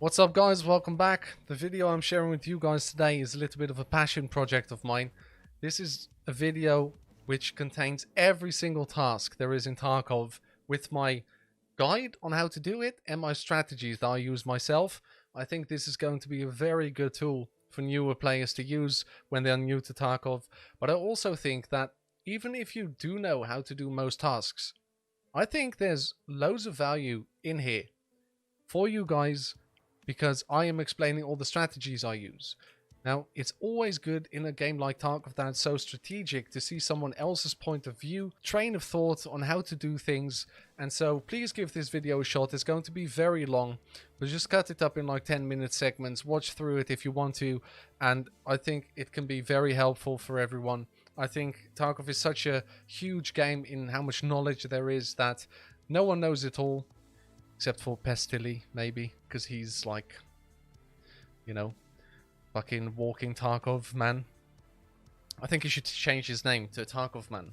What's up guys, welcome back. The video I'm sharing with you guys today is a little bit of a passion project of mine. This is a video which contains every single task there is in Tarkov with my guide on how to do it and my strategies that I use myself. I think this is going to be a very good tool for newer players to use when they're new to Tarkov. But I also think that even if you do know how to do most tasks, I think there's loads of value in here for you guys, because I am explaining all the strategies I use. Now, it's always good in a game like Tarkov that's so strategic to see someone else's point of view, train of thought on how to do things, and so please give this video a shot. It's going to be very long, but just cut it up in like 10-minute segments, watch through it if you want to, and I think it can be very helpful for everyone. I think Tarkov is such a huge game in how much knowledge there is that no one knows it all. Except for Pestilly, maybe, because he's like, you know, fucking walking Tarkov man. I think he should change his name to Tarkov man.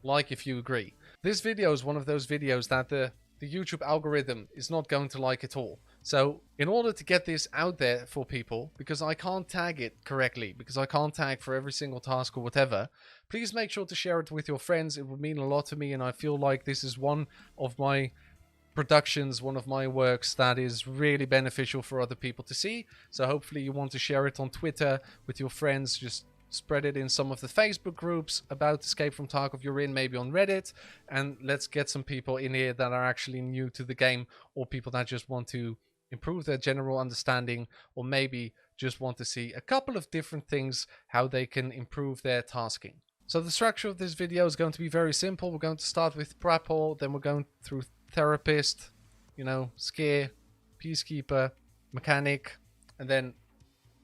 Like, if you agree. This video is one of those videos that the YouTube algorithm is not going to like at all. So, in order to get this out there for people, because I can't tag it correctly, because I can't tag for every single task or whatever, please make sure to share it with your friends. It would mean a lot to me, and I feel like this is one of my productions, one of my works that is really beneficial for other people to see. So hopefully you want to share it on Twitter with your friends, just spread it in some of the Facebook groups about Escape from Tarkov you're in, maybe on Reddit, and let's get some people in here that are actually new to the game, or people that just want to improve their general understanding, or maybe just want to see a couple of different things, how they can improve their tasking. So the structure of this video is going to be very simple. We're going to start with Prapor, then we're going through Therapist, you know, Scare, Peacekeeper, Mechanic, and then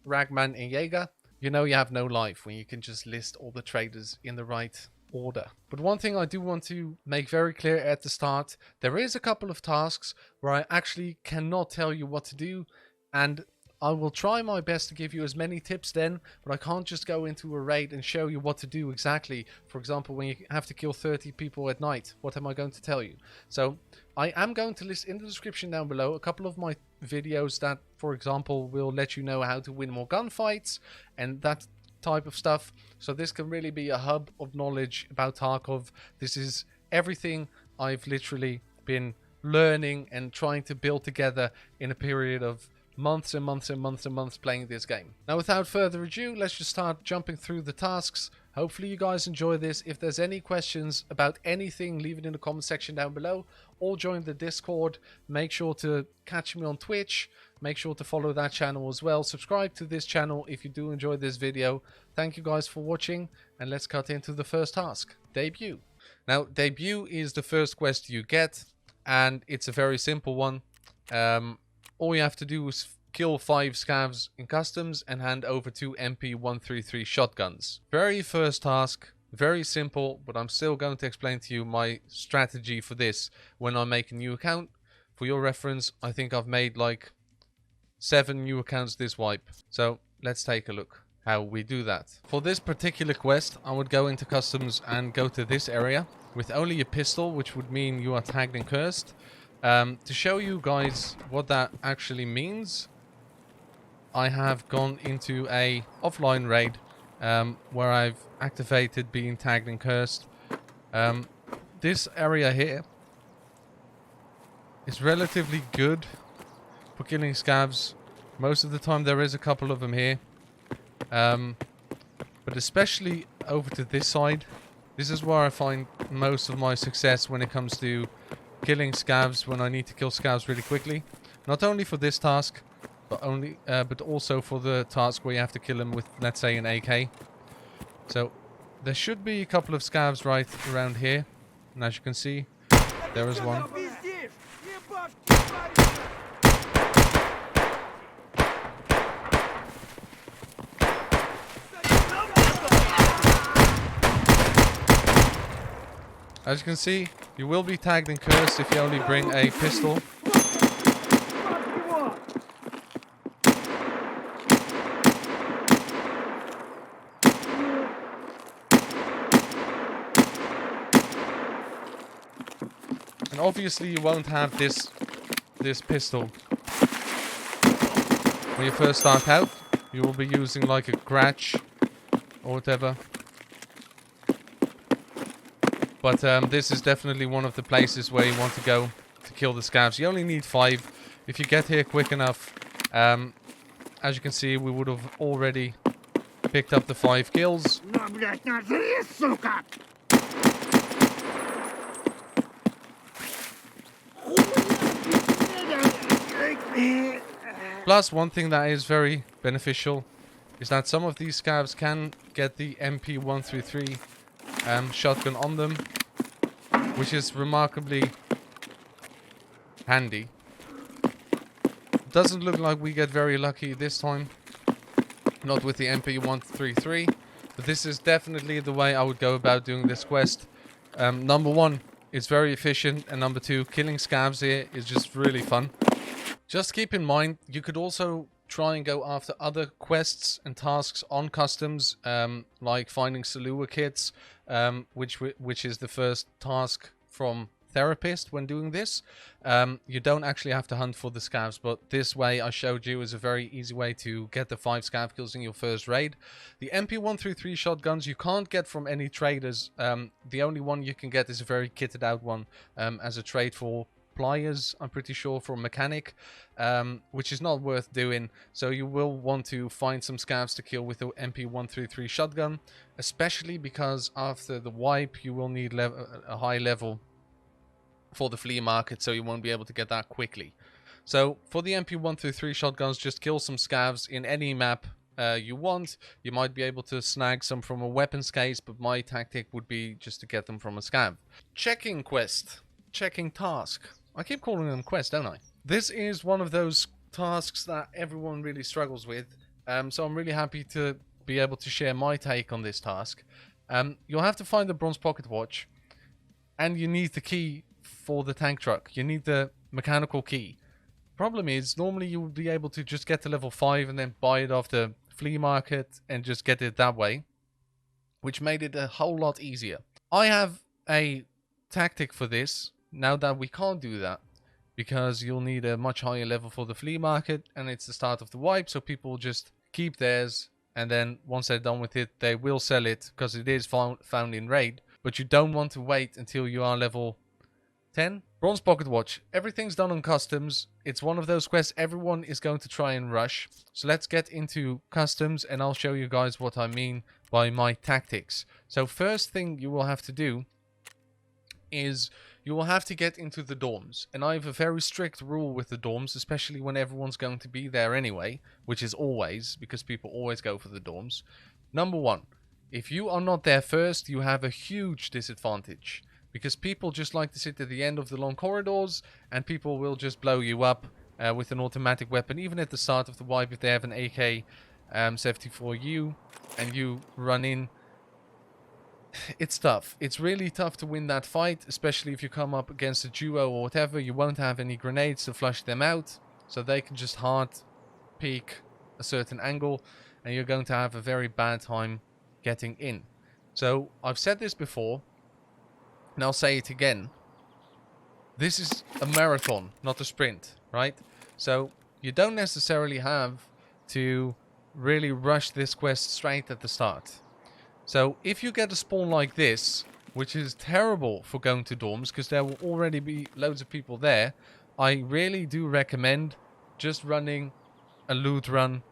Ragman and Jaeger. You know you have no life when you can just list all the traders in the right order. But one thing I do want to make very clear at the start, there is a couple of tasks where I actually cannot tell you what to do, and I will try my best to give you as many tips then, but I can't just go into a raid and show you what to do exactly. For example, when you have to kill 30 people at night, what am I going to tell you? So I am going to list in the description down below a couple of my videos that, for example, will let you know how to win more gunfights and that type of stuff. So this can really be a hub of knowledge about Tarkov. This is everything I've literally been learning and trying to build together in a period of months and months and months and months playing this game. Now, without further ado, let's just start jumping through the tasks. Hopefully you guys enjoy this. If there's any questions about anything, leave it in the comment section down below, or join the Discord. Make sure to catch me on Twitch. Make sure to follow that channel as well. Subscribe to this channel if you do enjoy this video. Thank you guys for watching, and let's cut into the first task, Debut. Now, Debut is the first quest you get, and it's a very simple one. All you have to do is kill 5 scavs in customs and hand over 2 MP133 shotguns. Very first task, very simple, but I'm still going to explain to you my strategy for this when I make a new account. For your reference, I think I've made like 7 new accounts this wipe. So let's take a look how we do that. For this particular quest, I would go into customs and go to this area with only a pistol, which would mean you are tagged and cursed. To show you guys what that actually means, I have gone into a offline raid where I've activated being tagged and cursed. This area here is relatively good for killing scavs. Most of the time there is a couple of them here, but especially over to this side, this is where I find most of my success when it comes to killing scavs, when I need to kill scavs really quickly. Not only for this task, but also for the task where you have to kill them with, let's say, an AK. So there should be a couple of scavs right around here, and as you can see, there is one. As you can see, you will be tagged and cursed if you only bring a pistol. And obviously you won't have this pistol when you first start out, you will be using like a Gratch or whatever. But this is definitely one of the places where you want to go to kill the scavs. You only need 5. If you get here quick enough, as you can see, we would have already picked up the 5 kills. Plus, one thing that is very beneficial is that some of these scavs can get the MP133 shotgun on them, which is remarkably handy. Doesn't look like we get very lucky this time, not with the MP133, but this is definitely the way I would go about doing this quest. Number 1, it's very efficient, and number 2, killing scavs here is just really fun. Just keep in mind, you could also try and go after other quests and tasks on customs, like finding salewa kits, which is the first task from Therapist when doing this. You don't actually have to hunt for the scavs, but this way I showed you is a very easy way to get the 5 scav kills in your first raid. The MP133 shotguns you can't get from any traders. The only one you can get is a very kitted out one as a trade for pliers, I'm pretty sure, for a mechanic, which is not worth doing. So you will want to find some scavs to kill with the MP133 shotgun, especially because after the wipe you will need a high level for the flea market, so you won't be able to get that quickly. So for the MP133 shotguns, just kill some scavs in any map you want. You might be able to snag some from a weapons case, but my tactic would be just to get them from a scav. Checking quest. Checking task. I keep calling them quests, don't I? This is one of those tasks that everyone really struggles with, so I'm really happy to be able to share my take on this task. You'll have to find the bronze pocket watch, and you need the key for the tank truck. You need the mechanical key. Problem is, normally you would be able to just get to level 5 and then buy it off the flea market and just get it that way, which made it a whole lot easier. I have a tactic for this now that we can't do that, because you'll need a much higher level for the flea market, and it's the start of the wipe, so people just keep theirs, and then once they're done with it, they will sell it because it is found in raid. But you don't want to wait until you are level 10. Bronze pocket watch. Everything's done on customs. It's one of those quests everyone is going to try and rush. So let's get into customs, and I'll show you guys what I mean by my tactics. So first thing you will have to do is you will have to get into the dorms. And I have a very strict rule with the dorms, especially when everyone's going to be there anyway, which is always, because people always go for the dorms. Number 1, if you are not there first, you have a huge disadvantage, because people just like to sit at the end of the long corridors, and people will just blow you up with an automatic weapon, even at the start of the wipe. If they have an AK-74U and you run in, it's tough. It's really tough to win that fight, especially if you come up against a duo or whatever. You won't have any grenades to flush them out, so they can just hard peek a certain angle, and you're going to have a very bad time getting in. So I've said this before, and I'll say it again. This is a marathon, not a sprint, right? So you don't necessarily have to really rush this quest straight at the start. So if you get a spawn like this, which is terrible for going to dorms because there will already be loads of people there, I really do recommend just running a loot run,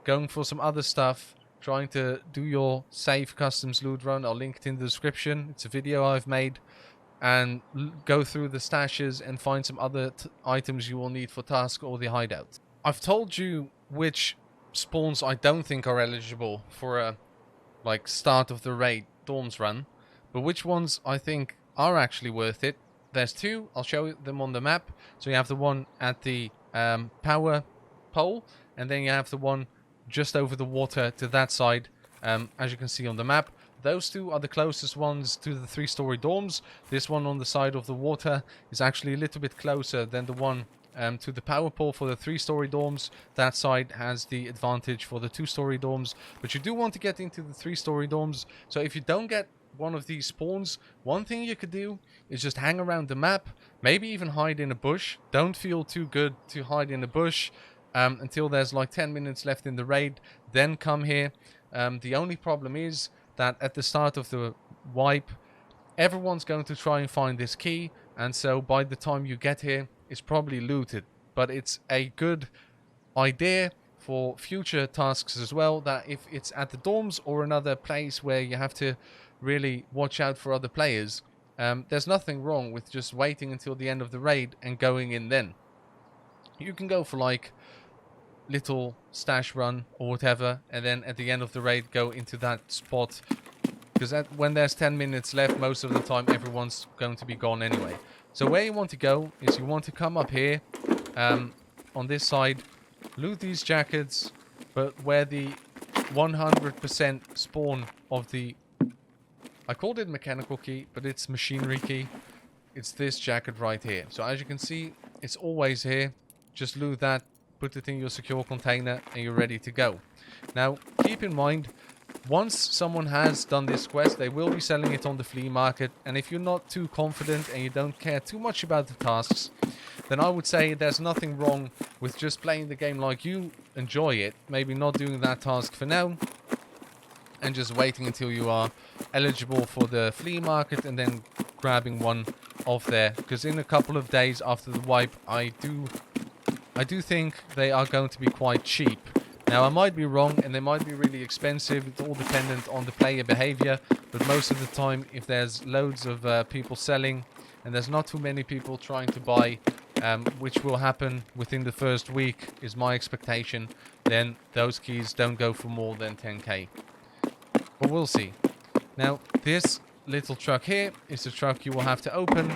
going for some other stuff, trying to do your safe customs loot run. I'll link it in the description. It's a video I've made. And go through the stashes and find some other items you will need for task or the hideout. I've told you which spawns I don't think are eligible for a start of the raid dorms run, but which ones I think are actually worth it. There's 2. I'll show them on the map. So you have the one at the power pole, and then you have the one just over the water to that side, as you can see on the map. Those 2 are the closest ones to the 3-story dorms. This one on the side of the water is actually a little bit closer than the one to the power pole for the 3-story dorms. That side has the advantage for the 2-story dorms, but you do want to get into the 3-story dorms. So if you don't get one of these spawns, one thing you could do is just hang around the map, maybe even hide in a bush. Don't feel too good to hide in a bush. until there's like 10 minutes left in the raid. Then come here. The only problem is that at the start of the wipe, everyone's going to try and find this key, and so by the time you get here, it's probably looted. But it's a good idea for future tasks as well, that if it's at the dorms or another place where you have to really watch out for other players, there's nothing wrong with just waiting until the end of the raid and going in then. You can go for like little stash run or whatever, and then at the end of the raid go into that spot, because when there's 10 minutes left, most of the time everyone's going to be gone anyway. So where you want to go is you want to come up here on this side, loot these jackets, but where the 100% spawn of the, I called it mechanical key, but it's machinery key. It's this jacket right here. So as you can see, it's always here. Just loot that, put it in your secure container, and you're ready to go. Now, keep in mind, once someone has done this quest, they will be selling it on the flea market, and if you're not too confident and you don't care too much about the tasks, then I would say there's nothing wrong with just playing the game like you enjoy it, maybe not doing that task for now, and just waiting until you are eligible for the flea market and then grabbing one off there, because in a couple of days after the wipe, I do think they are going to be quite cheap. Now, I might be wrong, and they might be really expensive. It's all dependent on the player behavior, but most of the time, if there's loads of people selling, and there's not too many people trying to buy, which will happen within the first week, is my expectation, then those keys don't go for more than 10k. But we'll see. Now, this little truck here is the truck you will have to open,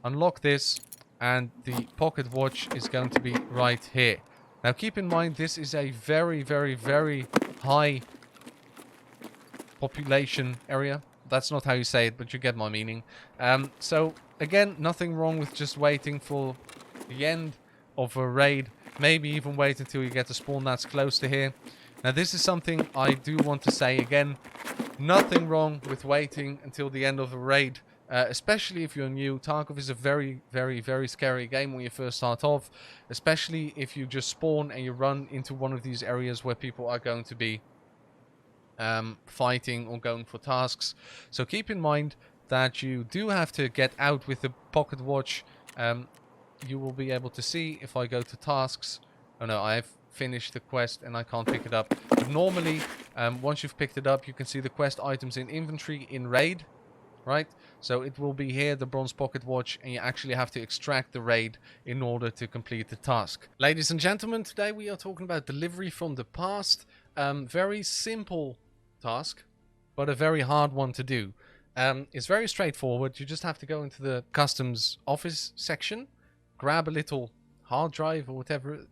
unlock this, and the pocket watch is going to be right here. Now, keep in mind, this is a very, very, very high population area. That's not how you say it, but you get my meaning. So, again, nothing wrong with just waiting for the end of a raid. Maybe even wait until you get a spawn that's close to here. Now, this is something I do want to say again. Nothing wrong with waiting until the end of a raid. Especially if you're new. Tarkov is a very, very, very scary game when you first start off. Especially if you just spawn and you run into one of these areas where people are going to be fighting or going for tasks. So keep in mind that you do have to get out with the pocket watch. You will be able to see if I go to tasks. Oh no, I've finished the quest and I can't pick it up. But normally, once you've picked it up, you can see the quest items in inventory in raid. Right, so it will be here, the bronze pocket watch, and you actually have to extract the raid in order to complete the task. Ladies and gentlemen, today we are talking about delivery from the past. Very simple task, but a very hard one to do. It's very straightforward. You just have to go into the customs office section, grab a little hard drive or whatever,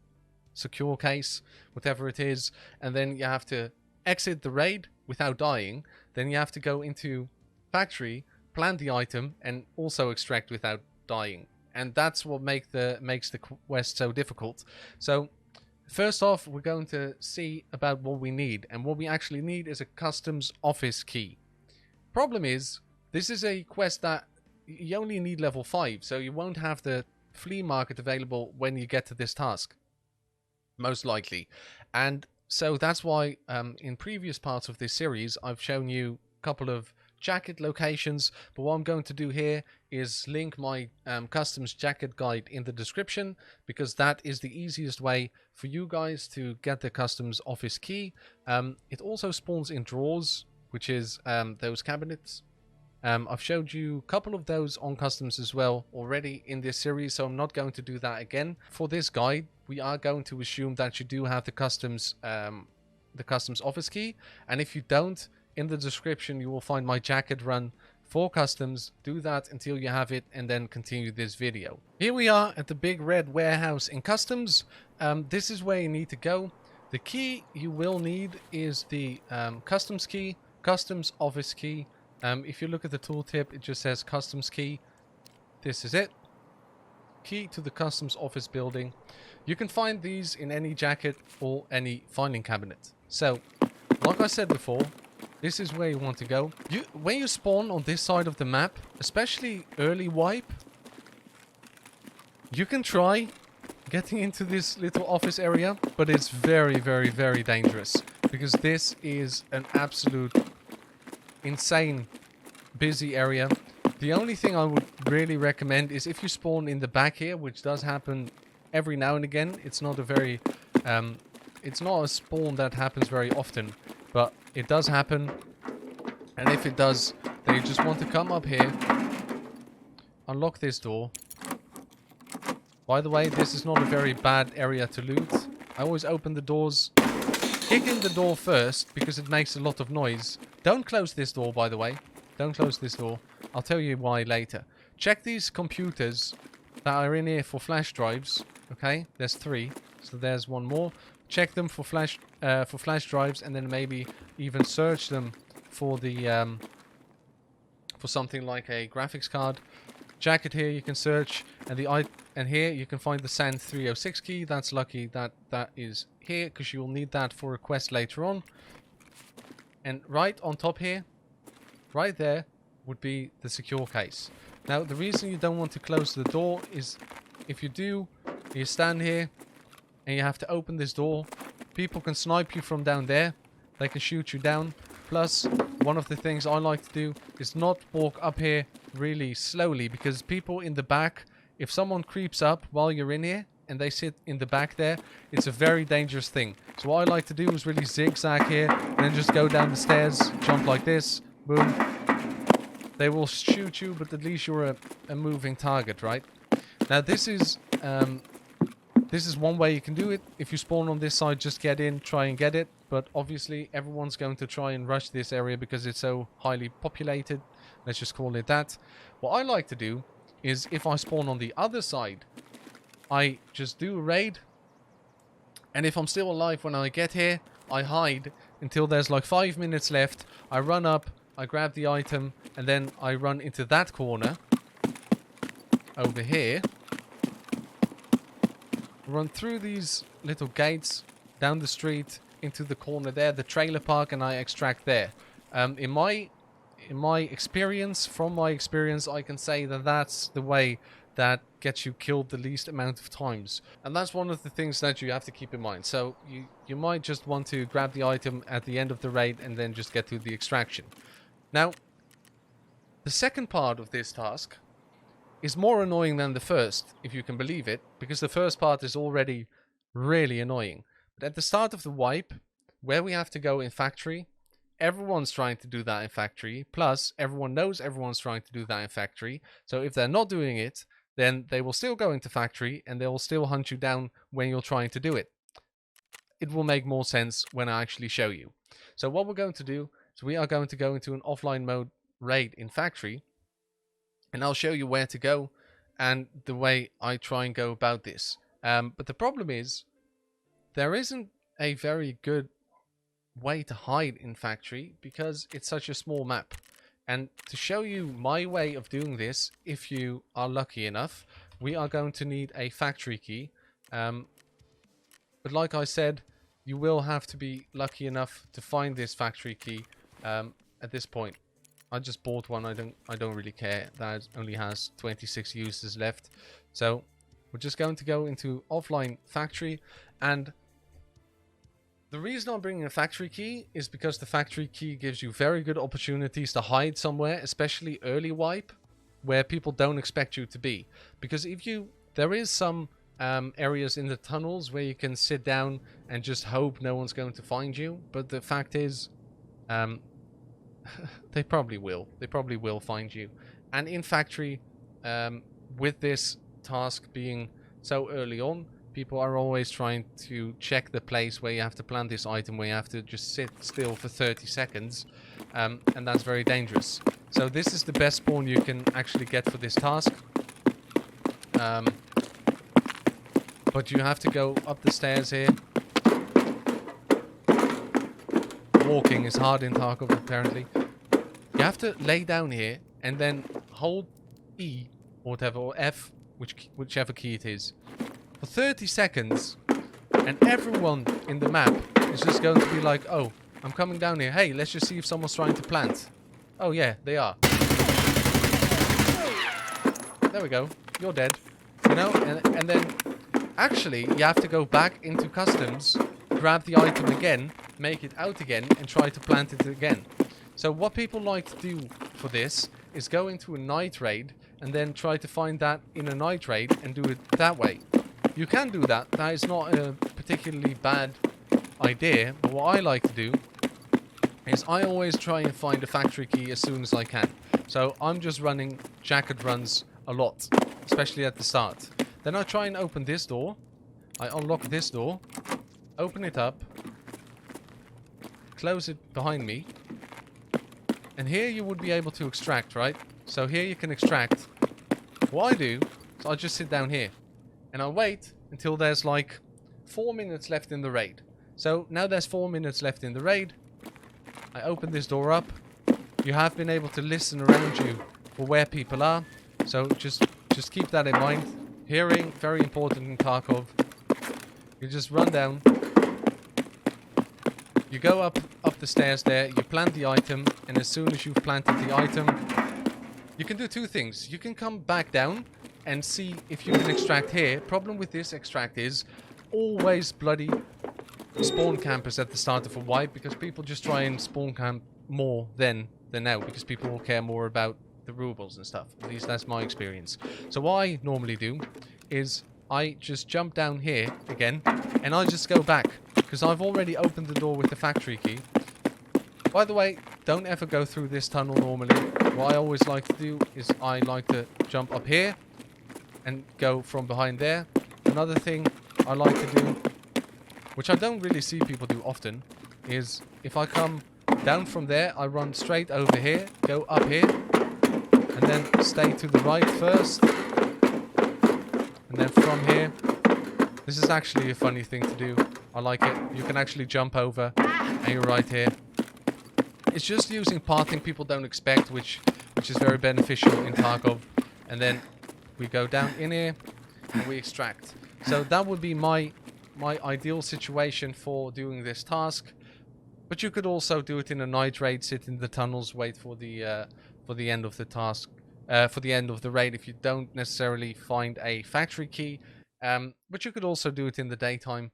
secure case, whatever it is, and then you have to exit the raid without dying. Then you have to go into factory, plant the item, and also extract without dying. And that's what makes the quest so difficult. So first off, we're going to see about what we need, and what we actually need is a customs office key. Problem is, this is a quest that you only need level 5, so you won't have the flea market available when you get to this task, most likely. And so that's why in previous parts of this series I've shown you a couple of jacket locations, but what I'm going to do here is link my customs jacket guide in the description, because that is the easiest way for you guys to get the customs office key. It also spawns in drawers, which is those cabinets. I've showed you a couple of those on customs as well already in this series, so I'm not going to do that again. For this guide, we are going to assume that you do have the customs office key, and if you don't, in the description you will find my jacket run for customs. Do that until you have it, and then continue this video. Here we are at the big red warehouse in customs. This is where you need to go. The key you will need is the customs key, customs office key. If you look at the tooltip, it just says customs key. This is it. Key to the customs office building. You can find these in any jacket or any filing cabinet. So, like I said before, this is where you want to go. When you spawn on this side of the map, especially early wipe, you can try getting into this little office area, but it's very, very, very dangerous because this is an absolute insane busy area. The only thing I would really recommend is if you spawn in the back here, which does happen every now and again. It's not a very, it's not a spawn that happens very often, but it does happen. And if it does, then you just want to come up here, unlock this door. By the way, this is not a very bad area to loot. I always open the doors, kick in the door first because it makes a lot of noise. Don't close this door, by the way. Don't close this door. I'll tell you why later. Check these computers that are in here for flash drives. Okay, there's 3, so there's one more. Check them for flash drives, and then maybe even search them for the for something like a graphics card. Jacket here you can search, and here you can find the SAN 306 key. That's lucky that that is here because you'll need that for a quest later on. And right on top here, right there, would be the secure case. Now the reason you don't want to close the door is if you do, you stand here and you have to open this door. People can snipe you from down there. They can shoot you down. Plus, one of the things I like to do is not walk up here really slowly, because people in the back, if someone creeps up while you're in here and they sit in the back there, it's a very dangerous thing. So what I like to do is really zigzag here and then just go down the stairs, jump like this, boom. They will shoot you, but at least you're a moving target, right? Now this is one way you can do it. If you spawn on this side, just get in, try and get it. But obviously everyone's going to try and rush this area because it's so highly populated. Let's just call it that. What I like to do is if I spawn on the other side, I just do a raid. And if I'm still alive when I get here, I hide until there's like 5 minutes left. I run up, I grab the item, and then I run into that corner over here. Run through these little gates, down the street, into the corner there, the trailer park, and I extract there. In my experience, I can say that that's the way that gets you killed the least amount of times. And that's one of the things that you have to keep in mind. So you might just want to grab the item at the end of the raid and then just get to the extraction. Now, the second part of this task is more annoying than the first, if you can believe it, because the first part is already really annoying. But at the start of the wipe, where we have to go in factory, everyone's trying to do that in factory, plus everyone knows everyone's trying to do that in factory. So if they're not doing it, then they will still go into factory and they will still hunt you down when you're trying to do it. It will make more sense when I actually show you. So what we're going to do is we are going to go into an offline mode raid in factory, and I'll show you where to go and the way I try and go about this. But the problem is, there isn't a very good way to hide in factory because it's such a small map. And to show you my way of doing this, if you are lucky enough, we are going to need a factory key. But like I said, you will have to be lucky enough to find this factory key at this point. I just bought one. I don't really care. That only has 26 users left. So we're just going to go into offline factory, and the reason I'm bringing a factory key is because the factory key gives you very good opportunities to hide somewhere, especially early wipe, where people don't expect you to be. Because there is some areas in the tunnels where you can sit down and just hope no one's going to find you. But the fact is, they probably will. They probably will find you. And in factory, with this task being so early on, people are always trying to check the place where you have to plant this item, where you have to just sit still for 30 seconds. And that's very dangerous. So this is the best spawn you can actually get for this task. But you have to go up the stairs here. Walking is hard in Tarkov, apparently. You have to lay down here and then hold E or whatever, or F, whichever key it is, for 30 seconds, and everyone in the map is just going to be like, oh, I'm coming down here. Hey, let's just see if someone's trying to plant. Oh yeah, they are. There we go. You're dead. You know, and then Actually, you have to go back into customs, grab the item again, make it out again, and try to plant it again. So what people like to do for this is go into a night raid and then try to find that in a night raid and do it that way. You can do that. That is not a particularly bad idea, but what I like to do is I always try and find a factory key as soon as I can. So I'm just running jacket runs a lot, especially at the start. Then I try and open this door. I unlock this door, open it up, close it behind me, and here you would be able to extract, right? So here you can extract. What I do is I just sit down here and I wait until there's like 4 minutes left in the raid. So now there's 4 minutes left in the raid. I open this door up. You have been able to listen around you for where people are. So just keep that in mind. Hearing, very important in Tarkov. You just run down. You go up the stairs there, you plant the item, and as soon as you've planted the item, you can do two things. You can come back down and see if you can extract here. Problem with this extract is always bloody spawn campers at the start of a wipe, because people just try and spawn camp more than now, because people will care more about the rubles and stuff. At least that's my experience. So what I normally do is I just jump down here again, and I just go back, because I've already opened the door with the factory key. By the way, don't ever go through this tunnel normally. What I always like to do is I like to jump up here and go from behind there. Another thing I like to do, which I don't really see people do often, is if I come down from there, I run straight over here, go up here, and then stay to the right first. And then from here, this is actually a funny thing to do. I like it. You can actually jump over, and you're right here. It's just using pathing people don't expect, which is very beneficial in Tarkov. And then we go down in here, and we extract. So that would be my ideal situation for doing this task. But you could also do it in a night raid, sit in the tunnels, wait for the end of the task, for the end of the raid if you don't necessarily find a factory key. But you could also do it in the daytime.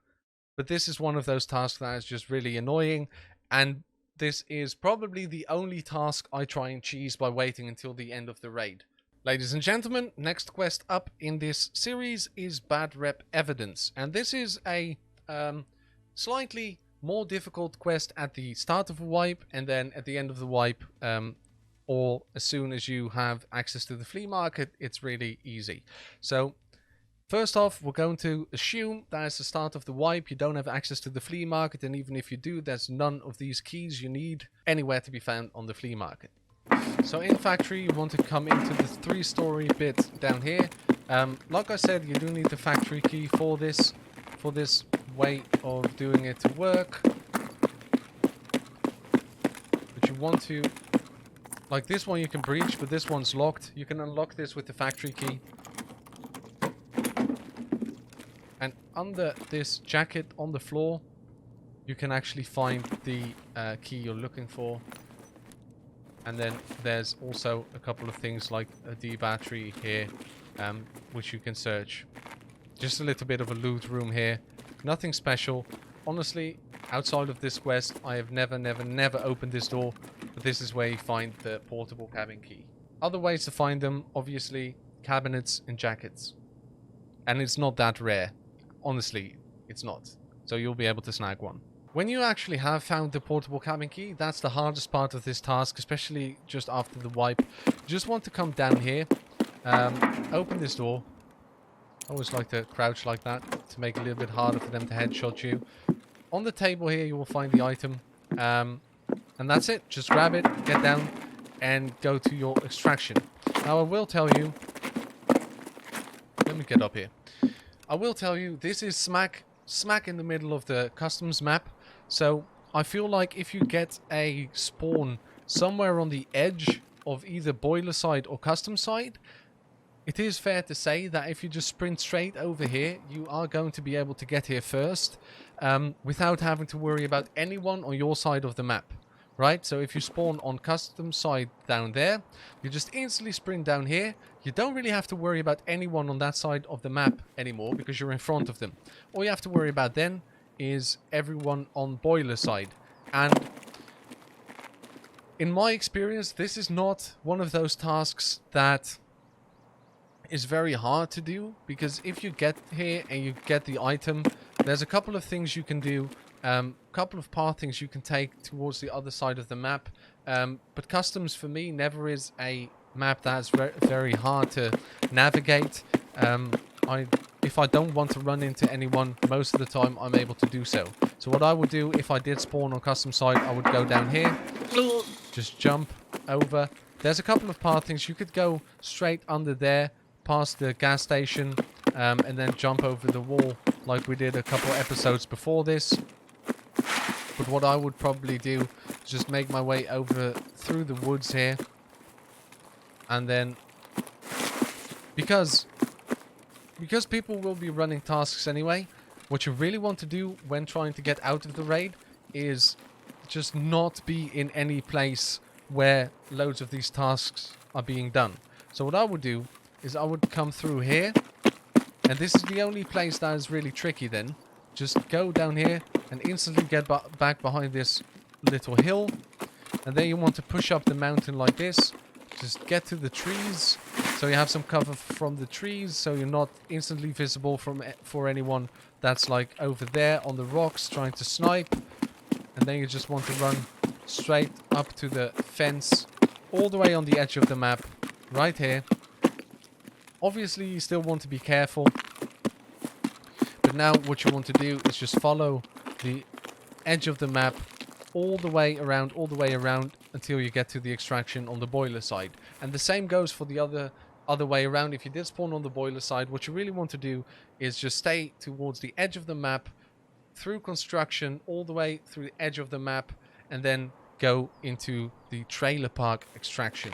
But this is one of those tasks that is just really annoying, and this is probably the only task I try and cheese by waiting until the end of the raid. Ladies and gentlemen, next quest up in this series is Bad Rep Evidence, and this is a slightly more difficult quest at the start of a wipe, and then at the end of the wipe, or as soon as you have access to the flea market, it's really easy. So first off, we're going to assume that at the start of the wipe you don't have access to the flea market, and even if you do, there's none of these keys you need anywhere to be found on the flea market. So in factory, you want to come into the 3-story bit down here. Like I said, you do need the factory key for this way of doing it to work. But you want to, like this one you can breach, but this one's locked. You can unlock this with the factory key. And under this jacket on the floor, you can actually find the key you're looking for. And then there's also a couple of things like a D battery here, which you can search. Just a little bit of a loot room here. Nothing special. Honestly, outside of this quest, I have never opened this door. But this is where you find the portable cabin key. Other ways to find them, obviously, cabinets and jackets. And it's not that rare. Honestly, it's not. So you'll be able to snag one. When you actually have found the portable cabin key, that's the hardest part of this task, especially just after the wipe. You just want to come down here, open this door. I always like to crouch like that to make it a little bit harder for them to headshot you. On the table here, you will find the item, and that's it. Just grab it, get down, and go to your extraction. Now, I will tell you... Let me get up here. I will tell you, this is smack in the middle of the customs map. So I feel like if you get a spawn somewhere on the edge of either boiler side or custom side, it is fair to say that if you just sprint straight over here, you are going to be able to get here first, without having to worry about anyone on your side of the map. right? So if you spawn on custom side down there, you just instantly sprint down here. You don't really have to worry about anyone on that side of the map anymore because you're in front of them. All you have to worry about then is everyone on boiler side. And in my experience, this is not one of those tasks that is very hard to do, because if you get here and you get the item, there's a couple of things you can do, couple of path things you can take towards the other side of the map, but customs for me never is a map that's very hard to navigate. If I don't want to run into anyone, most of the time I'm able to do so. So what I would do if I did spawn on custom side, I would go down here, just jump over. There's a couple of path things. You could go straight under there, past the gas station, and then jump over the wall like we did a couple episodes before this. But what I would probably do is just make my way over through the woods here, and then because people will be running tasks anyway, what you really want to do when trying to get out of the raid is just not be in any place where loads of these tasks are being done. So what I would do is I would come through here, and this is the only place that is really tricky then. Just go down here and instantly get back behind this little hill, and then you want to push up the mountain like this. Just get to the trees, so you have some cover from the trees, so you're not instantly visible for anyone that's like over there on the rocks trying to snipe. And then you just want to run straight up to the fence, all the way on the edge of the map, right here. Obviously, you still want to be careful, but now what you want to do is just follow the edge of the map all the way around until you get to the extraction on the boiler side. And the same goes for the other way around. If you did spawn on the boiler side, what you really want to do is just stay towards the edge of the map, through construction, all the way through the edge of the map, and then go into the trailer park extraction.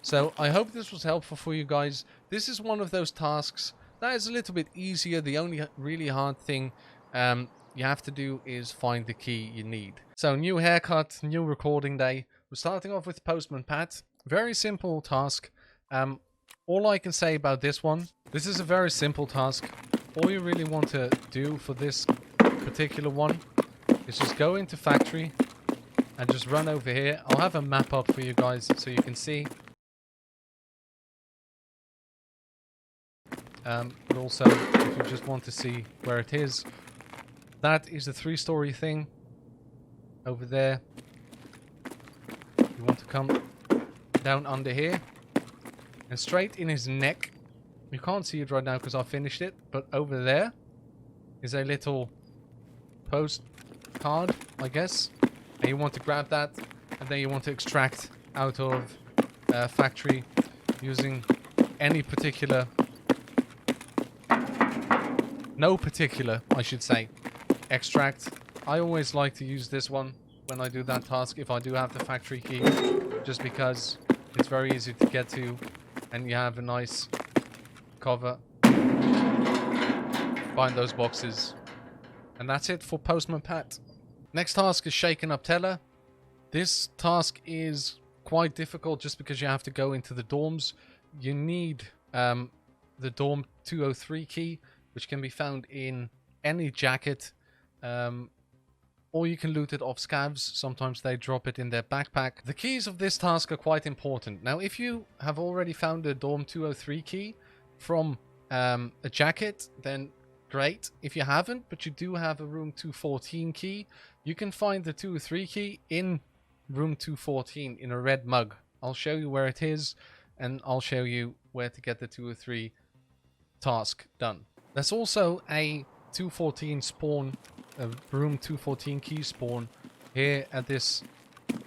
So I hope this was helpful for you guys. This is one of those tasks that is a little bit easier. The only really hard thing you have to do is find the key you need. So new haircut, new recording day. We're starting off with Postman Pat. Very simple task. All I can say about this one, this is a very simple task. All you really want to do for this particular one is just go into factory and just run over here. I'll have a map up for you guys so you can see. But also, if you just want to see where it is, that is the 3-story thing over there. You want to come down under here and straight in his neck. You can't see it right now because I finished it, but over there is a little postcard, I guess, and you want to grab that, and then you want to extract out of factory using any particular, no particular, I should say, extract. I always like to use this one when I do that task if I do have the factory key, just because it's very easy to get to and you have a nice cover behind those boxes. And that's it for Postman Pat. Next task is Shaken Up Teller. This task is quite difficult just because you have to go into the dorms. You need the dorm 203 key, which can be found in any jacket, or you can loot it off scavs. Sometimes they drop it in their backpack. The keys of this task are quite important. Now, if you have already found the dorm 203 key from a jacket, then great. If you haven't, but you do have a room 214 key, you can find the 203 key in room 214 in a red mug. I'll show you where it is, and I'll show you where to get the 203 task done. There's also a 214 spawn, a room 214 key spawn here at this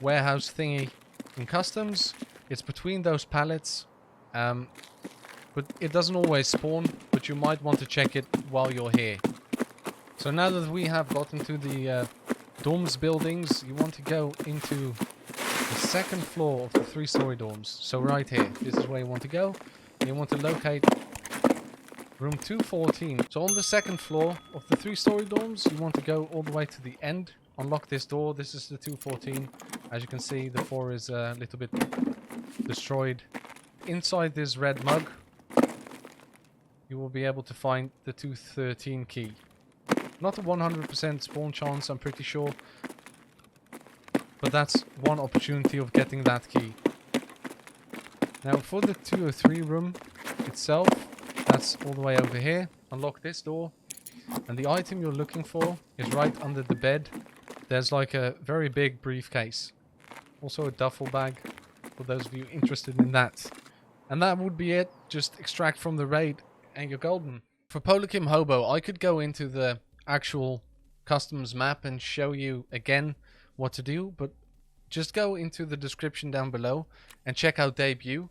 warehouse thingy in customs. It's between those pallets, but it doesn't always spawn, but you might want to check it while you're here. So now that we have gotten to the dorms buildings, you want to go into the second floor of the 3-story dorms. So right here, this is where you want to go. And you want to locate room 214. So on the second floor of the 3-story dorms, you want to go all the way to the end unlock this door. This is the 214. As you can see, the 4 is a little bit destroyed. Inside this red mug, you will be able to find the 213 key. Not a 100% spawn chance, I'm pretty sure. But that's one opportunity of getting that key. Now for the 203 room itself, that's all the way over here. Unlock this door. And the item you're looking for is right under the bed. There's like a very big briefcase. Also a duffel bag for those of you interested in that. And that would be it. Just extract from the raid and you're golden. For Polikhim Hobo, I could go into the actual customs map and show you again what to do, but just go into the description down below and check out debut,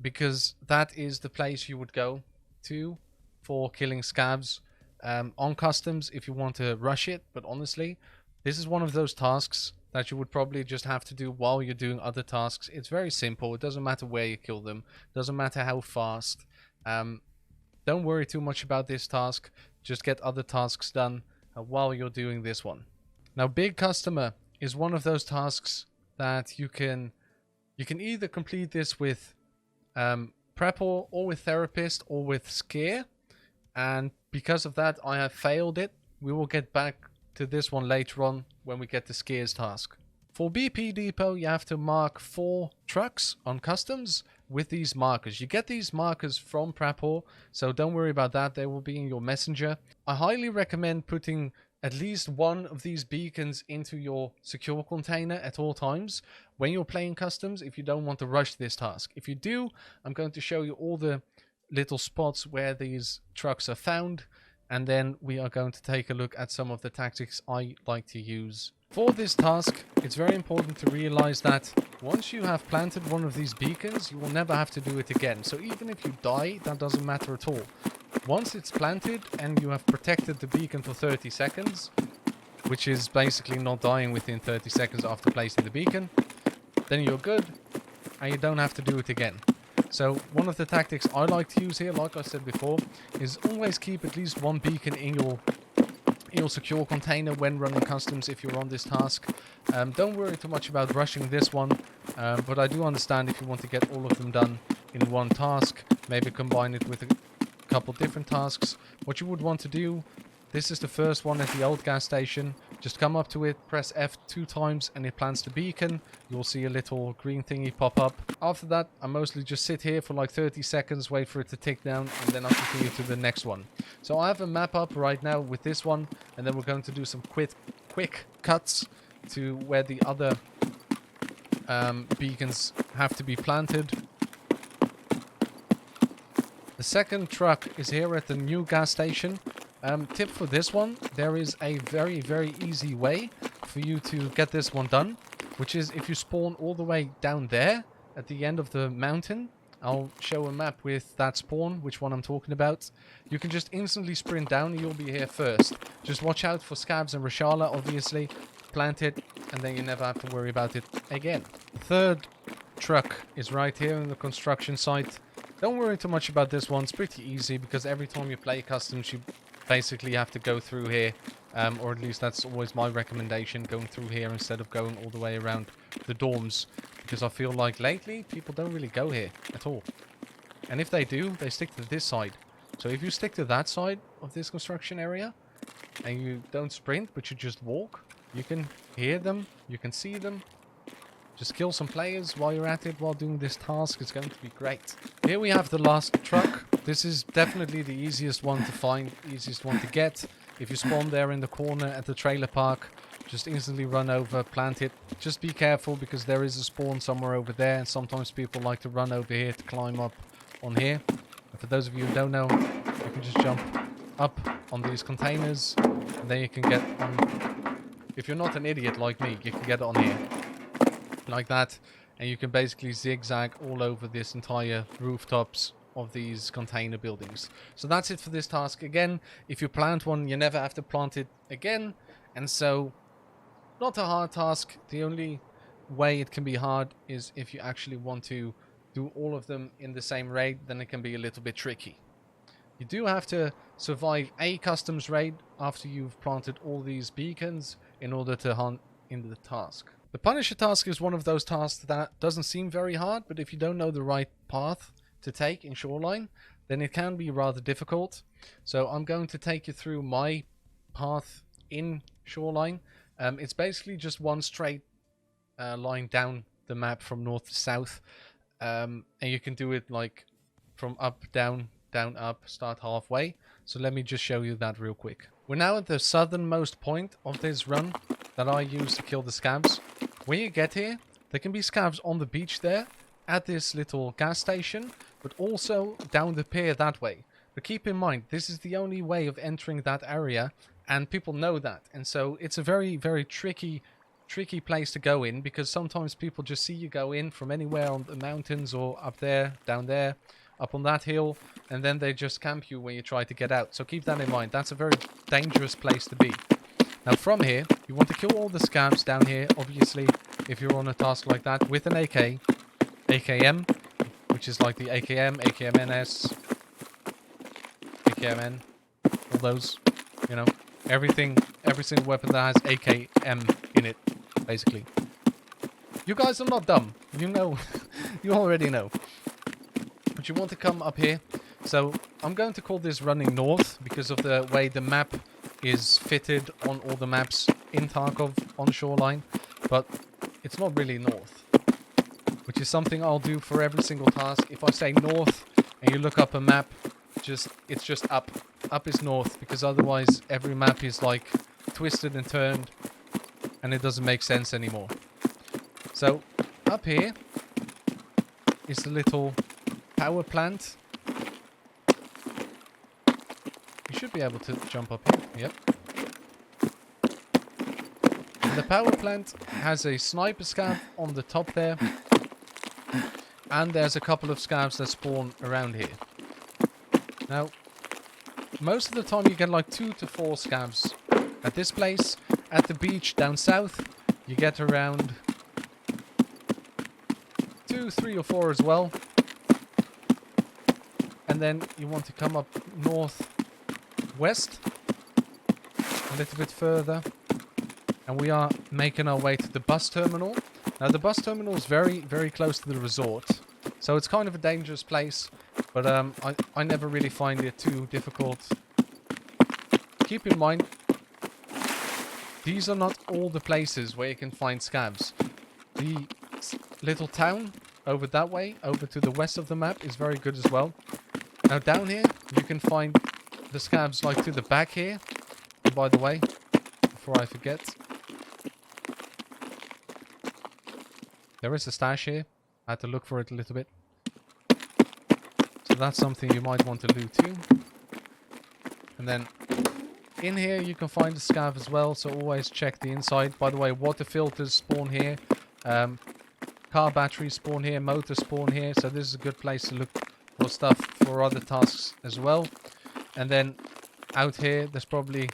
because that is the place you would go to for killing scavs on customs if you want to rush it. But honestly, this is one of those tasks that you would probably just have to do while you're doing other tasks. It's very simple. It doesn't matter where you kill them. It doesn't matter how fast. Don't worry too much about this task. Just get other tasks done while you're doing this one. Now, Big Customer is one of those tasks that you can either complete this with Prapor, or with Therapist, or with Scare. And because of that, I have failed it. We will get back to this one later on when we get the Scares task. For BP Depot, you have to mark 4 trucks on customs with these markers. You get these markers from Prapor, so don't worry about that. They will be in your messenger. I highly recommend putting at least one of these beacons into your secure container at all times when you're playing customs, if you don't want to rush this task. If you do, I'm going to show you all the little spots where these trucks are found, and then we are going to take a look at some of the tactics I like to use. For this task, it's very important to realize that once you have planted one of these beacons, you will never have to do it again. So even if you die, that doesn't matter at all. Once it's planted and you have protected the beacon for 30 seconds, which is basically not dying within 30 seconds after placing the beacon, then you're good and you don't have to do it again. So one of the tactics I like to use here, like I said before, is always keep at least one beacon in your secure container when running customs if you're on this task. Don't worry too much about rushing this one, but I do understand if you want to get all of them done in one task, maybe combine it with a couple different tasks. What you would want to do, this is the first one at the old gas station. Just come up to it, press F 2 times and it plants the beacon. You'll see a little green thingy pop up. After that, I mostly just sit here for like 30 seconds, wait for it to tick down, and then I'll continue to the next one. So I have a map up right now with this one, and then we're going to do some quick cuts to where the other beacons have to be planted. The second truck is here at the new gas station. Tip for this one, there is a very easy way for you to get this one done, which is if you spawn all the way down there at the end of the mountain. I'll show a map with that spawn, which one I'm talking about. You can just instantly sprint down and you'll be here first. Just watch out for scavs and Reshala, obviously. Plant it, and then you never have to worry about it again. Third truck is right here in the construction site. Don't worry too much about this one. It's pretty easy because every time you play customs, you basically have to go through here. Or at least that's always my recommendation, going through here instead of going all the way around the dorms. Because I feel like lately, people don't really go here at all. And if they do, they stick to this side. So if you stick to that side of this construction area, and you don't sprint, but you just walk, you can hear them, you can see them. Just kill some players while you're at it, while doing this task. It's going to be great. Here we have the last truck. This is definitely the easiest one to find, easiest one to get. If you spawn there in the corner at the trailer park, just instantly run over, plant it. Just be careful because there is a spawn somewhere over there, and sometimes people like to run over here to climb up on here. And for those of you who don't know, you can just jump up on these containers, and then you can get on. If you're not an idiot like me, you can get on here like that, and you can basically zigzag all over this entire rooftops of these container buildings. So that's it for this task. Again, if you plant one, you never have to plant it again, and so not a hard task. The only way it can be hard is if you actually want to do all of them in the same raid, then it can be a little bit tricky. You do have to survive a customs raid after you've planted all these beacons. in order to hunt in the task. The Punisher task is one of those tasks that doesn't seem very hard, but if you don't know the right path to take in Shoreline, then it can be rather difficult. So I'm going to take you through my path in Shoreline. It's basically just one straight line down the map from north to south, and you can do it like from up, down, down, up, start halfway. So let me just show you that real quick. We're now at the southernmost point of this run that I use to kill the scavs. When you get here, there can be scavs on the beach there, at this little gas station, but also down the pier that way. But keep in mind, this is the only way of entering that area, and people know that. And so it's a very, very tricky place to go in, because sometimes people just see you go in from anywhere on the mountains or up there, down there, up on that hill, and then they just camp you when you try to get out. So keep that in mind. That's a very dangerous place to be. Now from here, you want to kill all the scavs down here, obviously, if you're on a task like that, with an AK, AKM, which is like the AKM, AKMNS, AKMN, all those, you know, every single weapon that has AKM in it, basically. You guys are not dumb, you know, you already know. But you want to come up here. So I'm going to call this running north because of the way the map is fitted on all the maps in Tarkov on Shoreline, but it's not really north, which is something I'll do for every single task. If I say north and you look up a map, it's just up. Up is north, because otherwise every map is like twisted and turned and it doesn't make sense anymore. So up here is the little power plant. You should be able to jump up here. Yep. And the power plant has a sniper scav on the top there. And there's a couple of scavs that spawn around here. Now, most of the time you get like 2 to 4 scavs at this place. At the beach down south, you get around 2, 3 or 4 as well. And then you want to come up north west a little bit further, and we are making our way to the bus terminal. Now the bus terminal is very, very close to the resort, so it's kind of a dangerous place, but I never really find it too difficult. Keep in mind, these are not all the places where you can find scavs. The little town over that way, over to the west of the map, is very good as well. Now down here, you can find the scavs like to the back here. And by the way, before I forget, there is a stash here. I had to look for it a little bit. So that's something you might want to loot too. And then in here you can find the scav as well, so always check the inside. By the way, water filters spawn here. Car batteries spawn here, motors spawn here, so this is a good place to look for stuff for other tasks as well. And then out here there's probably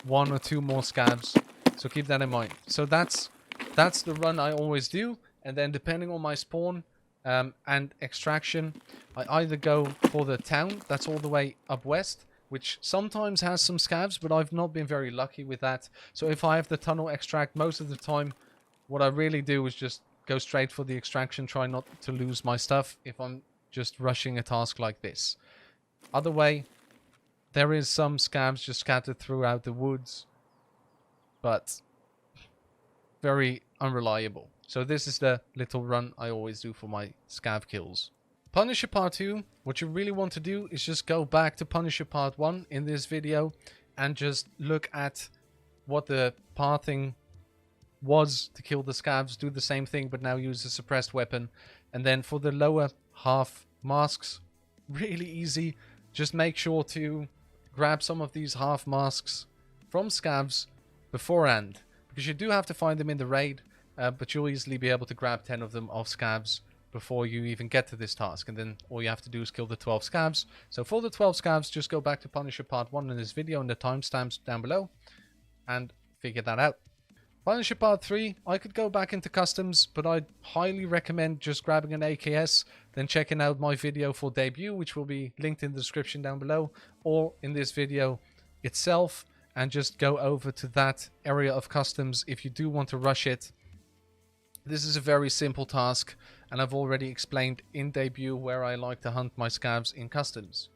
1 or 2 more scavs, so keep that in mind. So that's the run I always do, and then depending on my spawn and extraction, I either go for the town that's all the way up west, which sometimes has some scavs, but I've not been very lucky with that. So if I have the tunnel extract, most of the time what I really do is just go straight for the extraction, try not to lose my stuff if I'm just rushing a task like this. Other way, there is some scavs just scattered throughout the woods, but very unreliable. So this is the little run I always do for my scav kills. Punisher Part 2, what you really want to do is just go back to Punisher Part 1 in this video and just look at what the pathing was to kill the scavs. Do the same thing, but now use a suppressed weapon. And then for the lower half masks, really easy. Just make sure to grab some of these half masks from scavs beforehand, because you do have to find them in the raid, but you'll easily be able to grab 10 of them off scavs before you even get to this task, and then all you have to do is kill the 12 scavs. So for the 12 scavs, just go back to Punisher Part 1 in this video and the timestamps down below and figure that out. Punisher Part 3, I could go back into customs, but I'd highly recommend just grabbing an AKS, then checking out my video for debut, which will be linked in the description down below, or in this video itself. and just go over to that area of customs if you do want to rush it. This is a very simple task, and I've already explained in debut where I like to hunt my scavs in customs.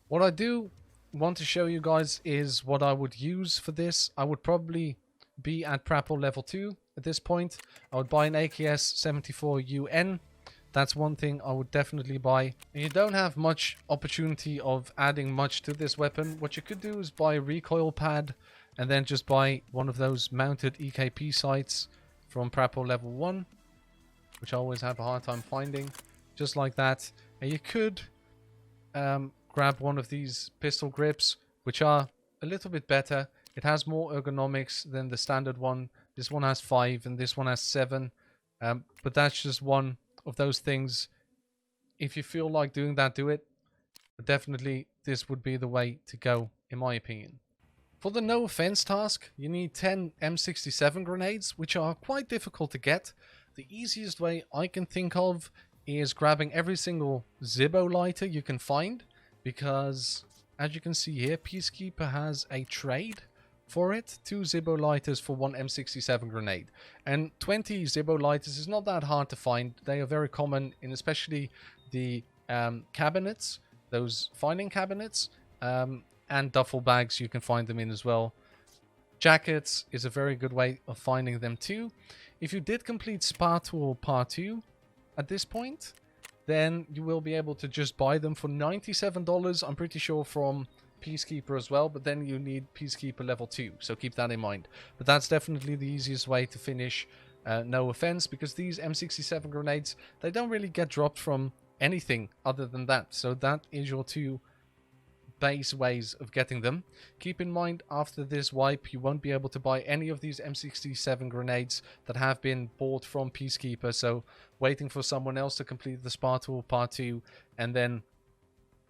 What I do want to show you guys is what I would use for this. I would probably be at Prapor level 2 at this point. I would buy an AKS 74 UN. That's one thing I would definitely buy. You don't have much opportunity of adding much to this weapon. What you could do is buy a recoil pad and then just buy one of those mounted EKP sights from Prapor level 1, which I always have a hard time finding, just like that. And you could grab one of these pistol grips, which are a little bit better. It has more ergonomics than the standard one. This one has 5 and this one has 7, but that's just one of those things. If you feel like doing that, do it, but definitely this would be the way to go in my opinion. For the no offense task, you need 10 M67 grenades, which are quite difficult to get. The easiest way I can think of is grabbing every single Zippo lighter you can find, because as you can see here, Peacekeeper has a trade for it. 2 Zippo lighters for 1 M67 grenade. And 20 Zippo lighters is not that hard to find. They are very common in especially the cabinets, those filing cabinets, and duffel bags you can find them in as well. Jackets is a very good way of finding them too. If you did complete Spa Tour Part 2 at this point, then you will be able to just buy them for $97, I'm pretty sure, from Peacekeeper as well, but then you need Peacekeeper level 2, so keep that in mind. But that's definitely the easiest way to finish no offense, because these M67 grenades, they don't really get dropped from anything other than that, so that is your 2 base ways of getting them. Keep in mind, after this wipe, you won't be able to buy any of these M67 grenades that have been bought from Peacekeeper, so waiting for someone else to complete the Spa Tour Part 2 and then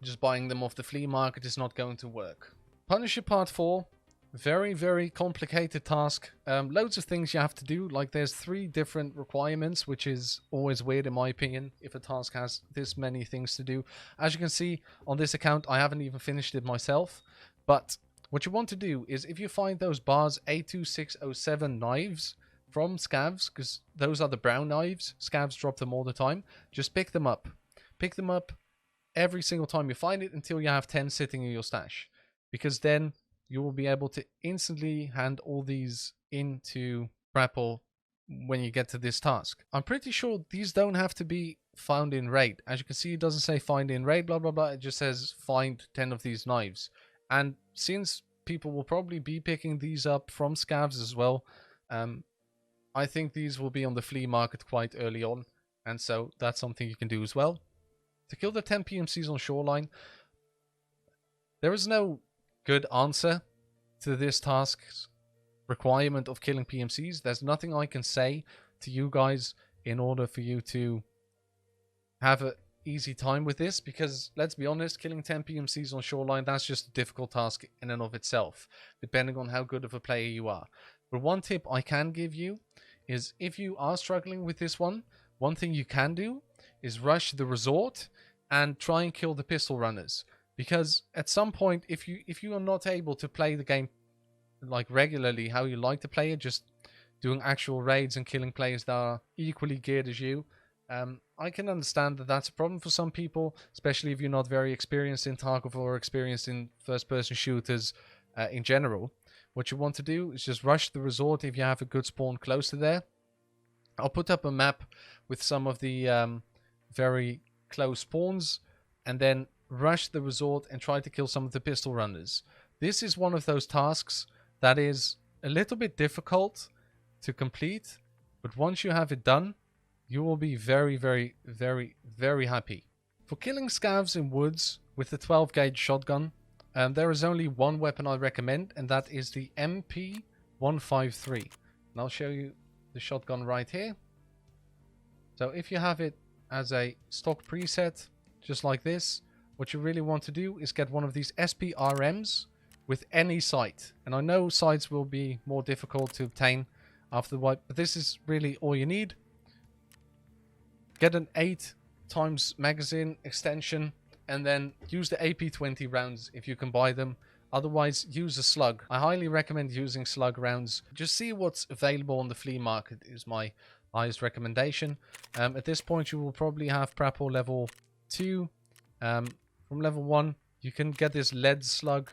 just buying them off the flea market is not going to work. Punisher Part 4, very, very complicated task. Loads of things you have to do, like there's 3 different requirements, which is always weird in my opinion, if a task has this many things to do. As you can see on this account, I haven't even finished it myself, but what you want to do is, if you find those bars A2607 knives from scavs, because those are the brown knives, scavs drop them all the time, just pick them up. Pick them up every single time you find it until you have 10 sitting in your stash, because then you will be able to instantly hand all these into Prapor when you get to this task. I'm pretty sure these don't have to be found in raid. As you can see, it doesn't say find in raid, blah blah blah, it just says find 10 of these knives. And since people will probably be picking these up from scavs as well, I think these will be on the flea market quite early on, and so that's something you can do as well. To kill the 10 PMCs on Shoreline, there is no good answer to this task's requirement of killing PMCs. There's nothing I can say to you guys in order for you to have an easy time with this, because let's be honest, killing 10 PMCs on Shoreline, that's just a difficult task in and of itself, depending on how good of a player you are. But one tip I can give you is, if you are struggling with this one thing you can do is rush the resort and try and kill the pistol runners. Because at some point, if you are not able to play the game like regularly how you like to play it, just doing actual raids and killing players that are equally geared as you, I can understand that that's a problem for some people, especially if you're not very experienced in Tarkov or experienced in first-person shooters in general. What you want to do is just rush the resort if you have a good spawn close to there. I'll put up a map with some of the very close spawns, and then rush the resort and try to kill some of the pistol runners. This is one of those tasks that is a little bit difficult to complete, but once you have it done, you will be very, very, very, very happy. For killing scavs in woods with the 12 gauge shotgun, there is only one weapon I recommend, and that is the MP153. And I'll show you the shotgun right here. So if you have it as a stock preset, just like this, what you really want to do is get one of these SPRMs with any sight. And I know sights will be more difficult to obtain after the wipe, but this is really all you need. Get an 8x magazine extension, and then use the AP20 rounds if you can buy them. Otherwise, use a slug. I highly recommend using slug rounds. Just see what's available on the flea market is my highest recommendation. At this point, you will probably have Prapor level 2. From level 1, you can get this lead slug.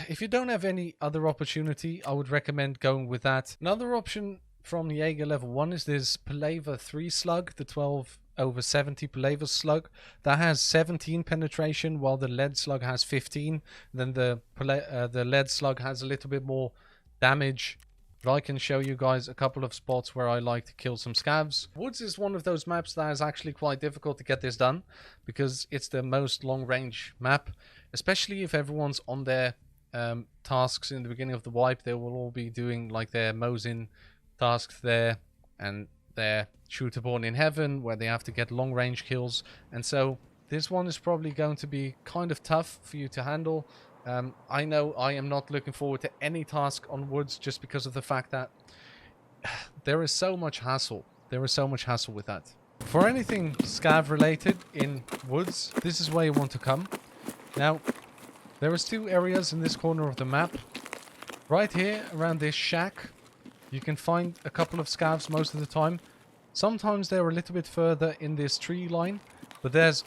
If you don't have any other opportunity, I would recommend going with that. Another option from Jaeger level 1 is this Palaver 3 slug, the 12/70 Palaver slug. That has 17 penetration, while the lead slug has 15. Then the lead slug has a little bit more damage. But I can show you guys a couple of spots where I like to kill some scavs. Woods is one of those maps that is actually quite difficult to get this done, because it's the most long-range map, especially if everyone's on their tasks in the beginning of the wipe. They will all be doing like their Mosin tasks there and their Shooter Born in Heaven, where they have to get long range kills. And so this one is probably going to be kind of tough for you to handle. I know I am not looking forward to any task on Woods, just because of the fact that there is so much hassle. There is so much hassle with that. For anything scav related in Woods, this is where you want to come. Now, there is 2 areas in this corner of the map. Right here, around this shack, you can find a couple of scavs most of the time. Sometimes they're a little bit further in this tree line, but there's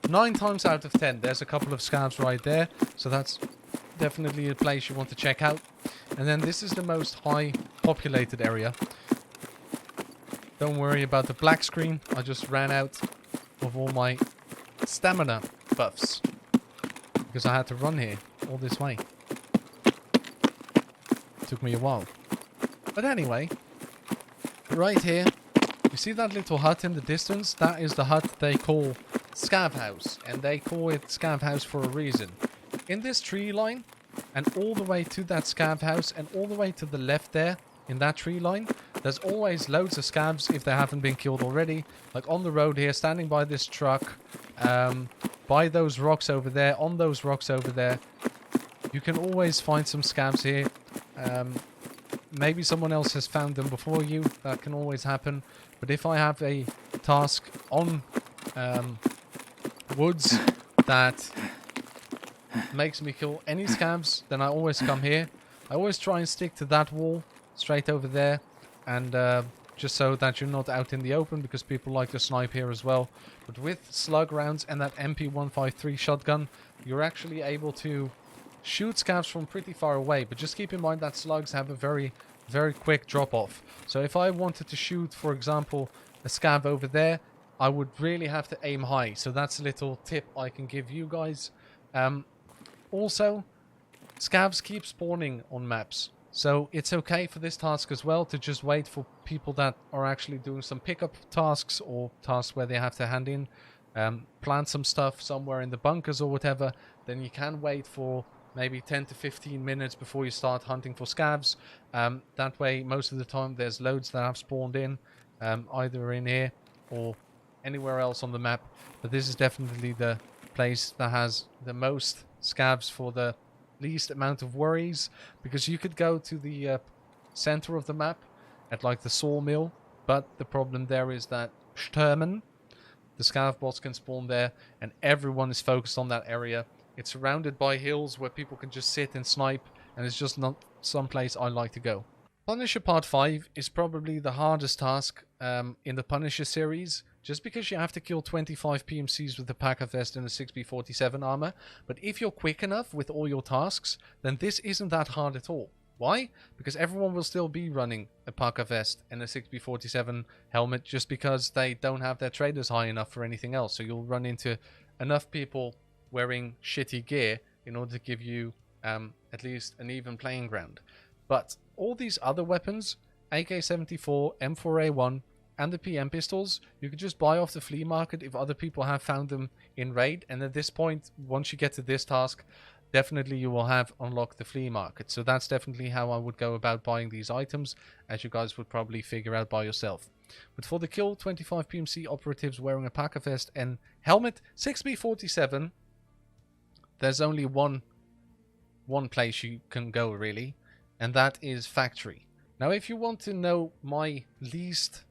9 times out of 10, there's a couple of scavs right there. So that's definitely a place you want to check out. And then this is the most high populated area. Don't worry about the black screen. I just ran out of all my stamina buffs, because I had to run here all this way. Took me a while. But anyway, right here, you see that little hut in the distance? That is the hut they call Scav House, and they call it Scav House for a reason. In this tree line, and all the way to that Scav House, and all the way to the left there, in that tree line, there's always loads of scavs if they haven't been killed already. Like on the road here, standing by this truck, by those rocks over there, on those rocks over there. You can always find some scavs here. Maybe someone else has found them before you. That can always happen. But if I have a task on Woods that makes me kill any scavs, then I always come here. I always try and stick to that wall straight over there, and just so that you're not out in the open, because people like to snipe here as well. But with slug rounds and that MP153 shotgun, you're actually able to shoot scavs from pretty far away. But just keep in mind that slugs have a very, very quick drop off. So if I wanted to shoot, for example, a scav over there, I would really have to aim high. So that's a little tip I can give you guys. Also, scavs keep spawning on maps. So it's okay for this task as well to just wait for people that are actually doing some pickup tasks, or tasks where they have to hand in, plant some stuff somewhere in the bunkers or whatever. Then you can wait for maybe 10 to 15 minutes before you start hunting for scavs. That way, most of the time, there's loads that have spawned in, either in here or anywhere else on the map. But this is definitely the place that has the most scavs for the least amount of worries, because you could go to the center of the map at like the sawmill, but the problem there is that Sturmen, the scav bots, can spawn there, and everyone is focused on that area. It's surrounded by hills where people can just sit and snipe, and it's just not some place I like to go. Punisher Part 5 is probably the hardest task in the Punisher series, just because you have to kill 25 PMCs with the Packer Vest and the 6B47 armor. But if you're quick enough with all your tasks, then this isn't that hard at all. Why? Because everyone will still be running a Packer Vest and a 6B47 helmet, just because they don't have their traders high enough for anything else. So you'll run into enough people wearing shitty gear in order to give you at least an even playing ground. But all these other weapons, AK-74, M4A1, and the PM pistols, you could just buy off the flea market if other people have found them in raid. And at this point, once you get to this task, definitely you will have unlocked the flea market. So that's definitely how I would go about buying these items, as you guys would probably figure out by yourself. But for the kill 25 PMC operatives wearing a Packer Vest and helmet 6B47, there's only one place you can go really, and that is factory. Now, if you want to know my least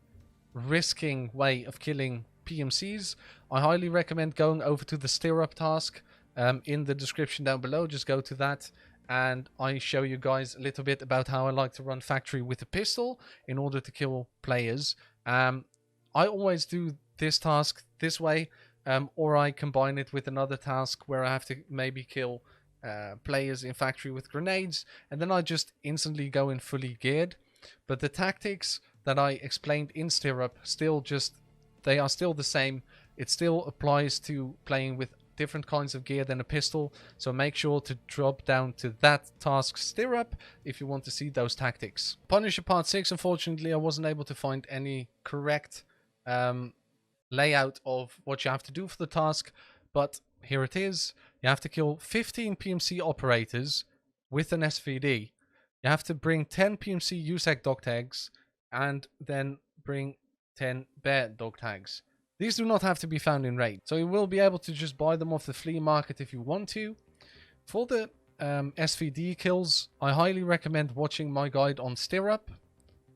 risking way of killing PMCs, I highly recommend going over to the stirrup task. in the description down below. Just go to that and I show you guys a little bit about how I like to run factory with a pistol in order to kill players. I always do this task this way, or I combine it with another task where I have to maybe kill players in factory with grenades, and then I just instantly go in fully geared. But the tactics that I explained in Stirrup they are still the same. It still applies to playing with different kinds of gear than a pistol, so make sure to drop down to that task Stirrup if you want to see those tactics. Punisher Part 6, unfortunately I wasn't able to find any correct layout of what you have to do for the task, but here it is. You have to kill 15 PMC operators with an SVD. You have to bring 10 PMC USEC dog tags and then bring 10 bear dog tags. These do not have to be found in raid, so you will be able to just buy them off the flea market if you want to. For the SVD kills, I highly recommend watching my guide on Stirrup,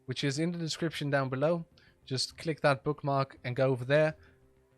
which is in the description down below. Just click that bookmark and go over there.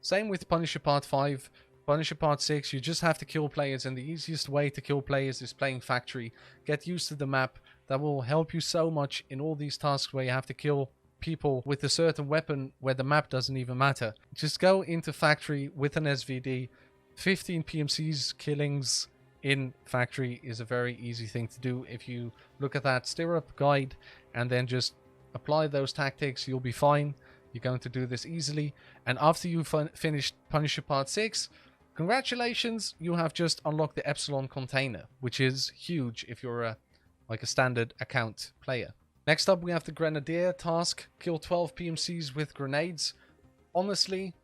Same with Punisher Part 5. Punisher Part 6, you just have to kill players, and the easiest way to kill players is playing factory. Get used to the map. That will help you so much in all these tasks where you have to kill people with a certain weapon where the map doesn't even matter. Just go into factory with an SVD. 15 PMCs killings in factory is a very easy thing to do. If you look at that Stirrup guide and then just apply those tactics, you'll be fine. You're going to do this easily. And after you've finished Punisher Part 6, congratulations, you have just unlocked the Epsilon container, which is huge if you're like a standard account player. Next up, we have the Grenadier task. Kill 12 PMCs with grenades. Honestly,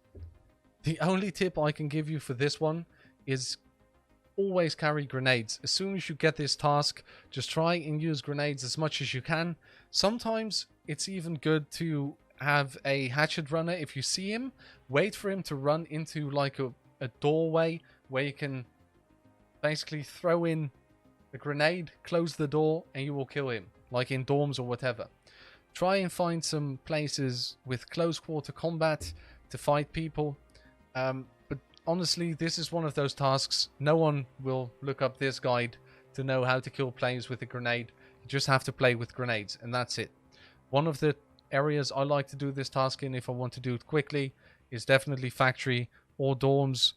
the only tip I can give you for this one is always carry grenades. As soon as you get this task, just try and use grenades as much as you can. Sometimes it's even good to have a hatchet runner. If you see him, wait for him to run into like a doorway where you can basically throw in a grenade, close the door, and you will kill him, like in dorms or whatever. Try and find some places with close quarter combat to fight people. But honestly, this is one of those tasks. No one will look up this guide to know how to kill players with a grenade. You just have to play with grenades, and that's it. One of the areas I like to do this task in, if I want to do it quickly, is definitely factory or dorms,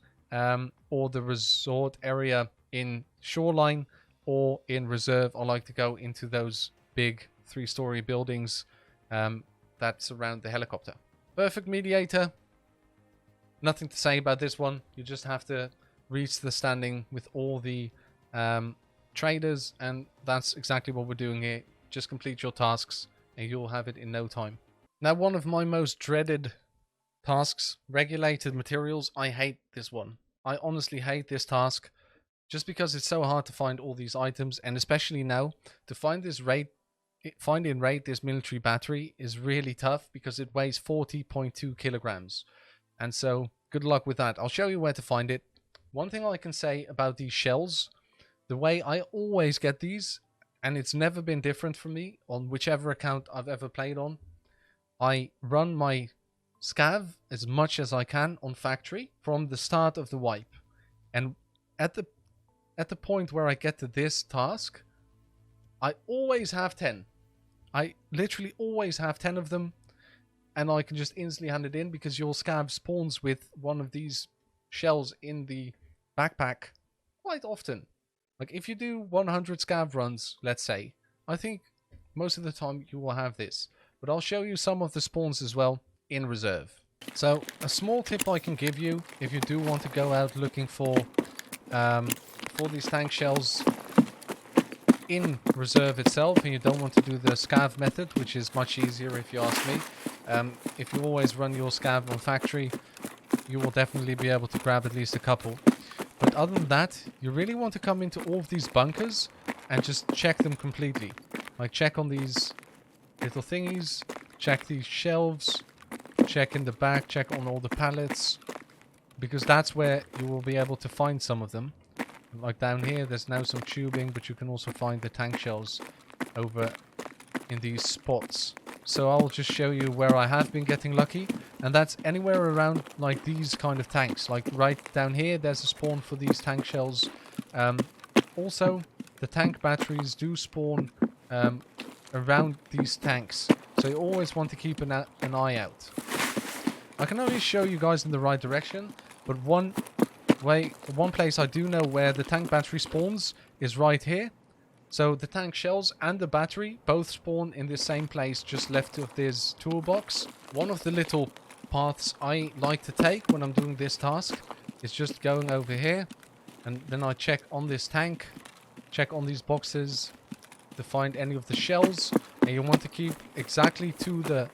or the resort area in Shoreline, or in reserve. I like to go into those big 3-story buildings that surround the helicopter. Perfect Mediator. Nothing to say about this one. You just have to reach the standing with all the traders, and that's exactly what we're doing here. Just complete your tasks and you'll have it in no time. Now, one of my most dreaded tasks, regulated materials. I hate this one. I honestly hate this task just because it's so hard to find all these items, and especially now to find this raid, this military battery is really tough because it weighs 40.2 kilograms. And so good luck with that. I'll show you where to find it. One thing I can say about these shells, the way I always get these, and it's never been different for me on whichever account I've ever played on, I run my scav as much as I can on factory from the start of the wipe. And at the point where I get to this task, I always have 10. I literally always have 10 of them, and I can just instantly hand it in because your scav spawns with one of these shells in the backpack quite often. Like if you do 100 scav runs, let's say, I think most of the time you will have this. But I'll show you some of the spawns as well in reserve. So a small tip I can give you if you do want to go out looking for these tank shells in reserve itself, and you don't want to do the scav method, which is much easier if you ask me. If you always run your scav on factory, you will definitely be able to grab at least a couple. But other than that, you really want to come into all of these bunkers and just check them completely. Like check on these little thingies, check these shelves, check in the back, check on all the pallets, because that's where you will be able to find some of them. Like down here, there's now some tubing, but you can also find the tank shells over in these spots. So I'll just show you where I have been getting lucky, And that's anywhere around like these kind of tanks. Like right down here, there's a spawn for these tank shells. Also, the tank batteries do spawn around these tanks. So you always want to keep an eye out. I can only show you guys in the right direction, but one place I do know where the tank battery spawns is right here. So the tank shells and the battery both spawn in the same place, just left of this toolbox. One of the little paths I like to take when I'm doing this task is just going over here, and then I check on this tank, check on these boxes to find any of the shells, and you want to keep exactly to the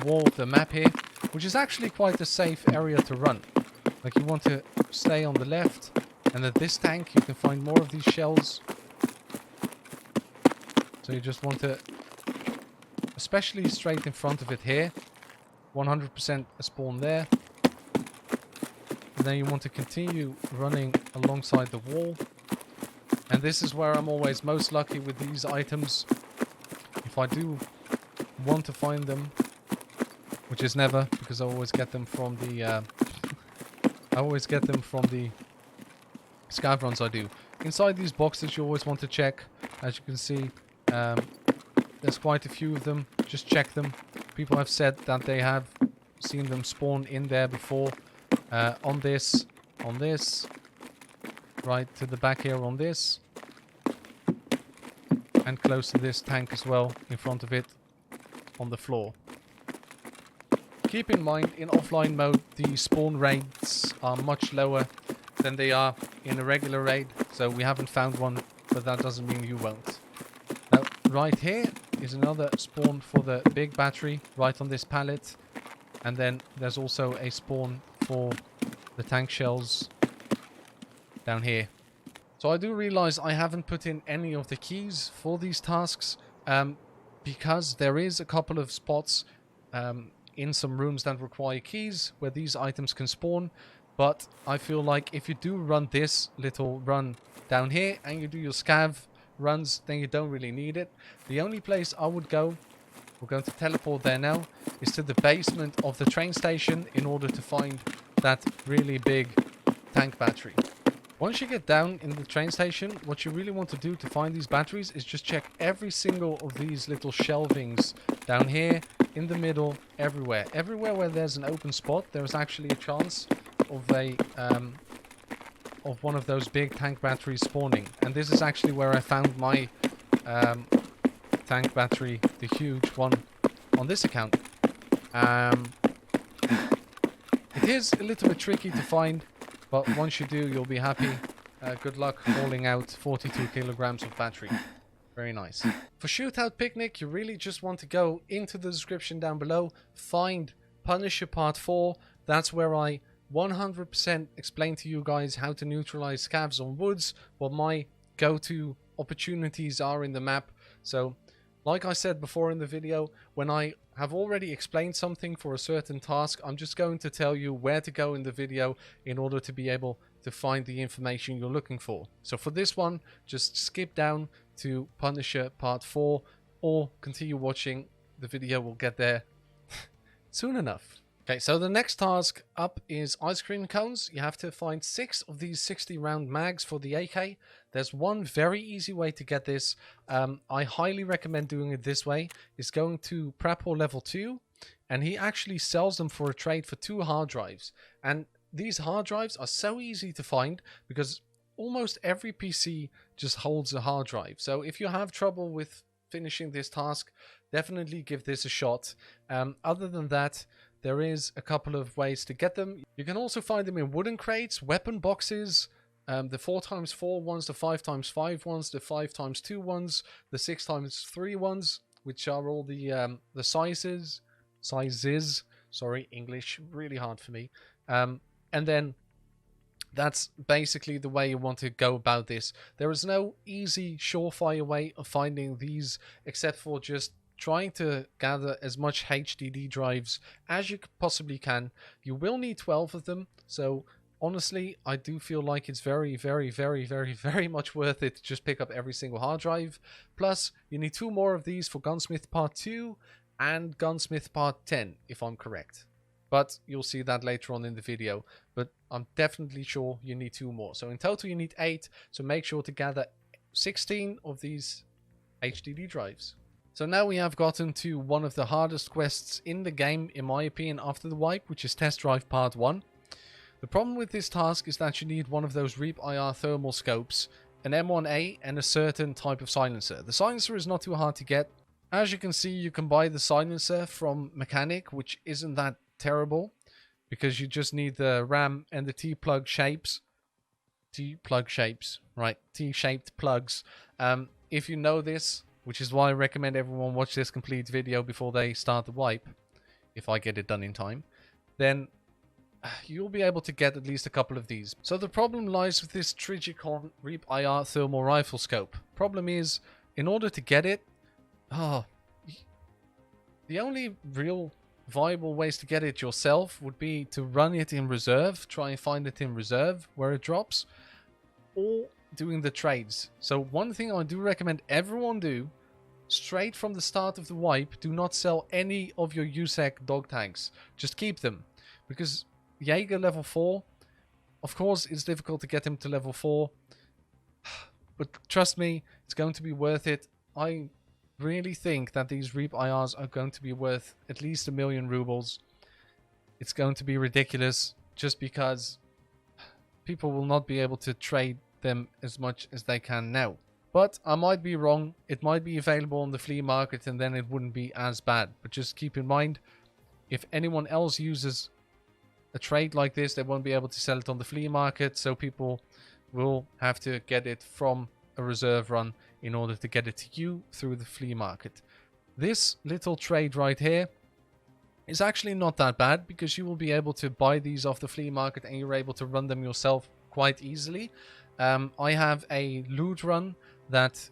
wall of the map here, which is actually quite a safe area to run. Like you want to stay on the left, and at this tank you can find more of these shells. So you just want to, especially straight in front of it here, 100% a spawn there. And then you want to continue running alongside the wall. And this is where I'm always most lucky with these items. If I do want to find them, which is never, because I always get them from the scav runs I do. Inside these boxes you always want to check. As you can see, there's quite a few of them. Just check them. People have said that they have seen them spawn in there before. On this, right to the back here on this, and close to this tank as well, in front of it, on the floor. Keep in mind, in offline mode, the spawn rates are much lower than they are in a regular raid, so we haven't found one, but that doesn't mean you won't. Now, right here is another spawn for the big battery, right on this pallet, and then there's also a spawn for the tank shells down here. So I do realize I haven't put in any of the keys for these tasks, because there is a couple of spots in some rooms that require keys where these items can spawn, but I feel like if you do run this little run down here and you do your scav runs, then you don't really need it. The only place I would go, we're going to teleport there now, is to the basement of the train station in order to find that really big tank battery. Once you get down in the train station, what you really want to do to find these batteries is just check every single of these little shelvings down here, in the middle, everywhere. Everywhere where there's an open spot, there's actually a chance of one of those big tank batteries spawning. And this is actually where I found my tank battery, the huge one, on this account. It is a little bit tricky to find, but once you do, you'll be happy. Good luck hauling out 42 kilograms of battery. Very nice. For Shootout Picnic, you really just want to go into the description down below, find Punisher Part 4. That's where I 100% explain to you guys how to neutralize scavs on woods, what my go-to opportunities are in the map. So, like I said before in the video, when I have already explained something for a certain task, I'm just going to tell you where to go in the video in order to be able to find the information you're looking for. So for this one, just skip down to Punisher Part 4 or continue watching. The video will get there soon enough. Okay, so the next task up is ice cream cones. You have to find 6 of these 60 round mags for the AK. There's one very easy way to get this. I highly recommend doing it this way. It's going to Prapor level 2, and he actually sells them for a trade for 2 hard drives. And these hard drives are so easy to find because almost every PC just holds a hard drive. So if you have trouble with finishing this task, definitely give this a shot. Other than that, there is a couple of ways to get them. You can also find them in wooden crates, weapon boxes, the 4x4 ones, the 5x5 ones, the 5x2 ones, the 6x3 ones, which are all the sizes. Sorry, English, really hard for me. And then that's basically the way you want to go about this. There is no easy, surefire way of finding these except for just trying to gather as much HDD drives as you possibly can. You will need 12 of them, so honestly, I do feel like it's very, very, very, very, very much worth it to just pick up every single hard drive. Plus, you need 2 more of these for Gunsmith Part 2, and Gunsmith Part 10, if I'm correct. But you'll see that later on in the video. But I'm definitely sure you need 2 more. So in total you need 8. So make sure to gather 16 of these HDD drives. So now we have gotten to one of the hardest quests in the game, in my opinion, after the wipe, which is Test Drive Part 1. The problem with this task is that you need one of those Reap IR thermal scopes, an M1A, and a certain type of silencer. The silencer is not too hard to get. As you can see, you can buy the silencer from Mechanic, which isn't that terrible, because you just need the RAM and the T-plug shapes. T-plug shapes, right? T-shaped plugs. If you know this, which is why I recommend everyone watch this complete video before they start the wipe, if I get it done in time, then you'll be able to get at least a couple of these. So the problem lies with this Trigicon Reap IR thermal rifle scope. Problem is, in order to get it, the only real viable ways to get it yourself would be to run it in reserve, try and find it in reserve where it drops, or doing the trades. So one thing I do recommend everyone do, straight from the start of the wipe, do not sell any of your USEC dog tags. Just keep them. Because Jaeger level 4, of course it's difficult to get him to level 4, but trust me, it's going to be worth it. I really think that these Reap IRs are going to be worth at least 1 million rubles. It's going to be ridiculous, just because people will not be able to trade them as much as they can now. But I might be wrong. It might be available on the flea market and then it wouldn't be as bad. But just keep in mind, if anyone else uses a trade like this, they won't be able to sell it on the flea market, so people will have to get it from a reserve run in order to get it to you through the flea market. This little trade right here is actually not that bad, because you will be able to buy these off the flea market and you're able to run them yourself quite easily. I have a loot run that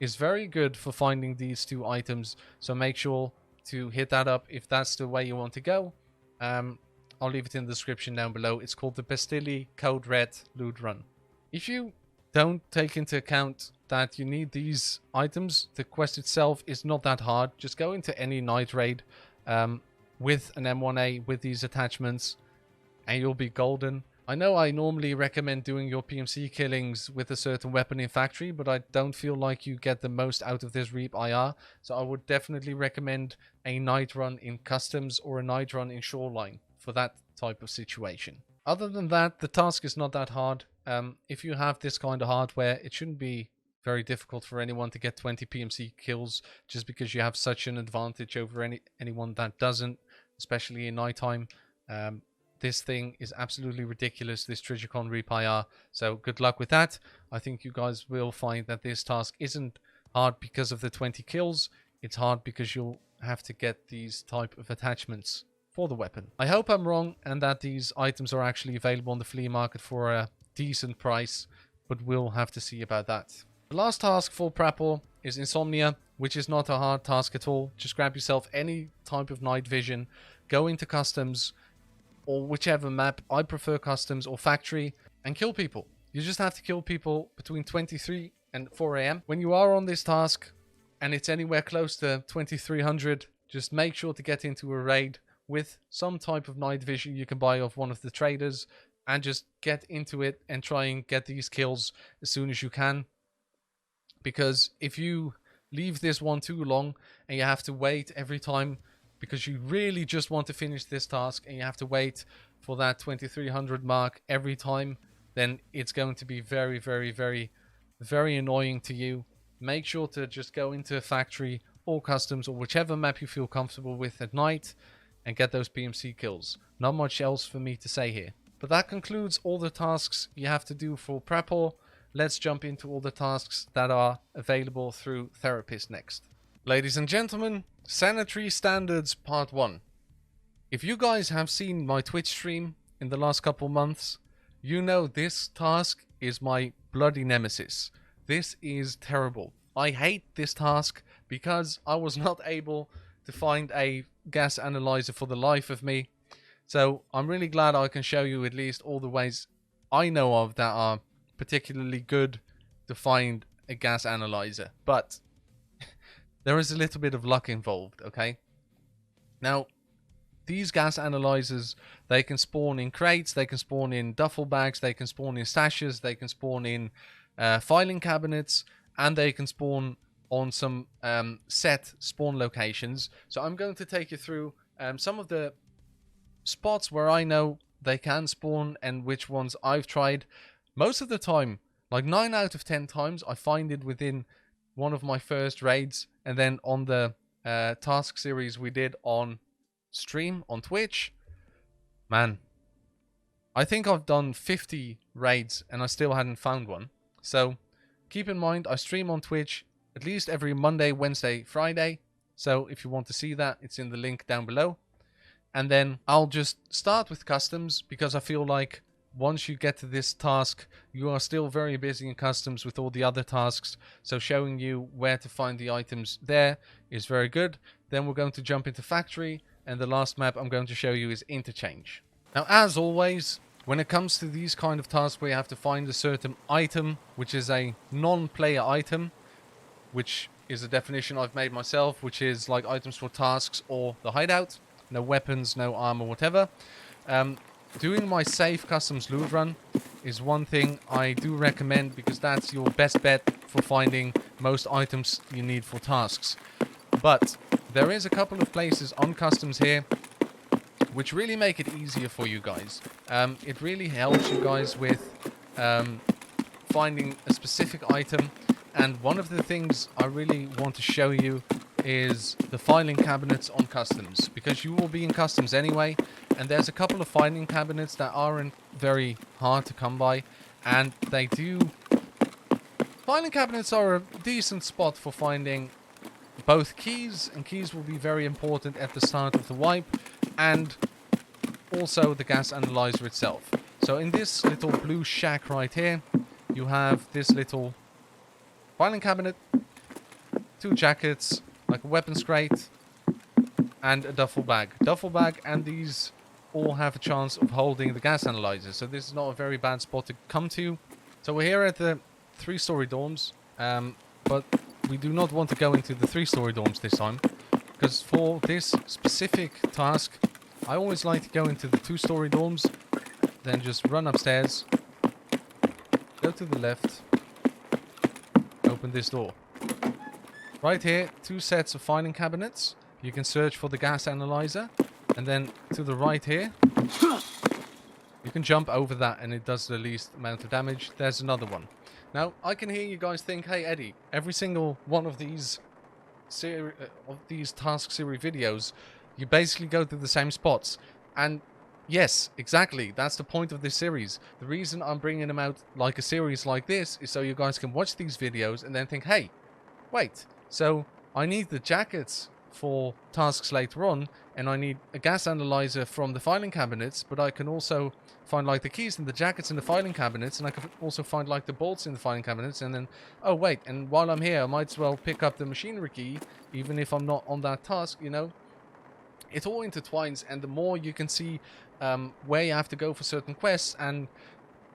is very good for finding these 2 items, so make sure to hit that up if that's the way you want to go. I'll leave it in the description down below. It's called the Bastille Code Red loot run. If you don't take into account that you need these items, the quest itself is not that hard. Just go into any night raid with an M1A with these attachments and you'll be golden. I know I normally recommend doing your PMC killings with a certain weapon in factory, but I don't feel like you get the most out of this Reap IR, so I would definitely recommend a night run in customs or a night run in shoreline for that type of situation. Other than that, the task is not that hard. If you have this kind of hardware, it shouldn't be very difficult for anyone to get 20 PMC kills, just because you have such an advantage over anyone that doesn't, especially in nighttime. This thing is absolutely ridiculous, this Trigicon Reap IR, so good luck with that. I think you guys will find that this task isn't hard because of the 20 kills, it's hard because you'll have to get these type of attachments for the weapon. I hope I'm wrong and that these items are actually available on the flea market for a decent price, but we'll have to see about that. The last task for Prapor is Insomnia, which is not a hard task at all. Just grab yourself any type of night vision, go into customs, or whichever map. I prefer customs or factory, and kill people. You just have to kill people between 23 and 4 AM. When you are on this task and it's anywhere close to 2300, just make sure to get into a raid with some type of night vision you can buy off one of the traders, and just get into it and try and get these kills as soon as you can. Because if you leave this one too long and you have to wait every time, because you really just want to finish this task and you have to wait for that 2300 mark every time, then it's going to be very, very, very, very annoying to you. Make sure to just go into factory or customs or whichever map you feel comfortable with at night and get those PMC kills. Not much else for me to say here. But that concludes all the tasks you have to do for Prapor. Let's jump into all the tasks that are available through Therapist next. Ladies and gentlemen, Sanitary Standards Part 1. If you guys have seen my Twitch stream in the last couple months, you know this task is my bloody nemesis. This is terrible. I hate this task because I was not able to find a gas analyzer for the life of me. So I'm really glad I can show you at least all the ways I know of that are particularly good to find a gas analyzer. But there is a little bit of luck involved, okay? Now, these gas analyzers, they can spawn in crates, they can spawn in duffel bags, they can spawn in stashes, they can spawn in filing cabinets, and they can spawn on some set spawn locations. So I'm going to take you through some of the spots where I know they can spawn and which ones I've tried. Most of the time, like 9 out of 10 times, I find it within one of my first raids, and then on the task series we did on stream on Twitch, man, I think I've done 50 raids and I still hadn't found one. So keep in mind, I stream on Twitch at least every Monday, Wednesday, Friday. So if you want to see that, it's in the link down below. And then I'll just start with customs, because I feel like once you get to this task, you are still very busy in customs with all the other tasks. So showing you where to find the items there is very good. Then we're going to jump into factory. And the last map I'm going to show you is interchange. Now, as always, when it comes to these kind of tasks where you have to find a certain item, which is a non-player item, which is a definition I've made myself, which is like items for tasks or the hideout. No weapons, no armor, whatever. Doing my safe customs loot run is one thing I do recommend, because that's your best bet for finding most items you need for tasks. But there is a couple of places on customs here which really make it easier for you guys. It really helps you guys with finding a specific item. And one of the things I really want to show you is the filing cabinets on customs, because you will be in customs anyway, and there's a couple of filing cabinets that aren't very hard to come by, and they do... Filing cabinets are a decent spot for finding both keys, and keys will be very important at the start of the wipe, and also the gas analyzer itself. So in this little blue shack right here, you have this little filing cabinet, 2 jackets, like a weapons crate, and a duffel bag. Duffel bag and these all have a chance of holding the gas analyzer, so this is not a very bad spot to come to. So we're here at the 3-story dorms, but we do not want to go into the 3-story dorms this time, because for this specific task, I always like to go into the 2-story dorms, then just run upstairs, go to the left, open this door. Right here, 2 sets of filing cabinets. You can search for the gas analyzer. And then to the right here, you can jump over that and it does the least amount of damage. There's another one. Now, I can hear you guys think, hey Eddie, every single one of these task series videos, you basically go to the same spots. And yes, exactly. That's the point of this series. The reason I'm bringing them out like a series like this is so you guys can watch these videos and then think, hey, wait, so I need the jackets for tasks later on, and I need a gas analyzer from the filing cabinets, but I can also find like the keys and the jackets in the filing cabinets, and I can also find like the bolts in the filing cabinets, and then, oh wait, and while I'm here I might as well pick up the machinery key, even if I'm not on that task, you know. It all intertwines, and the more you can see where you have to go for certain quests and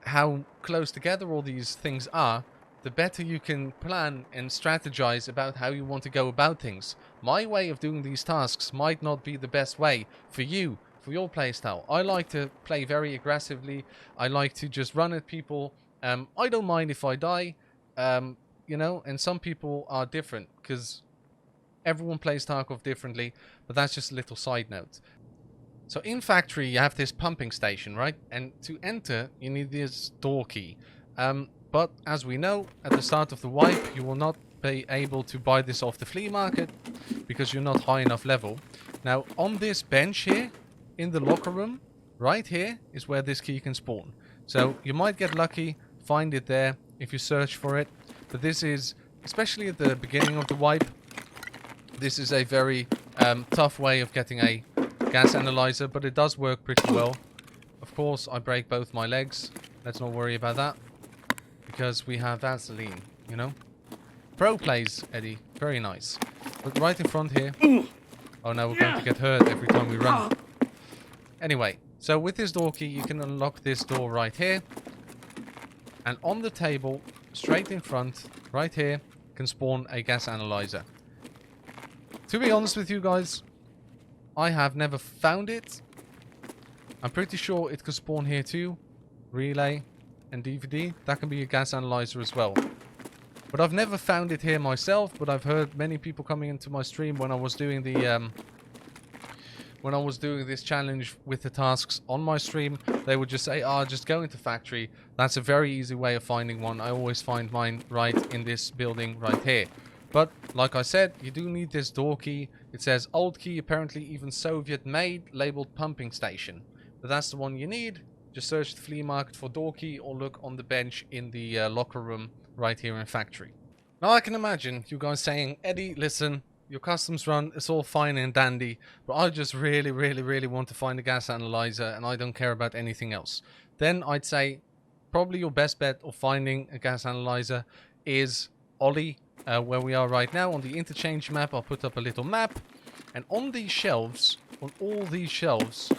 how close together all these things are, the better you can plan and strategize about how you want to go about things. My way of doing these tasks might not be the best way for you, for your playstyle. I like to play very aggressively. I like to just run at people. I don't mind if I die, you know, and some people are different because everyone plays Tarkov differently, but that's just a little side note. So in factory, you have this pumping station, right? And to enter, you need this door key. But as we know, at the start of the wipe, you will not be able to buy this off the flea market because you're not high enough level. Now, on this bench here, in the locker room, right here, is where this key can spawn. So you might get lucky, find it there if you search for it. But this is, especially at the beginning of the wipe, this is a very tough way of getting a gas analyzer, but it does work pretty well. Of course, I break both my legs. Let's not worry about that, because we have Vaseline, you know? Pro plays, Eddie. Very nice. But right in front here... Oh no, we're going to get hurt every time we run. Anyway, so with this door key, you can unlock this door right here. And on the table, straight in front, right here, can spawn a gas analyzer. To be honest with you guys, I have never found it. I'm pretty sure it could spawn here too. Relay and DVD. That can be a gas analyzer as well. But I've never found it here myself, but I've heard many people coming into my stream when I was doing the this challenge with the tasks on my stream. They would just say, just go into factory. That's a very easy way of finding one. I always find mine right in this building right here. But like I said, you do need this door key. It says old key, apparently even Soviet made, labeled pumping station. But that's the one you need. Just search the flea market for door key or look on the bench in the locker room right here in factory. Now I can imagine you guys saying, Eddy, listen, your customs run, it's all fine and dandy, but I just really want to find a gas analyzer and I don't care about anything else. Then I'd say probably your best bet of finding a gas analyzer is Ollie, where we are right now on the interchange map. I'll put up a little map, and on these shelves, on all these shelves,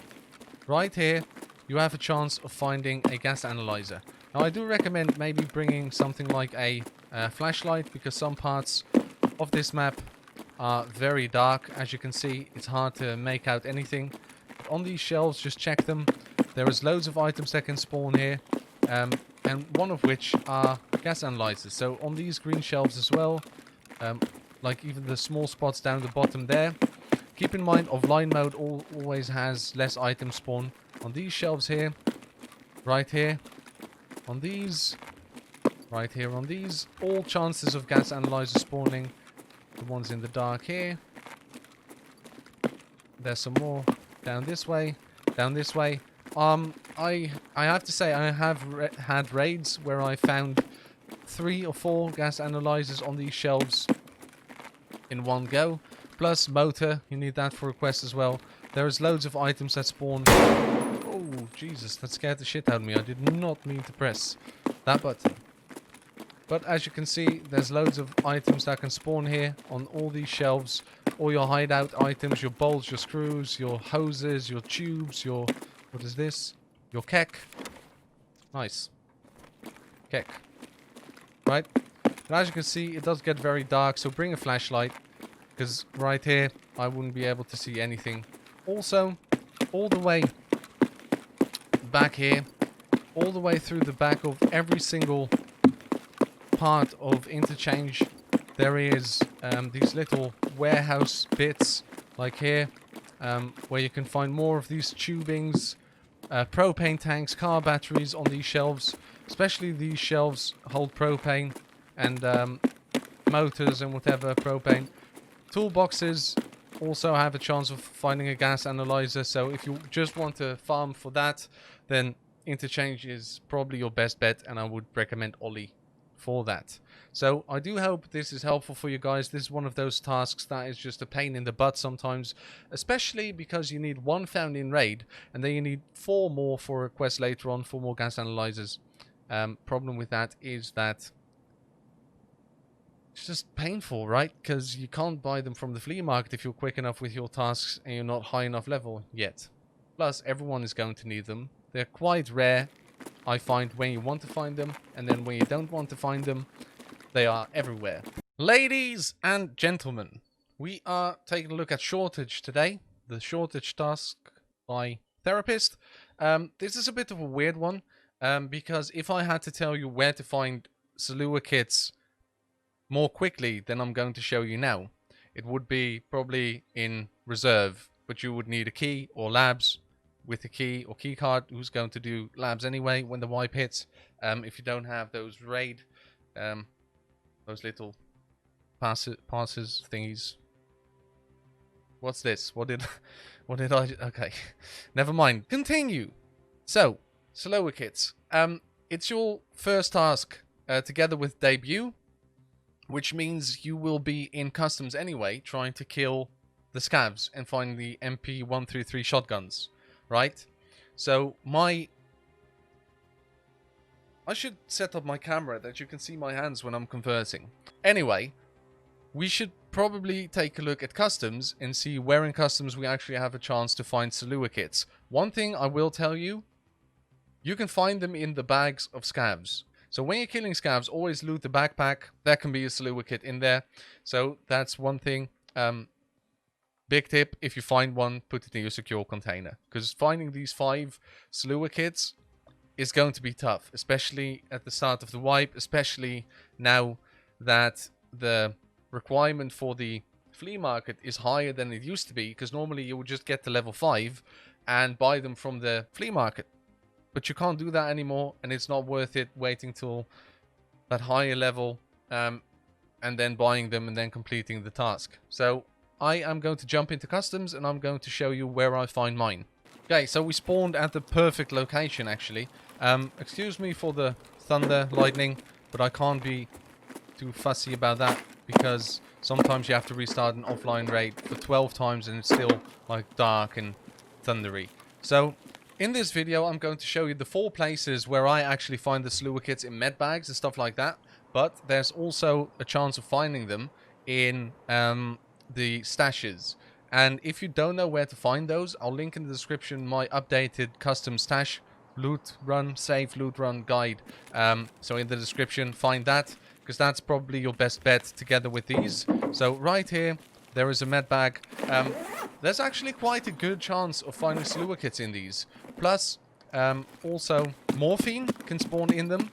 right here, you have a chance of finding a gas analyzer. Now I do recommend maybe bringing something like a flashlight, because some parts of this map are very dark. As you can see, it's hard to make out anything. But on these shelves, just check them. There is loads of items that can spawn here, and one of which are gas analyzers. So on these green shelves as well, like even the small spots down the bottom there, keep in mind offline mode always has less items spawn. On these shelves here, right here, on these, right here on these, all chances of gas analyzer spawning. The ones in the dark here. There's some more down this way, down this way. I have to say I have had raids where I found 3 or 4 gas analyzers on these shelves in one go. Plus motor, you need that for a quest as well. There's loads of items that spawn. Oh Jesus, that scared the shit out of me. I did not mean to press that button. But as you can see, there's loads of items that can spawn here on all these shelves. All your hideout items, your bolts, your screws, your hoses, your tubes, your... What is this? Your kek. Nice. Kek. Right? And as you can see, it does get very dark, so bring a flashlight. Because right here, I wouldn't be able to see anything. Also, all the way back here, all the way through the back of every single part of interchange, there is these little warehouse bits like here, where you can find more of these tubings, propane tanks, car batteries on these shelves. Especially these shelves hold propane and motors and whatever propane. Toolboxes also have a chance of finding a gas analyzer, so if you just want to farm for that, then interchange is probably your best bet, and I would recommend Ollie for that. So I do hope this is helpful for you guys. This is one of those tasks that is just a pain in the butt sometimes, especially because you need 1 found in raid and then you need 4 more for a quest later on, 4 more gas analyzers. Problem with that is that it's just painful, right? Because you can't buy them from the flea market if you're quick enough with your tasks and you're not high enough level yet. Plus everyone is going to need them. They're quite rare, I find, when you want to find them, and then when you don't want to find them, they are everywhere. Ladies and gentlemen, we are taking a look at shortage today. The shortage task by Therapist. This is a bit of a weird one, because if I had to tell you where to find salewa kits more quickly than I'm going to show you now, it would be probably in reserve, but you would need a key or labs with a key or key card. Who's going to do labs anyway when the wipe hits? If you don't have those raid, those little passes thingies. What's this? What did I? Okay, never mind. Continue. So, salewa kits. It's your first task together with debut, which means you will be in customs anyway, trying to kill the scavs and find the MP133 shotguns. Right? So I should set up my camera that you can see my hands when I'm conversing. Anyway, we should probably take a look at customs and see where in customs we actually have a chance to find salewa kits. One thing I will tell you, you can find them in the bags of scavs. So when you're killing scavs, always loot the backpack. There can be a salewa kit in there. So that's one thing. big tip, if you find one, put it in your secure container. Because finding these 5 salewa kits is going to be tough, especially at the start of the wipe, especially now that the requirement for the flea market is higher than it used to be, because normally you would just get to level 5 and buy them from the flea market. But you can't do that anymore, and it's not worth it waiting till that higher level and then buying them and then completing the task. So I am going to jump into customs and I'm going to show you where I find mine. Okay, so we spawned at the perfect location actually. Excuse me for the thunder, lightning, but I can't be too fussy about that because sometimes you have to restart an offline raid for 12 times and it's still like dark and thundery. So in this video I'm going to show you the 4 places where I actually find the salewa kits in med bags and stuff like that, but there's also a chance of finding them in the stashes. And if you don't know where to find those, I'll link in the description my updated custom stash loot run, save loot run guide. So in the description, find that, because that's probably your best bet together with these. So right here, there is a med bag. There's actually quite a good chance of finding salewa kits in these. Plus, also morphine can spawn in them.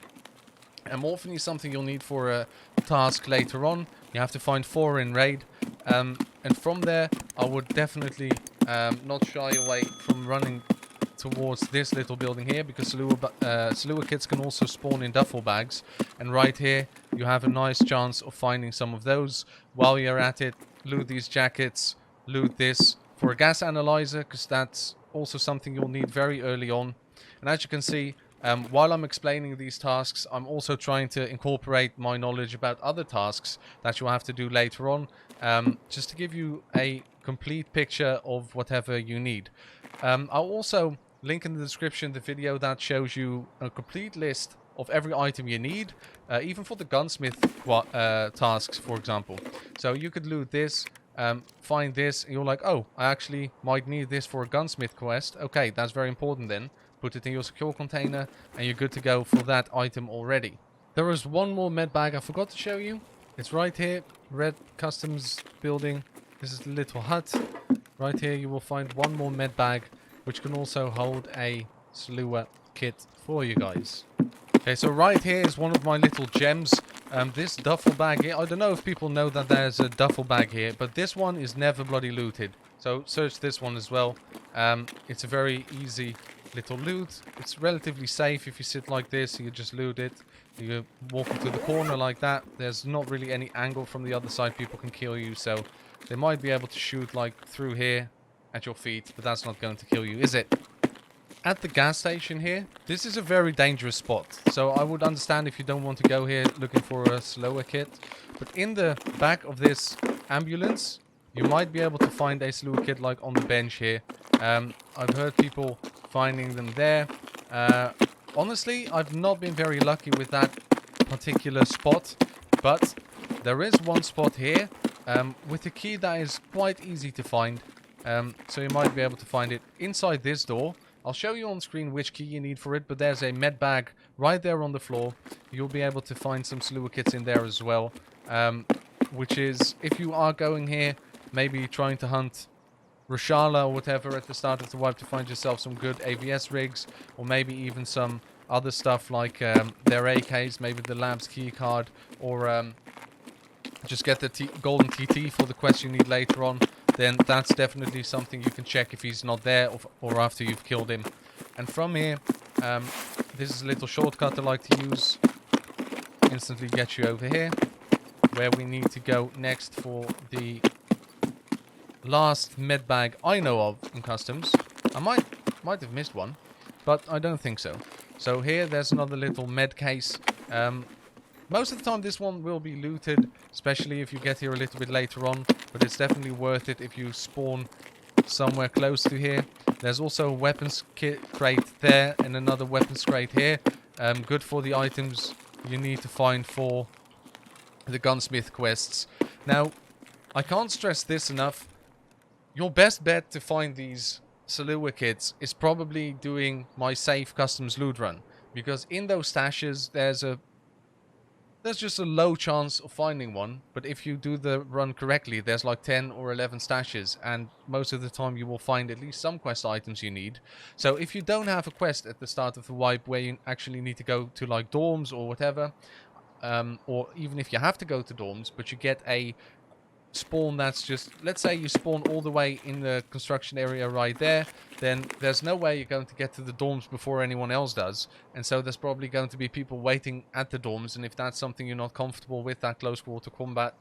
And morphine is something you'll need for a task later on. You have to find 4 in raid. And from there, I would definitely not shy away from running towards this little building here, because salewa kits can also spawn in duffel bags. And right here, you have a nice chance of finding some of those. While you're at it, loot these jackets, loot this for a gas analyzer, because that's also something you'll need very early on. And as you can see, while I'm explaining these tasks, I'm also trying to incorporate my knowledge about other tasks that you'll have to do later on, just to give you a complete picture of whatever you need. I'll also link in the description the video that shows you a complete list of every item you need, even for the gunsmith tasks, for example. So you could loot this, find this, and you're like, oh, I actually might need this for a gunsmith quest. Okay, that's very important then. Put it in your secure container and you're good to go for that item already. There is one more med bag I forgot to show you. It's right here, red customs building. This is the little hut. Right here you will find one more med bag, which can also hold a salewa kit for you guys. Okay, so right here is one of my little gems. This duffel bag here, I don't know if people know that there's a duffel bag here, but this one is never bloody looted. So search this one as well. It's a very easy little loot. It's relatively safe if you sit like this, you just loot it. You walk into the corner like that. There's not really any angle from the other side people can kill you, so they might be able to shoot like through here at your feet, but that's not going to kill you, is it? At the gas station here, this is a very dangerous spot, so I would understand if you don't want to go here looking for a salewa kit, but in the back of this ambulance you might be able to find a salewa kit like on the bench here. I've heard people finding them there. Honestly, I've not been very lucky with that particular spot, but there is one spot here with a key that is quite easy to find, so you might be able to find it inside this door. I'll show you on screen which key you need for it, but there's a med bag right there on the floor. You'll be able to find some salewa kits in there as well, which is, if you are going here, maybe trying to hunt Rashala or whatever at the start of the wipe to find yourself some good AVS rigs, or maybe even some other stuff like their AKs, maybe the lab's key card, or just get the golden TT for the quest you need later on, then that's definitely something you can check if he's not there or after you've killed him. And from here, this is a little shortcut I like to use. Instantly get you over here, where we need to go next for the last med bag I know of in customs. I might have missed one, but I don't think so. So here there's another little med case. Most of the time this one will be looted, especially if you get here a little bit later on, but it's definitely worth it if you spawn somewhere close to here. There's also a weapons crate there and another weapons crate here. Good for the items you need to find for the gunsmith quests. Now, I can't stress this enough. Your best bet to find these salewa kits is probably doing my safe customs loot run, because in those stashes there's a There's just a low chance of finding one, but if you do the run correctly, there's like 10 or 11 stashes, and most of the time you will find at least some quest items you need. So if you don't have a quest at the start of the wipe where you actually need to go to like dorms or whatever, or even if you have to go to dorms, but you get a spawn that's just, let's say you spawn all the way in the construction area right there, then there's no way you're going to get to the dorms before anyone else does, and so there's probably going to be people waiting at the dorms, and if that's something you're not comfortable with, that close quarter combat,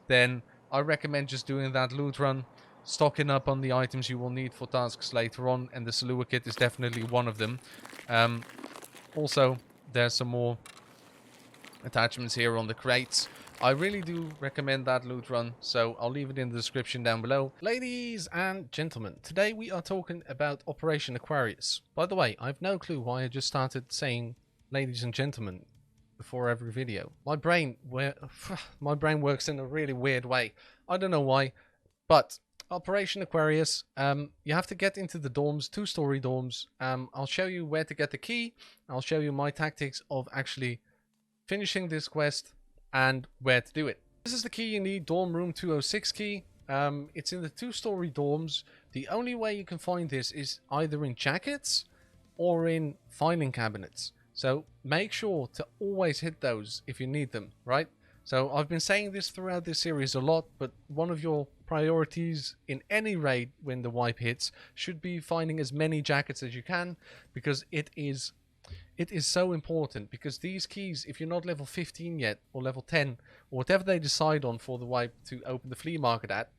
then I recommend just doing that loot run, stocking up on the items you will need for tasks later on, and the salewa kit is definitely one of them. Also, there's some more attachments here on the crates. I really do recommend that loot run, so I'll leave it in the description down below. Ladies and gentlemen, today we are talking about Operation Aquarius. By the way, I have no clue why I just started saying ladies and gentlemen before every video. My brain works in a really weird way. I don't know why, but Operation Aquarius, you have to get into the dorms, 2-story dorms. I'll show you where to get the key. I'll show you my tactics of actually finishing this quest and where to do it. This is the key you need, dorm room 206 key. It's in the 2-story dorms. The only way you can find this is either in jackets or in filing cabinets. So make sure to always hit those if you need them, right? So I've been saying this throughout this series a lot, but one of your priorities in any raid when the wipe hits should be finding as many jackets as you can, because it is so important, because these keys, if you're not level 15 yet, or level 10, or whatever they decide on for the wipe to open the flea market at,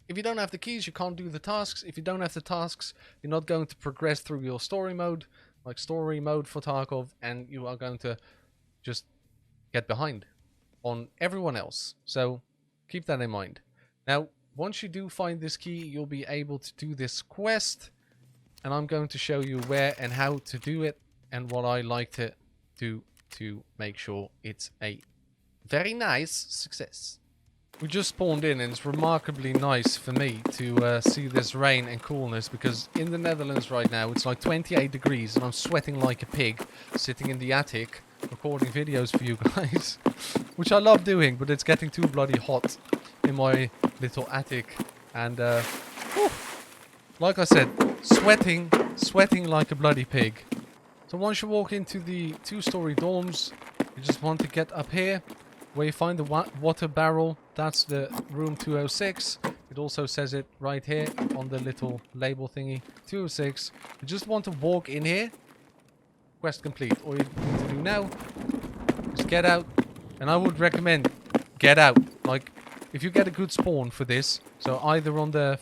if you don't have the keys, you can't do the tasks. If you don't have the tasks, you're not going to progress through your story mode, like story mode for Tarkov, and you are going to just get behind on everyone else. So keep that in mind. Now, once you do find this key, you'll be able to do this quest, and I'm going to show you where and how to do it and what I like to do to make sure it's a very nice success. We just spawned in, and it's remarkably nice for me to see this rain and coolness, because in the Netherlands right now it's like 28 degrees and I'm sweating like a pig sitting in the attic recording videos for you guys, which I love doing, but it's getting too bloody hot in my little attic, and like I said, sweating like a bloody pig. So once you walk into the 2-story dorms, you just want to get up here where you find the water barrel. That's the room 206. It also says it right here on the little label thingy, 206. You just want to walk in here. Quest complete. All you need to do now is get out, and I would recommend get out. Like, if you get a good spawn for this, so either on the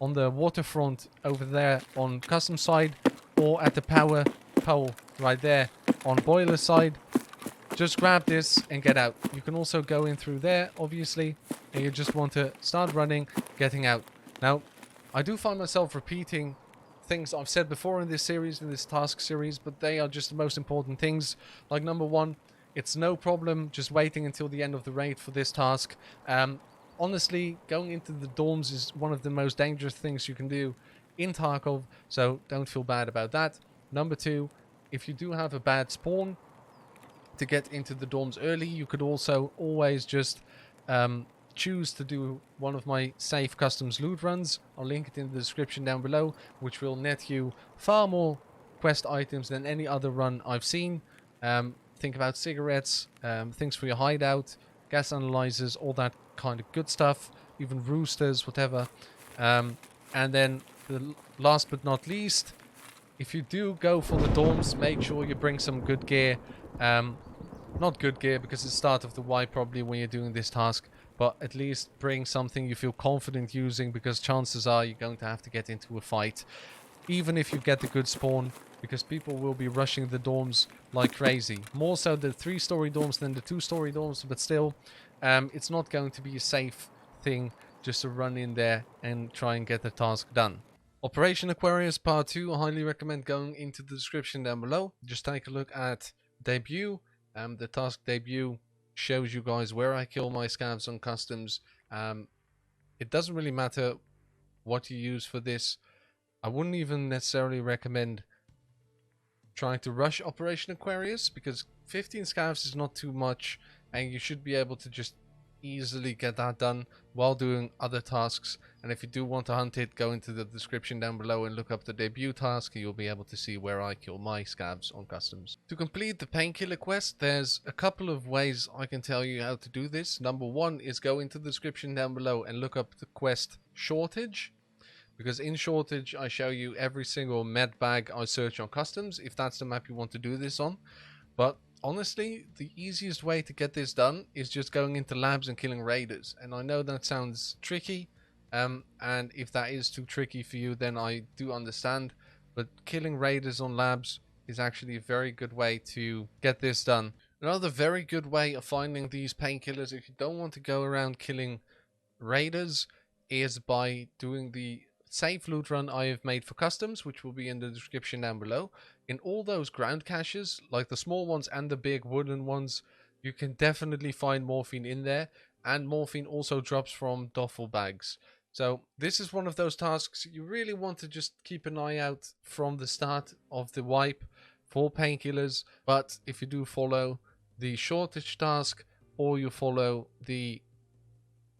waterfront over there on custom side, or at the power pole right there on boiler side, just grab this and get out. You can also go in through there, obviously, and you just want to start running, getting out. Now, I do find myself repeating things I've said before in this series, in this task series, but they are just the most important things. Like, number one, it's no problem just waiting until the end of the raid for this task. Honestly, going into the dorms is one of the most dangerous things you can do in Tarkov, so don't feel bad about that. Number two, if you do have a bad spawn, to get into the dorms early, you could also always just choose to do one of my safe customs loot runs. I'll link it in the description down below, which will net you far more quest items than any other run I've seen. Think about cigarettes, things for your hideout, gas analyzers, all that kind of good stuff, even roosters, whatever. And then the last but not least, if you do go for the dorms, make sure you bring some good gear. Not good gear because it's the start of the wipe probably when you're doing this task, but at least bring something you feel confident using, because chances are you're going to have to get into a fight, even if you get the good spawn, because people will be rushing the dorms like crazy. More so the 3-story dorms than the 2-story dorms, but still, it's not going to be a safe thing just to run in there and try and get the task done. Operation Aquarius Part 2, I highly recommend going into the description down below. Just take a look at debut. The task debut shows you guys where I kill my scavs on customs. It doesn't really matter what you use for this. I wouldn't even necessarily recommend trying to rush Operation Aquarius, because 15 scavs is not too much, and you should be able to just easily get that done while doing other tasks. And if you do want to hunt it, go into the description down below and look up the debut task. You'll be able to see where I kill my scavs on customs. To complete the Painkiller quest, there's a couple of ways I can tell you how to do this. Number one is go into the description down below and look up the quest Shortage, because in Shortage I show you every single med bag I search on customs, if that's the map you want to do this on. But honestly, the easiest way to get this done is just going into labs and killing raiders. And I know that sounds tricky, and if that is too tricky for you, then I do understand. But killing raiders on labs is actually a very good way to get this done. Another very good way of finding these painkillers, if you don't want to go around killing raiders, is by doing the safe loot run I have made for customs, which will be in the description down below. In all those ground caches, like the small ones and the big wooden ones, you can definitely find morphine in there, and morphine also drops from duffel bags. So this is one of those tasks you really want to just keep an eye out from the start of the wipe for painkillers. But if you do follow the Shortage task, or you follow the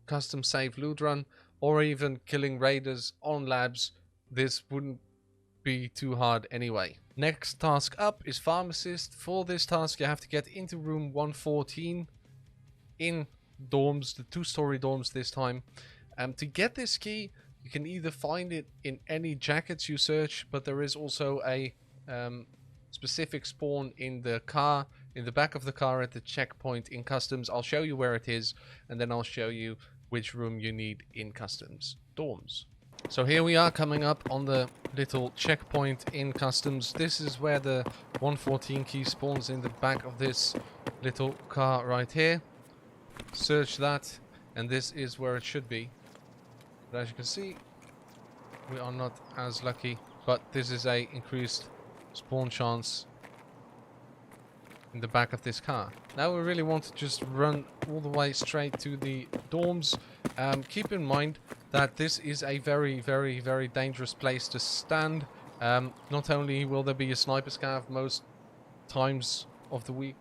custom safe loot run, or even killing raiders on labs, this wouldn't be too hard anyway. Next task up is Pharmacist. For this task you have to get into room 114 in dorms, the 2-story dorms this time. To get this key, you can either find it in any jackets you search, but there is also a specific spawn in the car, in the back of the car at the checkpoint in customs. I'll show you where it is, and then I'll show you which room you need in customs dorms. So here we are coming up on the little checkpoint in customs. This is where the 114 key spawns, in the back of this little car right here. Search that, and this is where it should be. But as you can see, we are not as lucky, but this is a increased spawn chance in the back of this car. Now we really want to just run all the way straight to the dorms. Keep in mind that this is a very, very, very dangerous place to stand. Not only will there be a sniper scav most times of the week,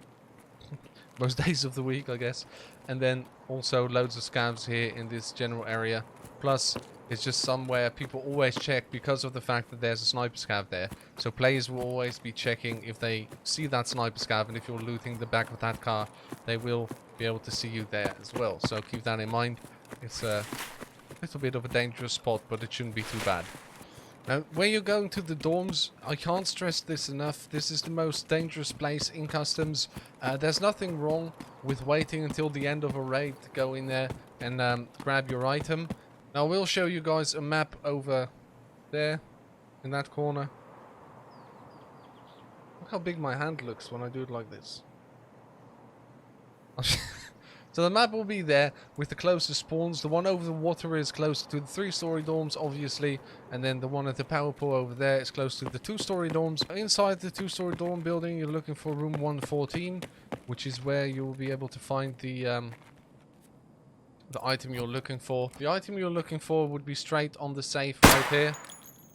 most days of the week, I guess, and then also loads of scavs here in this general area. Plus, it's just somewhere people always check because of the fact that there's a sniper scav there. So players will always be checking if they see that sniper scav, and if you're looting the back of that car, they will be able to see you there as well. So keep that in mind. It's a little bit of a dangerous spot, but it shouldn't be too bad. Now, when you're going to the dorms, I can't stress this enough. This is the most dangerous place in customs. There's nothing wrong with waiting until the end of a raid to go in there and grab your item. Now, we'll show you guys a map over there in that corner. Look how big my hand looks when I do it like this. So the map will be there with the closest spawns. The one over the water is close to the 3-story dorms, obviously, and then the one at the power pool over there is close to the 2-story dorms. Inside the 2-story dorm building, you're looking for room 114, which is where you will be able to find the item you're looking for. The item you're looking for would be straight on the safe right here.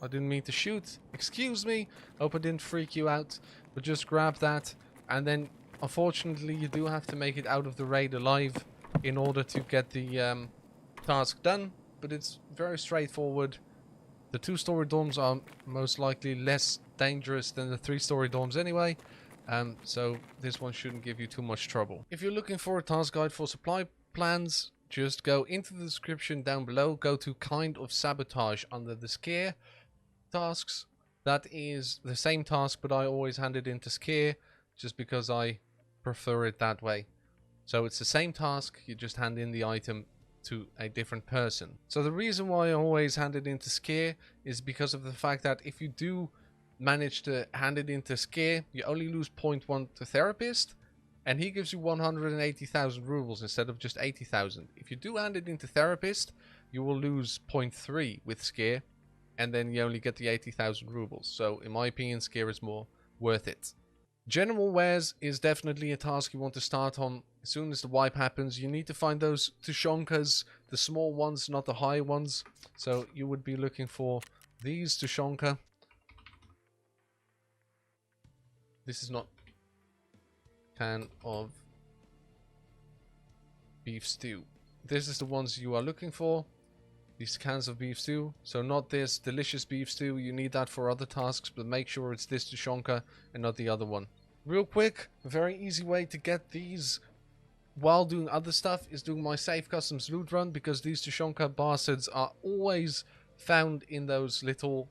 I didn't mean to shoot. Excuse me. Hope I didn't freak you out. But just grab that, and then unfortunately, you do have to make it out of the raid alive in order to get the task done, but it's very straightforward. The 2-story dorms are most likely less dangerous than the 3-story dorms anyway, so this one shouldn't give you too much trouble. If you're looking for a task guide for supply plans, just go into the description down below, go to kind of sabotage under the scare tasks. That is the same task, but I always hand it into scare just because I prefer it that way. So it's the same task, you just hand in the item to a different person. So the reason why I always hand it into scare is because of the fact that if you do manage to hand it into scare, you only lose 0.1 to therapist, and he gives you 180,000 rubles instead of just 80,000. If you do hand it into therapist, you will lose 0.3 with scare, and then you only get the 80,000 rubles. So in my opinion, scare is more worth it. General wares is definitely a task you want to start on as soon as the wipe happens. You need to find those tushonkas, the small ones, not the high ones. So you would be looking for these tushonka. This is not can of beef stew. This is the ones you are looking for. These cans of beef stew. So not this delicious beef stew. You need that for other tasks, but make sure it's this tushonka and not the other one. Real quick, a very easy way to get these while doing other stuff is doing my safe customs loot run, because these tushonka bastards are always found in those little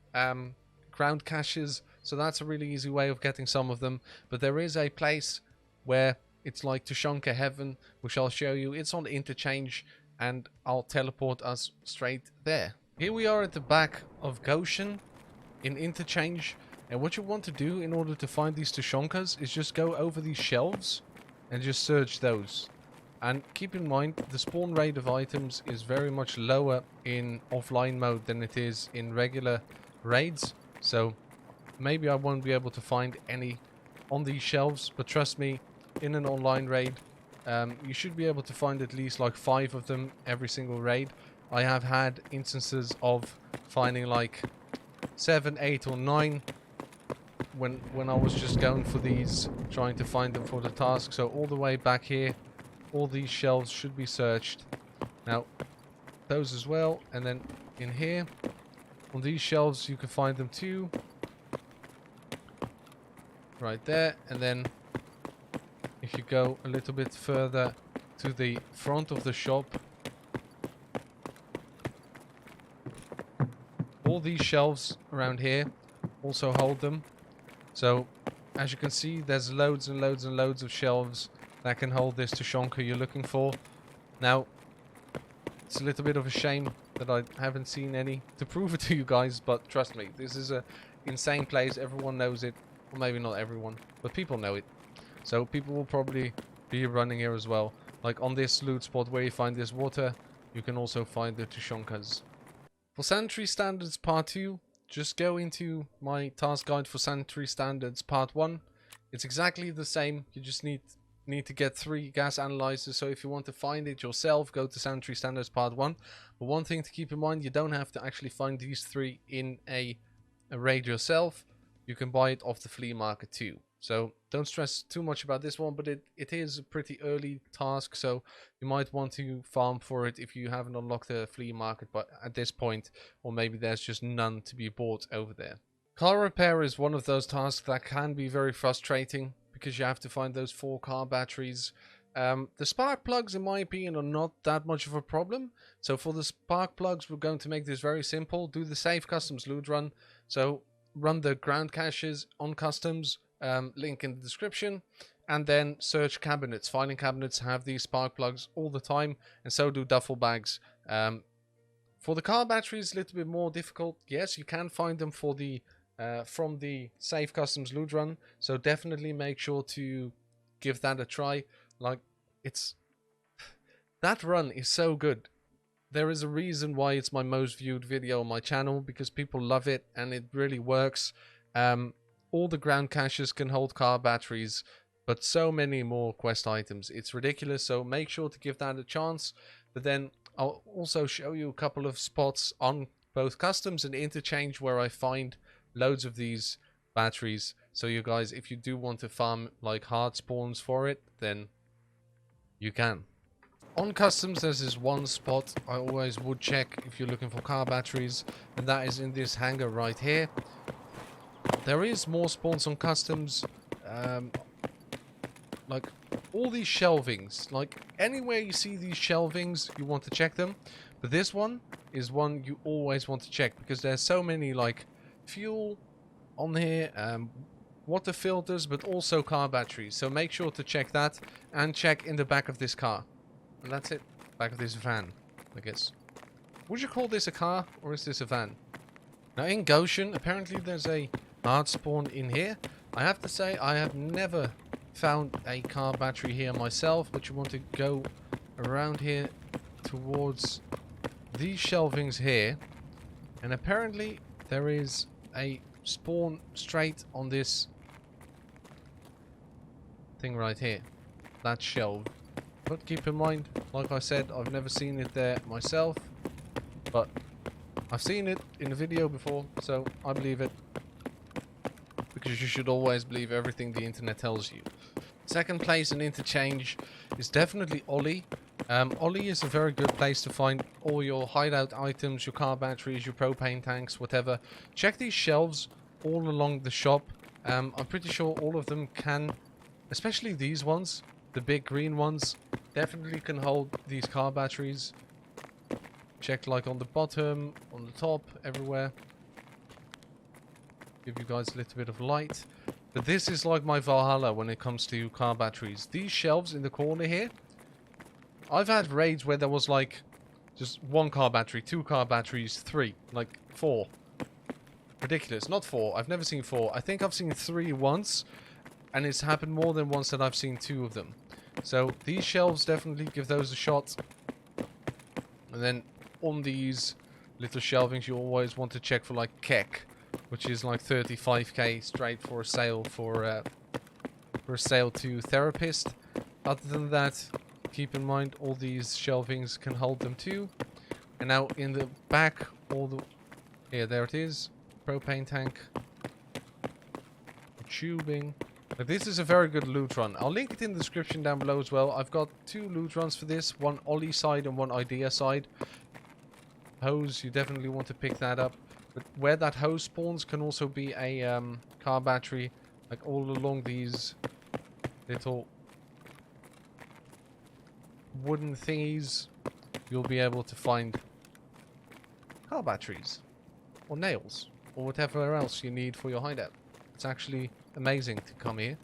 ground caches. So that's a really easy way of getting some of them. But there is a place where it's like tushonka heaven, which I'll show you. It's on interchange, and I'll teleport us straight there. Here we are at the back of Goshen in interchange, and what you want to do in order to find these tushonkas is just go over these shelves and just search those. And keep in mind, the spawn rate of items is very much lower in offline mode than it is in regular raids. So maybe I won't be able to find any on these shelves, but trust me, in an online raid, you should be able to find at least like 5 of them every single raid. I have had instances of finding like 7, 8 or 9 when I was just going for these, trying to find them for the task. So all the way back here, all these shelves should be searched. Now, those as well, and then in here, on these shelves, you can find them too. Right there, and then if you go a little bit further to the front of the shop, all these shelves around here also hold them. So, as you can see, there's loads and loads and loads of shelves that can hold this tushonka you're looking for. Now, it's a little bit of a shame that I haven't seen any to prove it to you guys, but trust me, this is a insane place. Everyone knows it. Well, maybe not everyone, but people know it. So people will probably be running here as well. Like on this loot spot where you find this water, you can also find the tushonkas. For Sanitary Standards Part 2, just go into my task guide for Sanitary Standards Part 1. It's exactly the same. You just need to get 3 gas analyzers. So if you want to find it yourself, go to Sanitary Standards Part 1. But one thing to keep in mind, you don't have to actually find these 3 in a raid yourself. You can buy it off the flea market too. So don't stress too much about this one, but it is a pretty early task, so you might want to farm for it if you haven't unlocked the flea market but at this point, or maybe there's just none to be bought over there. Car repair is one of those tasks that can be very frustrating because you have to find those 4 car batteries. The spark plugs, in my opinion, are not that much of a problem. So for the spark plugs, we're going to make this very simple. Do the safe customs loot run. So run the ground caches on customs. Link in the description, and then search cabinets. Filing cabinets have these spark plugs all the time, and so do duffel bags. For the car batteries, a little bit more difficult. Yes, you can find them for the from the safe customs loot run, so definitely make sure to give that a try. Like, that run is so good. There is a reason why it's my most viewed video on my channel, because people love it and it really works. All the ground caches can hold car batteries, but so many more quest items. It's ridiculous, so make sure to give that a chance. But then I'll also show you a couple of spots on both customs and interchange where I find loads of these batteries. So you guys, if you do want to farm like hard spawns for it, then you can. On customs, there's this one spot I always would check if you're looking for car batteries, and that is in this hangar right here. There is more spawns on customs, like all these shelvings, like anywhere you see these shelvings, you want to check them. But this one is one you always want to check, because there's so many like fuel on here, water filters, but also car batteries. So make sure to check that, and check in the back of this car. And that's it, back of this van, I guess. Would you call this a car, or is this a van? Now in Goshen, apparently there's a hard spawn in here. I have to say, I have never found a car battery here myself, but you want to go around here towards these shelvings here, and apparently there is a spawn straight on this thing right here, that shelf. But keep in mind, like I said, I've never seen it there myself, but I've seen it in a video before, so I believe it. because you should always believe everything the internet tells you. Second place in interchange is definitely Ollie. Ollie is a very good place to find all your hideout items, your car batteries, your propane tanks, whatever. Check these shelves all along the shop. I'm pretty sure all of them can, especially these ones, the big green ones, definitely can hold these car batteries. Check like on the bottom, on the top, everywhere. Give you guys a little bit of light. But this is like my Valhalla when it comes to car batteries. These shelves in the corner here, I've had raids where there was like just 1 car battery, 2 car batteries, 3, like 4. Ridiculous. Not 4. I've never seen 4. I think I've seen 3 once, and it's happened more than once that I've seen 2 of them. So these shelves, definitely give those a shot. And then on these little shelvings, you always want to check for like KEK, which is like 35k straight for a sale for a sale to therapist. Other than that, keep in mind all these shelvings can hold them too. And now in the back, all the there it is, propane tank, tubing. But this is a very good loot run. I'll link it in the description down below as well. I've got 2 loot runs for this, one Ollie side and one Idea side. Hose, you definitely want to pick that up. But where that hose spawns can also be a car battery, like all along these little wooden thingies. You'll be able to find car batteries, or nails, or whatever else you need for your hideout. It's actually amazing to come here.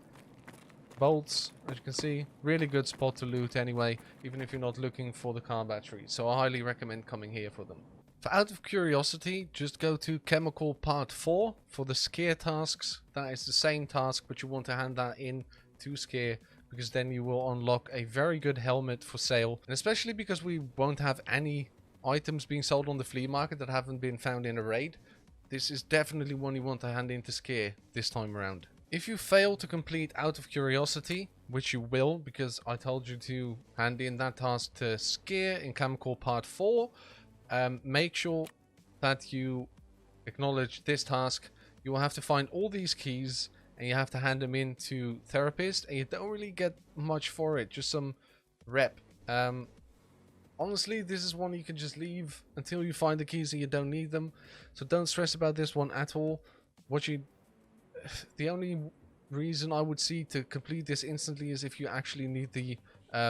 Bolts, as you can see, really good spot to loot anyway, even if you're not looking for the car battery. So I highly recommend coming here for them. For out of curiosity, just go to Chemical Part 4 for the scare tasks. That is the same task, but you want to hand that in to scare, because then you will unlock a very good helmet for sale. And especially because we won't have any items being sold on the flea market that haven't been found in a raid, this is definitely one you want to hand in to scare this time around. If you fail to complete out of curiosity, which you will, because I told you to hand in that task to scare in Chemical Part 4, make sure that you acknowledge this task. You will have to find all these keys and you have to hand them in to therapist, and you don't really get much for it, just some rep. Honestly, this is one you can just leave until you find the keys and you don't need them, so don't stress about this one at all. The only reason I would see to complete this instantly is if you actually need the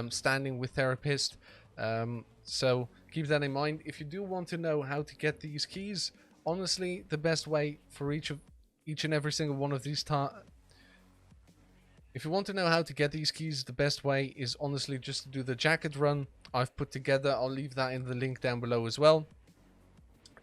standing with therapist. So keep that in mind. If you do want to know how to get these keys, honestly, the best way for each and every single one of these if you want to know how to get these keys, the best way is honestly just to do the jacket run I've put together. I'll leave that in the link down below as well.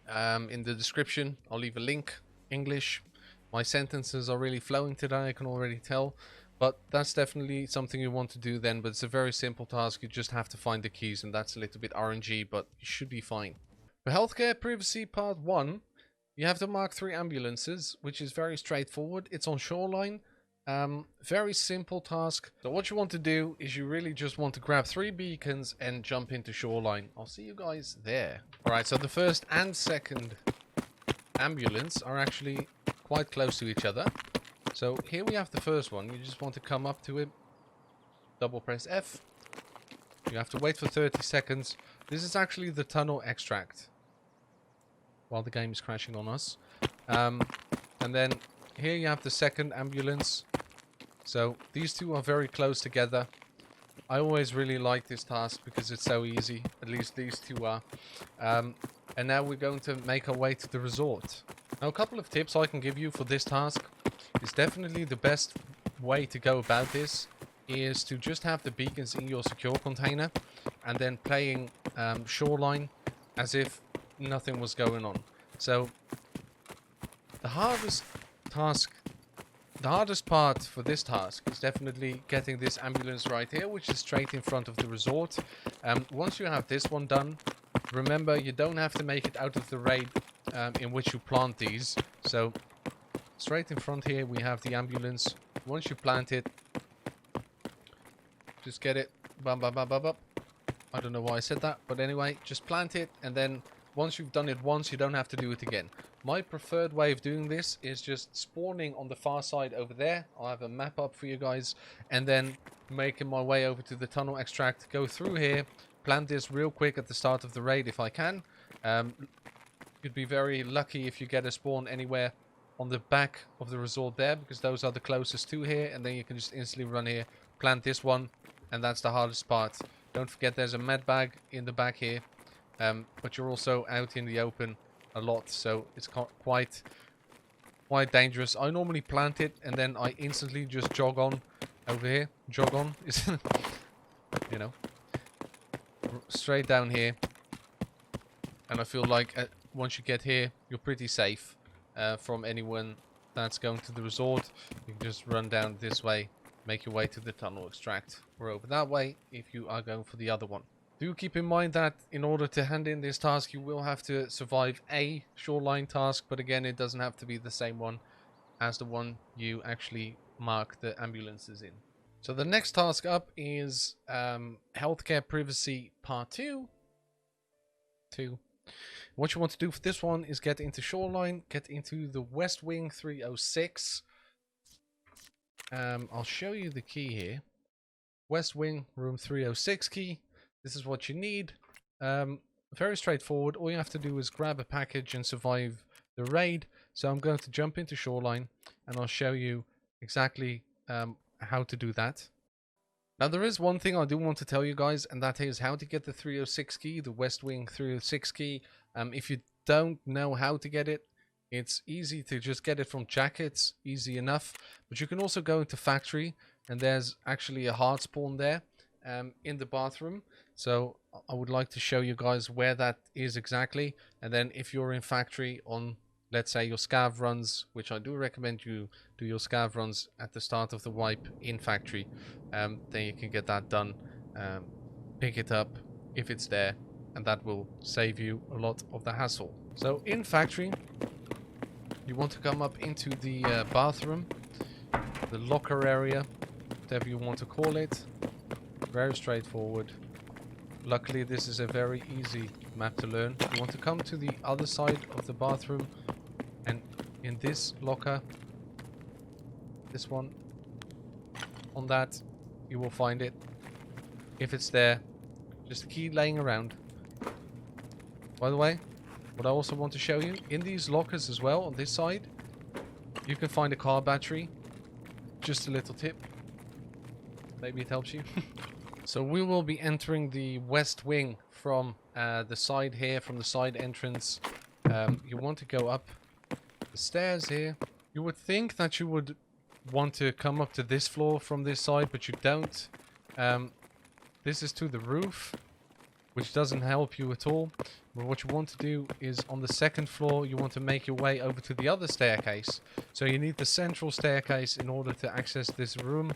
In the description, I'll leave a link. English. My sentences are really flowing today, I can already tell. But that's definitely something you want to do then. But it's a very simple task. You just have to find the keys, and that's a little bit RNG, but you should be fine. For Healthcare Privacy Part 1, you have to mark 3 ambulances, which is very straightforward. It's on Shoreline. Very simple task. So what you want to do is you really just want to grab 3 beacons and jump into Shoreline. I'll see you guys there. Alright, so the first and second ambulance are actually quite close to each other. So here we have the first one. You just want to come up to it, double press F. You have to wait for 30 seconds. This is actually the tunnel extract while the game is crashing on us. And then here you have the second ambulance. So these two are very close together. I always really like this task because it's so easy. At least these two are. And now we're going to make our way to the resort. Now a couple of tips I can give you for this task is definitely the best way to go about this is to just have the beacons in your secure container and then playing Shoreline as if nothing was going on. So the hardest part for this task is definitely getting this ambulance right here, which is straight in front of the resort. Once you have this one done, remember you don't have to make it out of the raid in which you plant these. So straight in front here we have the ambulance. Once you plant it, just get it. Bum, bum, bum, bum, bum. I don't know why I said that, but anyway, just plant it, and then once you've done it once, you don't have to do it again. My preferred way of doing this is just spawning on the far side over there. I'll have a map up for you guys, and then making my way over to the tunnel extract, go through here, plant this real quick at the start of the raid if I can. You'd be very lucky if you get a spawn anywhere on the back of the resort there, because those are the closest to here, and then you can just instantly run here, plant this one, and that's the hardest part. Don't forget there's a med bag in the back here, but you're also out in the open a lot, so it's quite dangerous. I normally plant it and then I instantly just jog on over here. Jog on is you know, straight down here, and I feel like once you get here you're pretty safe from anyone that's going to the resort. You can just run down this way, make your way to the tunnel extract, or over that way if you are going for the other one. Do keep in mind that in order to hand in this task, you will have to survive a shoreline task, but again, it doesn't have to be the same one as the one you actually mark the ambulances in. So the next task up is Healthcare Privacy Part 2. What you want to do for this one is get into shoreline, get into the West Wing 306. I'll show you the key here. West Wing, room 306 key. This is what you need. Very straightforward. All you have to do is grab a package and survive the raid. So I'm going to jump into shoreline and I'll show you exactly how to do that. Now there is one thing I do want to tell you guys, and that is how to get the 306 key, the West Wing 306 key. If you don't know how to get it, it's easy to just get it from jackets, easy enough. But you can also go into factory, and there's actually a hard spawn there in the bathroom. So I would like to show you guys where that is exactly. And then if you're in factory on, let's say, your scav runs, which I do recommend you do your scav runs at the start of the wipe in factory, then you can get that done, pick it up if it's there, and that will save you a lot of the hassle. So in factory, you want to come up into the bathroom, the locker area, whatever you want to call it. Very straightforward. Luckily, this is a very easy map to learn. You want to come to the other side of the bathroom, and in this locker, this one, on that, you will find it. If it's there, just a key laying around. By the way, what I also want to show you, in these lockers as well, on this side, you can find a car battery. Just a little tip. Maybe it helps you. So we will be entering the West Wing from the side here, from the side entrance. You want to go up the stairs here. You would think that you would want to come up to this floor from this side, but you don't. This is to the roof, which doesn't help you at all. But what you want to do is on the second floor, you want to make your way over to the other staircase. So you need the central staircase in order to access this room.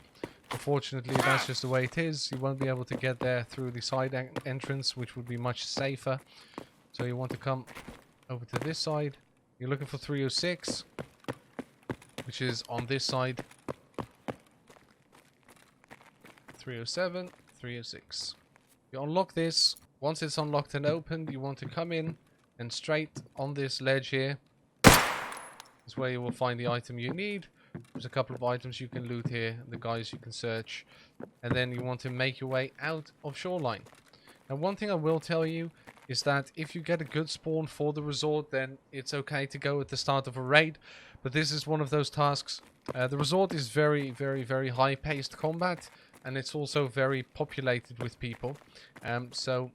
Unfortunately, that's just the way it is. You won't be able to get there through the side entrance, which would be much safer. So you want to come over to this side. You're looking for 306, which is on this side. 307, 306. You unlock this. Once it's unlocked and opened, you want to come in and straight on this ledge here. That's where you will find the item you need. There's a couple of items you can loot here, the guys you can search, and then you want to make your way out of shoreline. Now, one thing I will tell you is that if you get a good spawn for the resort, then it's okay to go at the start of a raid, but this is one of those tasks. The resort is very, very, very high-paced combat, and it's also very populated with people, so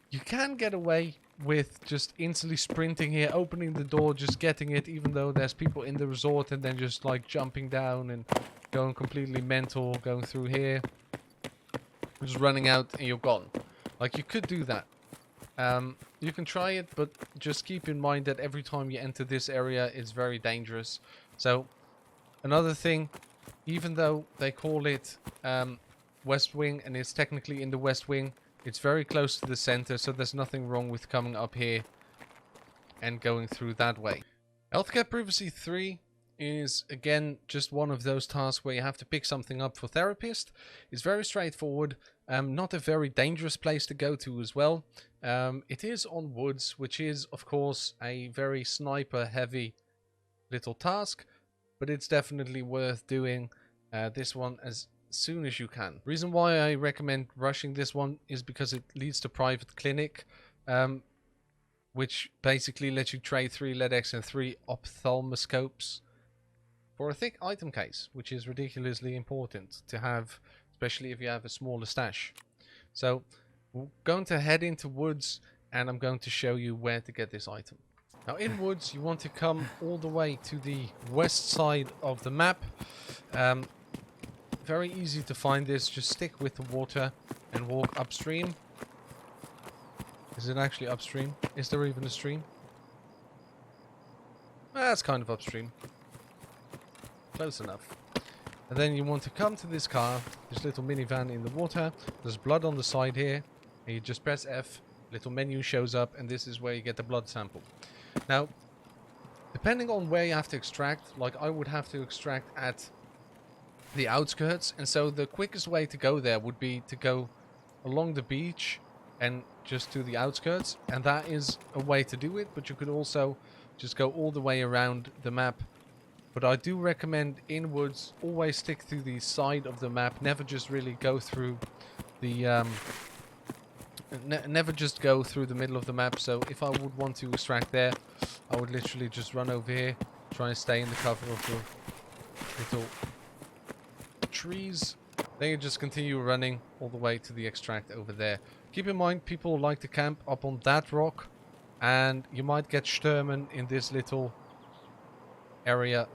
you can get away with just instantly sprinting here, opening the door, just getting it, even though there's people in the resort, and then just like jumping down and going completely mental, going through here, just running out and you're gone. Like, you could do that. You can try it, but just keep in mind that every time you enter this area, it's very dangerous. So another thing, even though they call it West Wing and it's technically in the West Wing, it's very close to the center, so there's nothing wrong with coming up here and going through that way. Healthcare Privacy 3 is, again, just one of those tasks where you have to pick something up for Therapist. It's very straightforward. Not a very dangerous place to go to as well. It is on woods, which is of course a very sniper heavy little task, but it's definitely worth doing this one as soon as you can. Reason why I recommend rushing this one is because it leads to private clinic, which basically lets you trade 3 LEDX and 3 ophthalmoscopes for a thick item case, which is ridiculously important to have, especially if you have a smaller stash. So we're going to head into woods, and I'm going to show you where to get this item. Now in woods, you want to come all the way to the west side of the map. Very easy to find this. Just stick with the water and walk upstream. Is it actually upstream? Is there even a stream? That's kind of upstream. Close enough. And then you want to come to this car, this little minivan in the water. There's blood on the side here. And you just press F. Little menu shows up, and this is where you get the blood sample. Now, depending on where you have to extract, like I would have to extract at the outskirts, and so the quickest way to go there would be to go along the beach and just to the outskirts, and that is a way to do it, but you could also just go all the way around the map. But I do recommend in woods, always stick to the side of the map, never just really go through the never just go through the middle of the map. So if I would want to extract there, I would literally just run over here, try and stay in the cover of the little trees. Then you just continue running all the way to the extract over there. Keep in mind, people like to camp up on that rock, and you might get Sturmen in this little area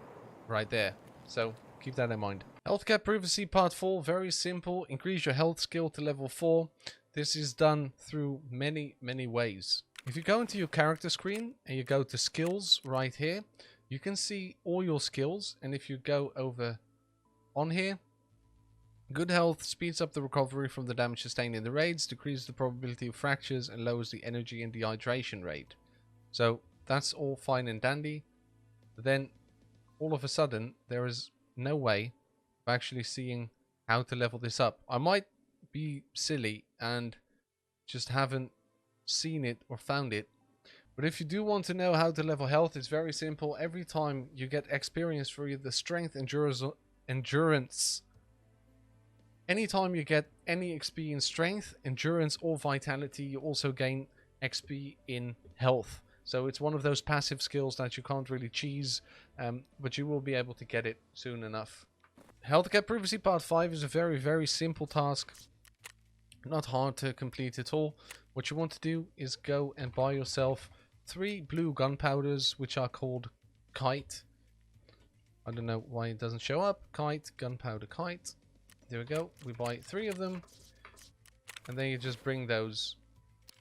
right there. So keep that in mind. Healthcare Privacy Part 4, very simple. Increase your health skill to level 4. This is done through many ways. If you go into your character screen and you go to skills right here, you can see all your skills, and if you go over on here, good health speeds up the recovery from the damage sustained in the raids, decreases the probability of fractures, and lowers the energy and dehydration rate. So that's all fine and dandy. But then all of a sudden there is no way of actually seeing how to level this up. I might be silly and just haven't seen it or found it, but if you do want to know how to level health, it's very simple. Every time you get experience for either strength, endurance, anytime you get any XP in strength, endurance, or vitality, you also gain XP in health. So it's one of those passive skills that you can't really cheese, but you will be able to get it soon enough. Healthcare Privacy Part 5 is a very simple task. Not hard to complete at all. What you want to do is go and buy yourself 3 blue gunpowders, which are called Kite. I don't know why it doesn't show up. Kite, gunpowder, Kite. There we go. We buy 3 of them, and then you just bring those.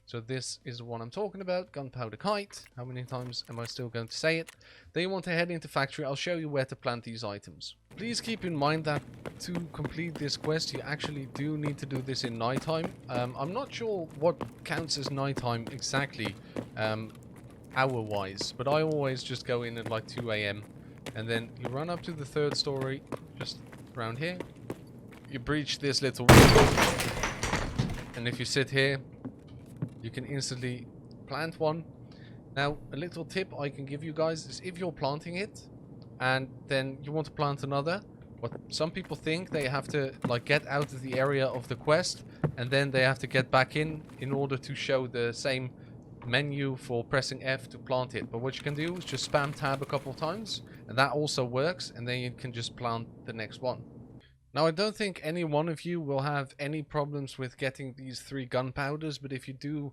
So this is the one I'm talking about, gunpowder kite. How many times am I still going to say it? Then you want to head into factory. I'll show you where to plant these items. Please keep in mind that to complete this quest, you actually do need to do this in nighttime. I'm not sure what counts as nighttime exactly, hour-wise, but I always just go in at like 2 AM. And then you run up to the 3rd story, just around here. You breach this little window, and if you sit here, you can instantly plant one. Now, a little tip I can give you guys is if you're planting it and then you want to plant another, what some people think, they have to like get out of the area of the quest and then they have to get back in order to show the same menu for pressing F to plant it. But what you can do is just spam tab a couple of times, and that also works, and then you can just plant the next one. Now, I don't think any one of you will have any problems with getting these 3 gunpowders, but if you do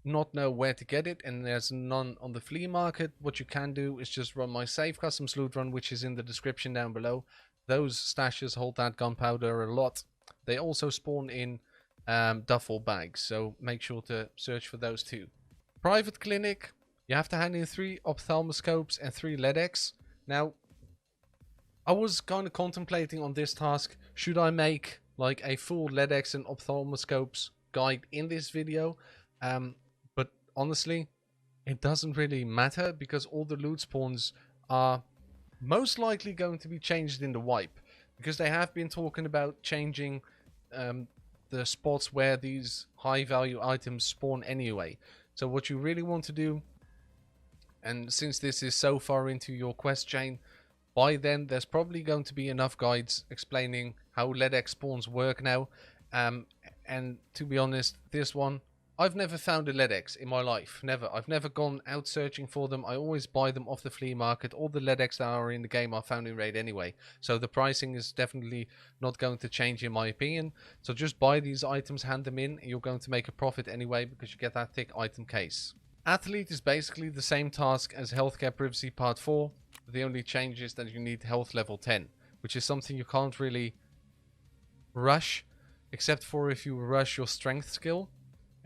not know where to get it and there's none on the flea market, what you can do is just run my Save Customs Loot Run, which is in the description down below. Those stashes hold that gunpowder a lot. They also spawn in duffel bags, so make sure to search for those too. Private clinic, you have to hand in 3 ophthalmoscopes and 3 LEDX. Now, I was kind of contemplating on this task, should I make like a full LEDX and ophthalmoscopes guide in this video? But honestly, it doesn't really matter because all the loot spawns are most likely going to be changed in the wipe, because they have been talking about changing the spots where these high value items spawn anyway. So what you really want to do, and since this is so far into your quest chain, by then there's probably going to be enough guides explaining how LEDX spawns work now. And to be honest, this one, I've never found a LEDX in my life. Never. I've never gone out searching for them. I always buy them off the flea market. All the LEDX that are in the game are found in raid anyway. So the pricing is definitely not going to change in my opinion. So just buy these items, hand them in, and you're going to make a profit anyway because you get that thick item case. Athlete is basically the same task as Healthcare Privacy Part 4. The only change is that you need health level 10, which is something you can't really rush, except for if you rush your strength skill.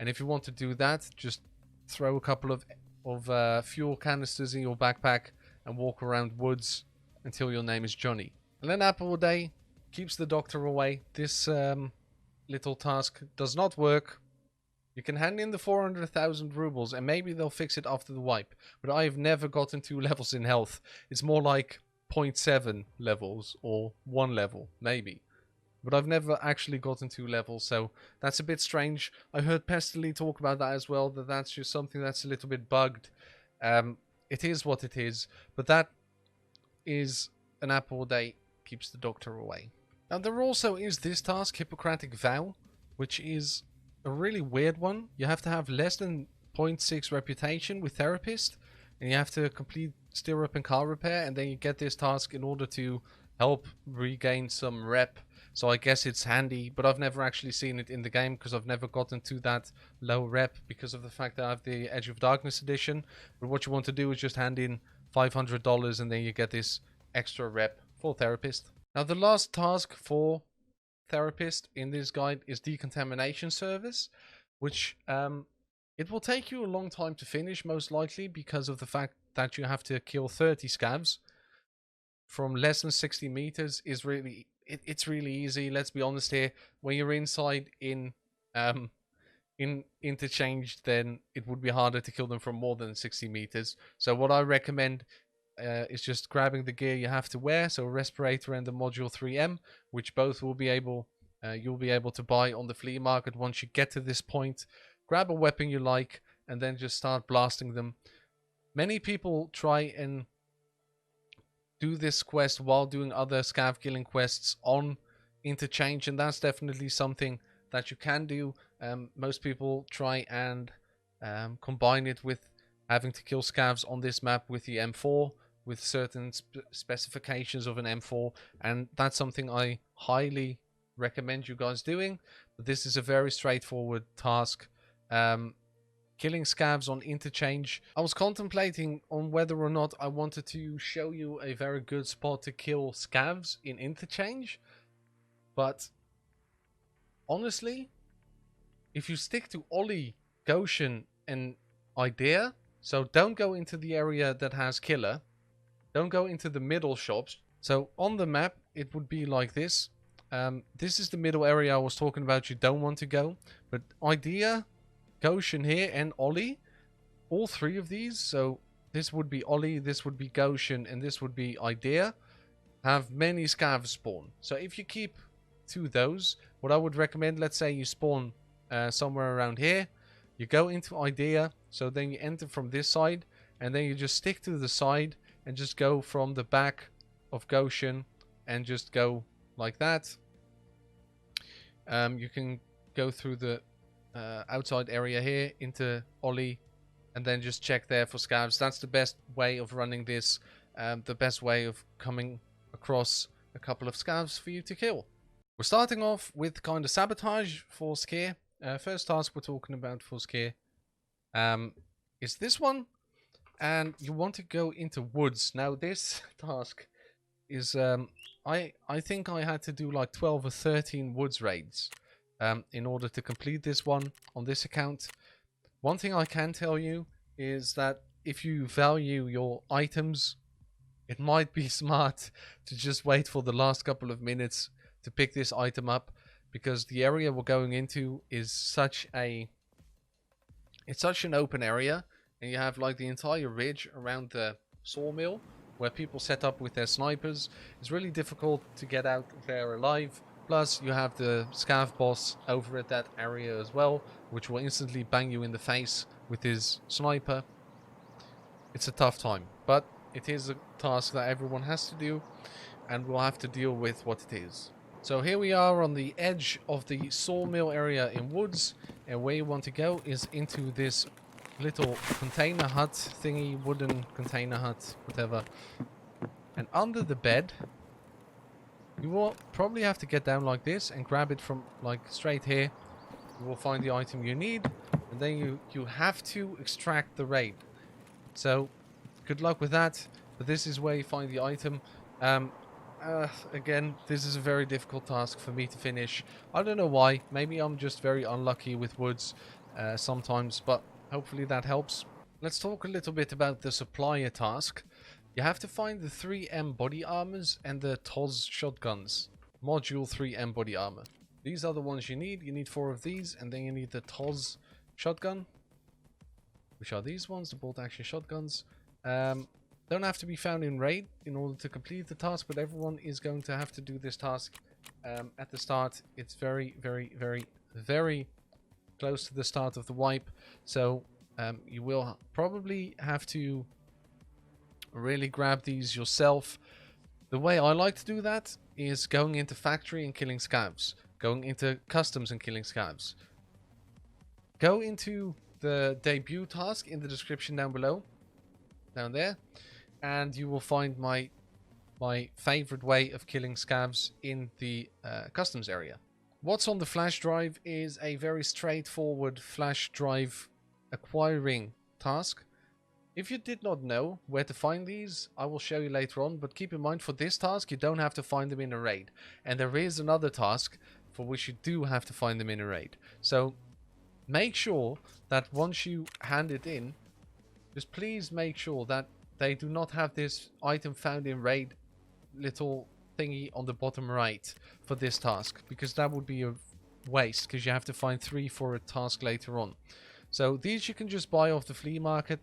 And if you want to do that, just throw a couple of fuel canisters in your backpack and walk around woods until your name is Johnny. And then apple a day keeps the doctor away. This little task does not work. You can hand in the 400,000 rubles and maybe they'll fix it after the wipe. But I've never gotten 2 levels in health. It's more like 0.7 levels or 1 level, maybe. But I've never actually gotten 2 levels, so that's a bit strange. I heard Pestily talk about that as well, that's just something that's a little bit bugged. It is what it is, but that is an apple a day keeps the doctor away. Now there also is this task, Hippocratic Vow, which is a really weird one. You have to have less than 0.6 reputation with Therapist, and you have to complete stirrup and car repair, and then you get this task in order to help regain some rep. So I guess it's handy, but I've never actually seen it in the game because I've never gotten to that low rep because of the fact that I have the Edge of Darkness edition. But what you want to do is just hand in $500 and then you get this extra rep for Therapist. Now the last task for Therapist in this guide is Decontamination Service, which it will take you a long time to finish most likely because of the fact that you have to kill 30 scavs from less than 60 meters is really... It's really easy, let's be honest here. When you're inside in interchange, then it would be harder to kill them from more than 60 meters. So what I recommend is just grabbing the gear you have to wear, so a respirator and the module 3M, which both will be able you'll be able to buy on the flea market once you get to this point. Grab a weapon you like and then just start blasting them. Many people try and do this quest while doing other scav killing quests on interchange, and that's definitely something that you can do. Most people try and combine it with having to kill scavs on this map with the M4, with certain specifications of an M4, and that's something I highly recommend you guys doing. But this is a very straightforward task. Killing scavs on interchange. I was contemplating on whether or not I wanted to show you a very good spot to kill scavs in interchange, but honestly, if you stick to Ollie, Goshen and Idea, so don't go into the area that has killer, don't go into the middle shops. So on the map it would be like this. This is the middle area I was talking about you don't want to go, but Idea, Goshen here and Ollie, all 3 of these, so this would be Ollie, this would be Goshen, and this would be Idea, have many scavs spawn. So if you keep to those, what I would recommend, let's say you spawn somewhere around here, you go into Idea, so then you enter from this side, and then you just stick to the side and just go from the back of Goshen and just go like that. You can go through the outside area here into Ollie and then just check there for scavs. That's the best way of running this, the best way of coming across a couple of scavs for you to kill. We're starting off with kind of sabotage for scare. First task we're talking about for scare is this one, and you want to go into woods. Now this task is I think I had to do like 12 or 13 woods raids in order to complete this one on this account. One thing I can tell you is that if you value your items, it might be smart to just wait for the last couple of minutes to pick this item up, because the area we're going into is such an open area, and you have like the entire ridge around the sawmill where people set up with their snipers. It's really difficult to get out there alive Plus, you have the scav boss over at that area as well, which will instantly bang you in the face with his sniper. It's a tough time, but it is a task that everyone has to do, and we'll have to deal with what it is. So here we are on the edge of the sawmill area in Woods, and where you want to go is into this little container hut thingy, wooden container hut, whatever. And under the bed, you will probably have to get down like this and grab it from like straight here. You will find the item you need, and then you have to extract the raid. So good luck with that, but this is where you find the item. Again, this is a very difficult task for me to finish. I don't know why. Maybe I'm just very unlucky with woods sometimes, but hopefully that helps. Let's talk a little bit about the supplier task. You have to find the 3M body armors and the TOS shotguns. Module 3M body armor. These are the ones you need. You need 4 of these, and then you need the TOS shotgun, which are these ones, the bolt action shotguns. Don't have to be found in raid in order to complete the task, but everyone is going to have to do this task at the start. It's very, very, very, very close to the start of the wipe, so you will probably have to really grab these yourself. The way I like to do that is going into factory and killing scavs, going into customs and killing scavs. Go into the debut task in the description down below, down there, and you will find my favorite way of killing scavs in the customs area. What's on the flash drive is a very straightforward flash drive acquiring task. If you did not know where to find these, I will show you later on, but keep in mind for this task you don't have to find them in a raid, and there is another task for which you do have to find them in a raid. So make sure that once you hand it in, just please make sure that they do not have this item found in raid little thingy on the bottom right for this task, because that would be a waste, because you have to find 3 for a task later on. So these you can just buy off the flea market.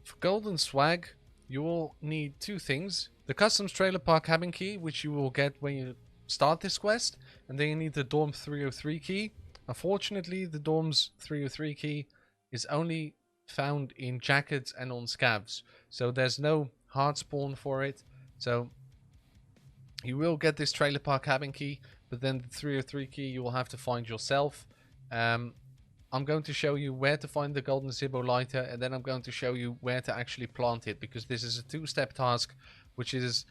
For golden swag, you will need 2 things. The customs trailer park cabin key, which you will get when you start this quest, and then you need the dorm 303 key. Unfortunately, the dorm's 303 key is only found in jackets and on scavs, so there's no hard spawn for it. So you will get this trailer park cabin key, but then the 303 key you will have to find yourself. I'm going to show you where to find the golden Zippo lighter, and then I'm going to show you where to actually plant it, because this is a 2-step task, which is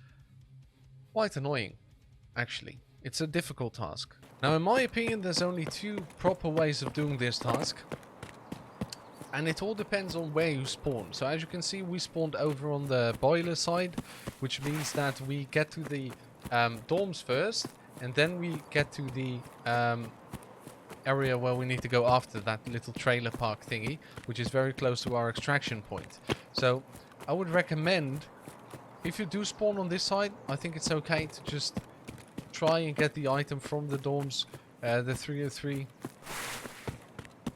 quite annoying, actually. It's a difficult task. Now, in my opinion, there's only 2 proper ways of doing this task, and it all depends on where you spawn. So as you can see, we spawned over on the boiler side, which means that we get to the dorms first, and then we get to the area where we need to go after that little trailer park thingy, which is very close to our extraction point. So I would recommend, if you do spawn on this side, I think it's okay to just try and get the item from the dorms. The 303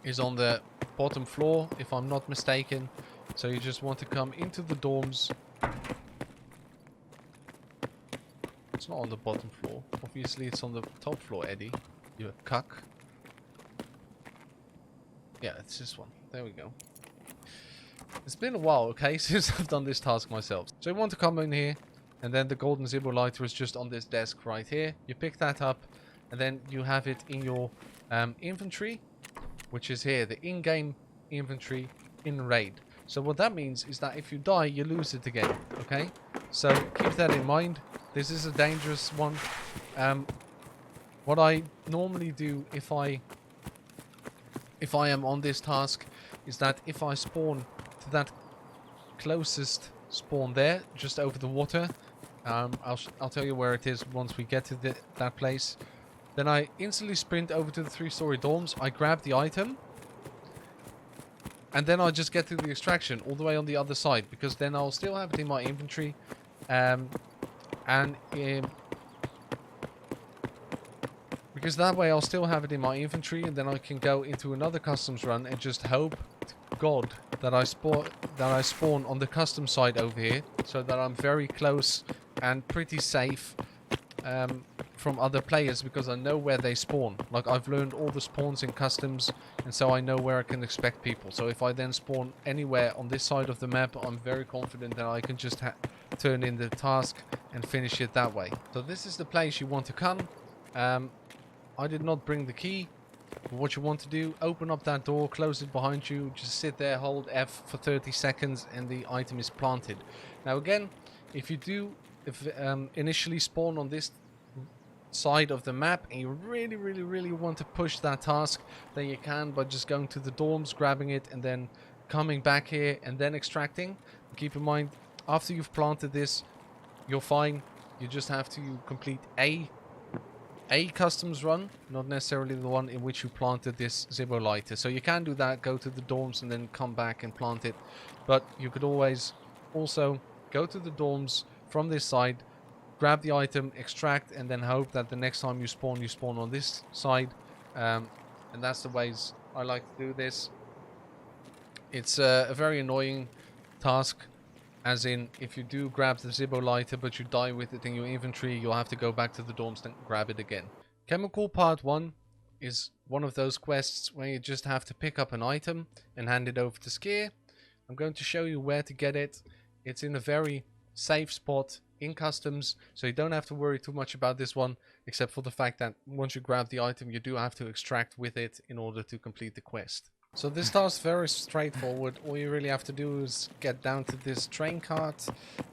is on the bottom floor, if I'm not mistaken. So you just want to come into the dorms. It's not on the bottom floor. Obviously it's on the top floor, Eddy. You cuck. Yeah, it's this one. There we go. It's been a while, okay, since I've done this task myself. So you want to come in here, and then the golden Zippo lighter is just on this desk right here. You pick that up, and then you have it in your inventory, which is here, the in-game inventory in raid. So what that means is that if you die, you lose it again, okay? So keep that in mind. This is a dangerous one. What I normally do if I am on this task is that if I spawn to that closest spawn there, just over the water, I'll tell you where it is once we get to that place. Then I instantly sprint over to the 3-story dorms, I grab the item, and then I just get to the extraction all the way on the other side, because then I'll still have it in my inventory, because that way I'll still have it in my inventory, and then I can go into another customs run and just hope to God that I spawn on the custom side over here, so that I'm very close and pretty safe from other players because I know where they spawn. Like, I've learned all the spawns in customs, and so I know where I can expect people. So if I then spawn anywhere on this side of the map, I'm very confident that I can just turn in the task and finish it that way. So this is the place you want to come. I did not bring the key. But what you want to do, open up that door, close it behind you, just sit there, hold F for 30 seconds, and the item is planted. Now again, if you do initially spawn on this side of the map and you really want to push that task, then you can by just going to the dorms, grabbing it, and then coming back here and then extracting. Keep in mind, after you've planted this, you're fine. You just have to complete a customs run, not necessarily the one in which you planted this Zippo lighter. So you can do that, go to the dorms and then come back and plant it, but you could always also go to the dorms from this side, grab the item, extract, and then hope that the next time you spawn on this side. And that's the ways I like to do this. It's a very annoying task, as in, if you do grab the Zippo lighter but you die with it in your inventory, you'll have to go back to the dorms and grab it again. Chemical Part 1 is one of those quests where you just have to pick up an item and hand it over to Skier. I'm going to show you where to get it. It's in a very safe spot in customs, so you don't have to worry too much about this one, except for the fact that once you grab the item, you do have to extract with it in order to complete the quest. So this task is very straightforward. All you really have to do is get down to this train cart,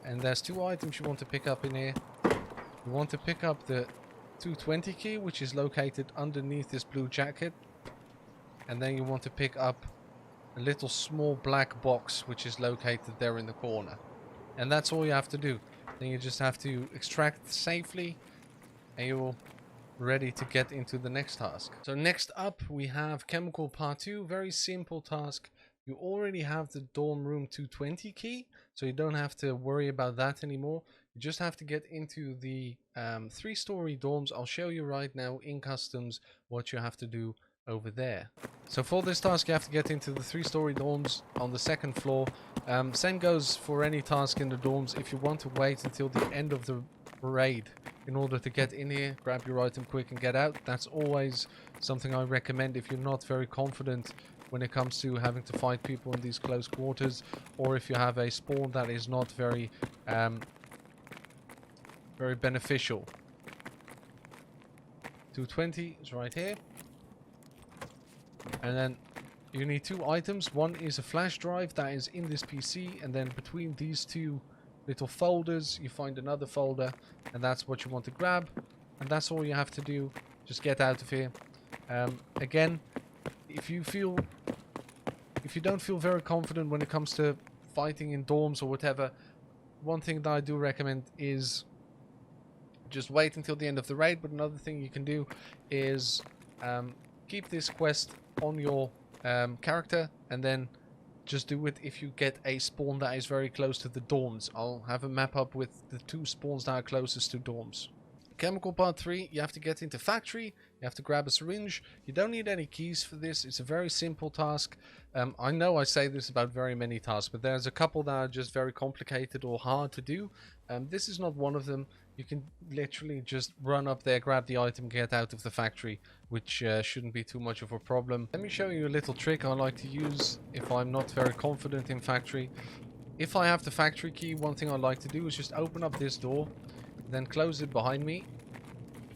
and there's 2 items you want to pick up in here. You want to pick up the 220 key, which is located underneath this blue jacket, and then you want to pick up a little small black box which is located there in the corner. And that's all you have to do. Then you just have to extract safely, and you're ready to get into the next task. So next up we have Chemical Part 2. Very simple task. You already have the dorm room 220 key, so you don't have to worry about that anymore. You just have to get into the 3-story dorms. I'll show you right now in customs what you have to do over there. So for this task you have to get into the 3-story dorms on the 2nd floor. Same goes for any task in the dorms. If you want to wait until the end of the raid in order to get in here, grab your item quick and get out, that's always something I recommend if you're not very confident when it comes to having to fight people in these close quarters, or if you have a spawn that is not very very beneficial. 220 is right here, and then you need 2 items. One is a flash drive that is in this PC, and then between these 2 little folders you find another folder, and that's what you want to grab, and that's all you have to do. Just get out of here. Again, if you don't feel very confident when it comes to fighting in dorms or whatever, one thing that I do recommend is just wait until the end of the raid. But another thing you can do is keep this quest on your character, and then just do it if you get a spawn that is very close to the dorms. I'll have a map up with the 2 spawns that are closest to dorms. Chemical Part 3, you have to get into factory, you have to grab a syringe. You don't need any keys for this, it's a very simple task. I know I say this about very many tasks, but there's a couple that are just very complicated or hard to do. This is not one of them. You can literally just run up there, grab the item, get out of the factory, which shouldn't be too much of a problem. Let me show you a little trick I like to use if I'm not very confident in factory. If I have the factory key, one thing I like to do is just open up this door, then close it behind me,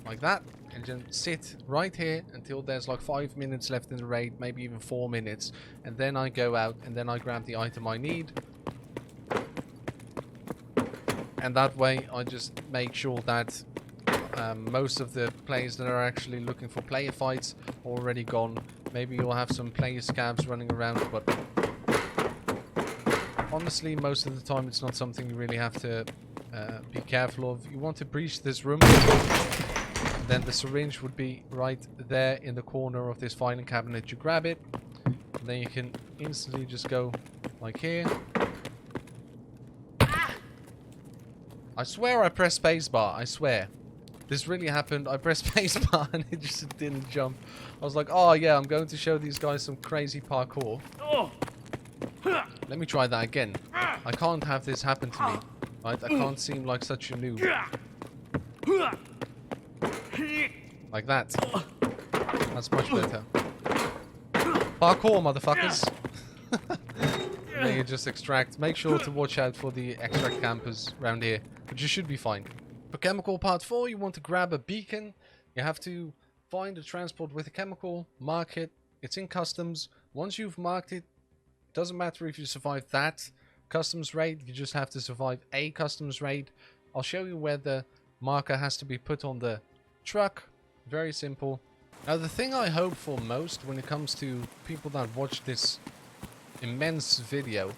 like that, and then sit right here until there's like 5 minutes left in the raid, maybe even 4 minutes, and then I go out and then I grab the item I need. And that way I just make sure that most of the players that are actually looking for player fights are already gone. Maybe you'll have some player scabs running around, but honestly most of the time it's not something you really have to be careful of. You want to breach this room, then the syringe would be right there in the corner of this filing cabinet. You grab it, and then you can instantly just go like here. I swear I pressed spacebar, I swear. This really happened. I pressed spacebar and it just didn't jump. I was like, oh yeah, I'm going to show these guys some crazy parkour. Let me try that again. I can't have this happen to me. Right? I can't seem like such a noob. Like that. That's much better. Parkour, motherfuckers. And then you just extract. Make sure to watch out for the extract campers around here, but you should be fine. For chemical part 4, you want to grab a beacon. You have to find a transport with a chemical, mark it. It's in customs. Once you've marked it, doesn't matter if you survive that customs raid, you just have to survive a customs raid. I'll show you where the marker has to be put on the truck. Very simple. Now, the thing I hope for most when it comes to people that watch this immense video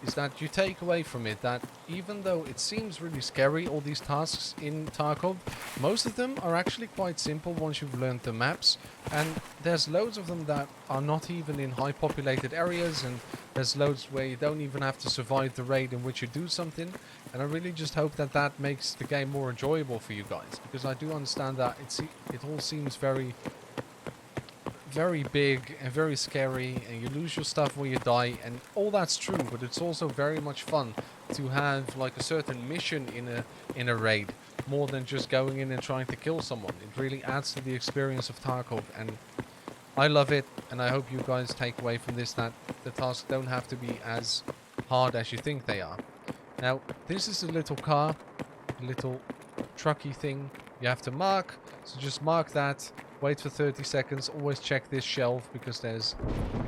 is that you take away from it that even though it seems really scary, all these tasks in Tarkov, most of them are actually quite simple once you've learned the maps, and there's loads of them that are not even in high populated areas, and there's loads where you don't even have to survive the raid in which you do something. And I really just hope that that makes the game more enjoyable for you guys, because I do understand that it all seems very big and very scary, and you lose your stuff when you die, and all that's true, but it's also very much fun to have like a certain mission in a raid, more than just going in and trying to kill someone. It really adds to the experience of Tarkov, and I love it, and I hope you guys take away from this that the tasks don't have to be as hard as you think they are. Now, this is a little car, a little trucky thing you have to mark, so just mark that. Wait for 30 seconds, always check this shelf because there's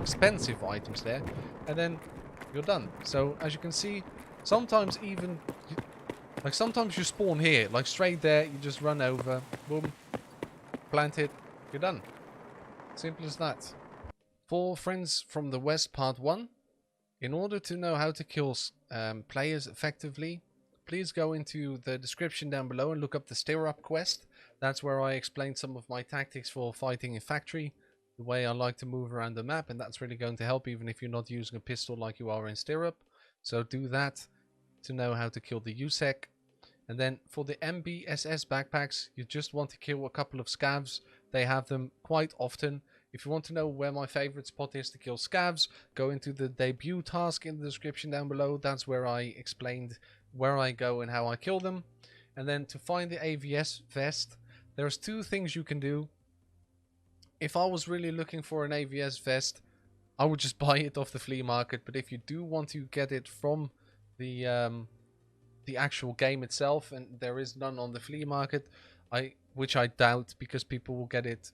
expensive items there, and then you're done. So as you can see, sometimes even, like sometimes you spawn here, like straight there, you just run over, boom, plant it, you're done. Simple as that. For Friends from the West Part 1, in order to know how to kill players effectively, please go into the description down below and look up the Stir Up quest. That's where I explained some of my tactics for fighting in factory, the way I like to move around the map, and that's really going to help even if you're not using a pistol like you are in Stir Up. So do that to know how to kill the USEC. And then for the MBSS backpacks, you just want to kill a couple of scavs. They have them quite often. If you want to know where my favorite spot is to kill scavs, go into the debut task in the description down below. That's where I explained where I go and how I kill them. And then to find the AVS vest, there's two things you can do. If I was really looking for an AVS vest, I would just buy it off the flea market. But if you do want to get it from the actual game itself, and there is none on the flea market, which I doubt, because people will get it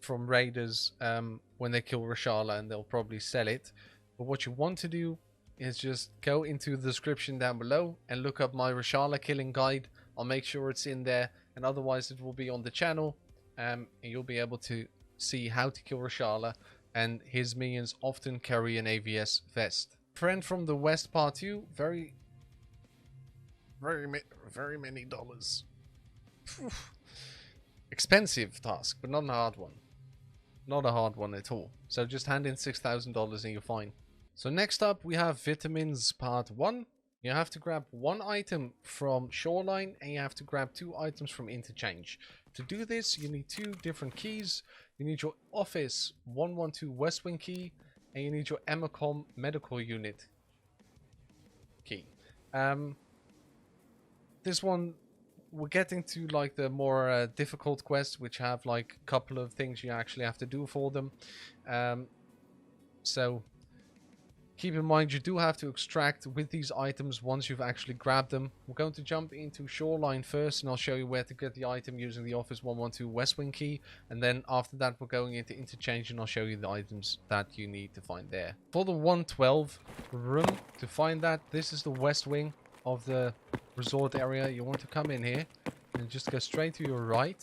from raiders when they kill Reshala, and they'll probably sell it. But what you want to do is just go into the description down below and look up my Reshala killing guide. I'll make sure it's in there, and otherwise it will be on the channel, and you'll be able to see how to kill Reshala, and his minions often carry an AVS vest. Friend from the West Part 2, very many dollars. Expensive task, but not a hard one. Not a hard one at all. So just hand in $6,000 and you're fine. So next up we have Vitamins Part 1. You have to grab one item from Shoreline, and you have to grab 2 items from Interchange. To do this, you need 2 different keys. You need your Office 112 West Wing key, and you need your Emacom Medical Unit key. This one, we're getting to like the more difficult quests, which have like a couple of things you actually have to do for them. So keep in mind, you do have to extract with these items once you've actually grabbed them. We're going to jump into Shoreline first, and I'll show you where to get the item using the Office 112 West Wing key. And then after that, we're going into Interchange, and I'll show you the items that you need to find there. For the 112 room, to find that, this is the West Wing of the resort area. You want to come in here and just go straight to your right,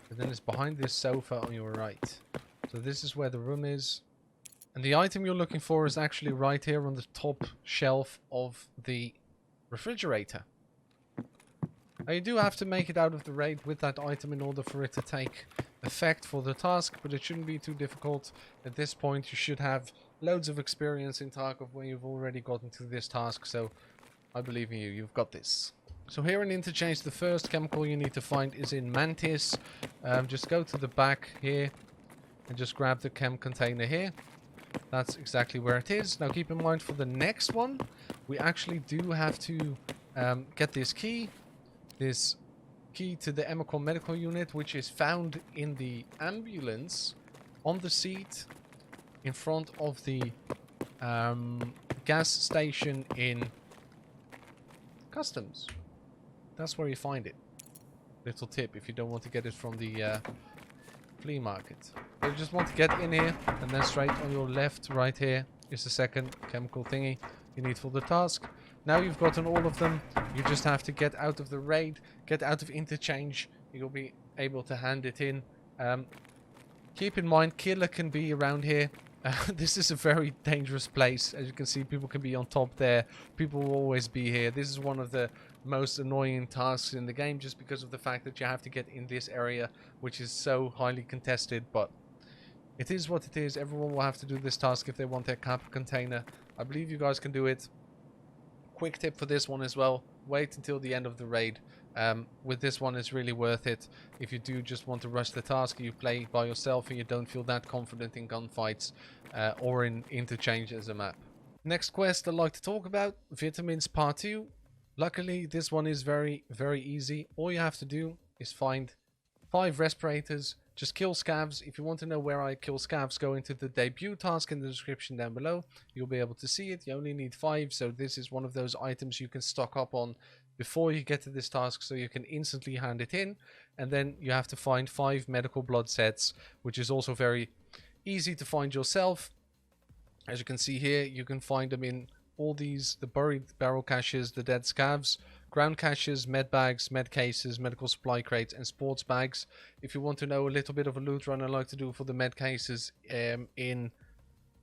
and then it's behind this sofa on your right. So this is where the room is. And the item you're looking for is actually right here on the top shelf of the refrigerator. Now you do have to make it out of the raid with that item in order for it to take effect for the task, but it shouldn't be too difficult. At this point you should have loads of experience in Tarkov where you've already gotten to this task, so I believe in you, you've got this. So here in Interchange, the first chemical you need to find is in Mantis. Just go to the back here and just grab the chem container here. That's exactly where it is. Now keep in mind, for the next one, we actually do have to get this key, this key to the Emacor medical unit, which is found in the ambulance on the seat in front of the gas station in Customs. That's where you find it. Little tip if you don't want to get it from the flea market. You just want to get in here, and then straight on your left, right here, is the second chemical thingy you need for the task. Now you've gotten all of them, you just have to get out of the raid, get out of interchange. You'll be able to hand it in. Keep in mind, killer can be around here. This is a very dangerous place. As you can see, people can be on top there. People will always be here. This is one of the most annoying tasks in the game, just because of the fact that you have to get in this area, which is so highly contested. But it is what it is. Everyone will have to do this task if they want their KAPPA container. I believe you guys can do it. Quick tip for this one as well. Wait until the end of the raid. With this one, it's really worth it. If you do just want to rush the task, you play by yourself and you don't feel that confident in gunfights or in interchange as a map. Next quest I'd like to talk about, Vitamins Part 2. Luckily, this one is very, very easy. All you have to do is find 5 respirators. Just kill scavs. If you want to know where I kill scavs, go into the debut task in the description down below. You'll be able to see it. You only need 5, so this is one of those items you can stock up on before you get to this task, so you can instantly hand it in. And then you have to find 5 medical blood sets, which is also very easy to find yourself. As you can see here, you can find them in all these, the buried barrel caches, the dead scavs, ground caches, med bags, med cases, medical supply crates, and sports bags. If you want to know a little bit of a loot run I like to do for the med cases in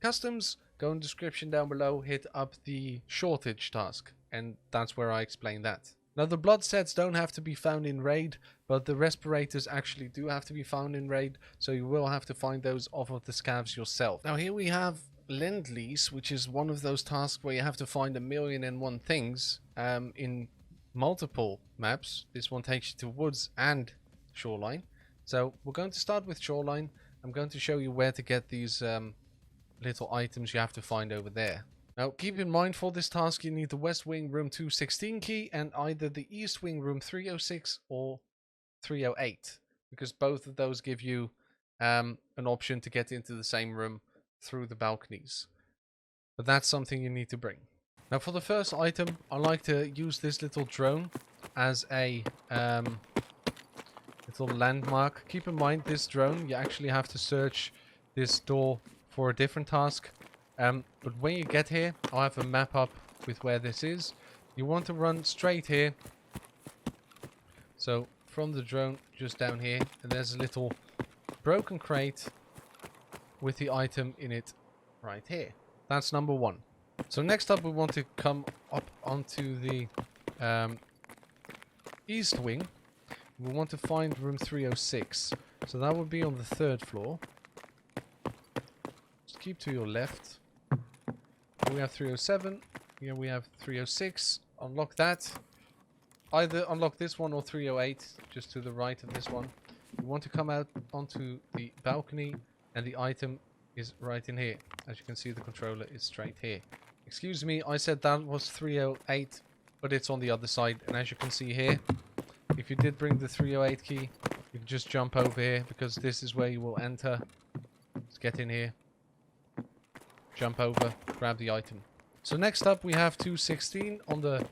Customs, go in the description down below, hit up the shortage task, and that's where I explain that. Now, the blood sets don't have to be found in raid, but the respirators actually do have to be found in raid, so you will have to find those off of the scavs yourself. Now, here we have Lend-Lease, which is one of those tasks where you have to find 1,000,001 things in multiple maps. This one takes you to woods and shoreline. So we're going to start with shoreline. I'm going to show you where to get these little items you have to find over there. Now, keep in mind, for this task you need the West Wing room 216 key and either the East Wing room 306 or 308, because both of those give you an option to get into the same room through the balconies. But that's something you need to bring. Now, for the first item, I like to use this little drone as a little landmark. Keep in mind, this drone, you actually have to search this door for a different task. But when you get here, I'll have a map up with where this is. You want to run straight here. So, from the drone, just down here, and there's a little broken crate with the item in it right here. That's number 1. So next up, we want to come up onto the East Wing. We want to find room 306. So that would be on the 3rd floor. Just keep to your left. Here we have 307. Here we have 306. Unlock that. Either unlock this one or 308, just to the right of this one. You want to come out onto the balcony, and the item is right in here. As you can see, the controller is straight here. Excuse me, I said that was 308, but it's on the other side. And as you can see here, if you did bring the 308 key, you can just jump over here, because this is where you will enter. Let's get in here. Jump over, grab the item. So next up, we have 216 on the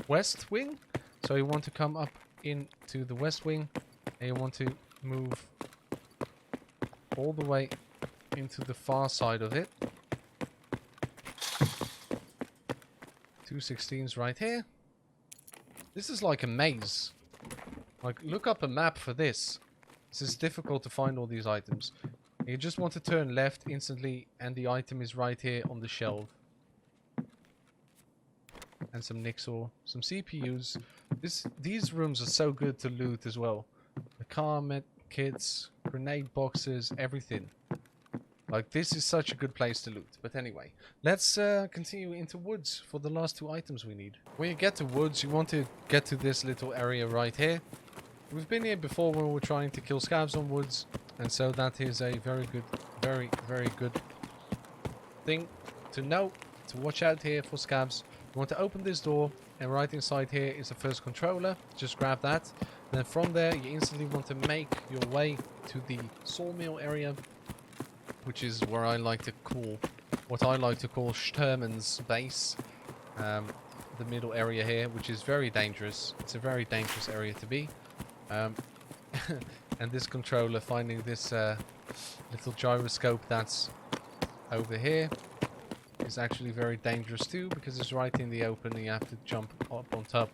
West Wing. So you want to come up into the West Wing, and you want to move all the way into the far side of it. 216's right here. This is like a maze. Like, look up a map for this. This is difficult to find all these items. You just want to turn left instantly, and the item is right here on the shelf. And some Nixor, some CPUs. These rooms are so good to loot as well. The car med kits, grenade boxes, everything. Like, this is such a good place to loot. But anyway, let's continue into woods for the last 2 items we need. When you get to woods, you want to get to this little area right here. We've been here before when we were trying to kill scavs on woods, and so that is a very good, very, very good thing to know, to watch out here for scavs. You want to open this door, and right inside here is the first controller. Just grab that. Then from there, you instantly want to make your way to the sawmill area, which is where I like to call, what I like to call Sturman's base. The middle area here, which is very dangerous. It's a very dangerous area to be. And this controller, finding this little gyroscope that's over here, is actually very dangerous too, because it's right in the open and you have to jump up on top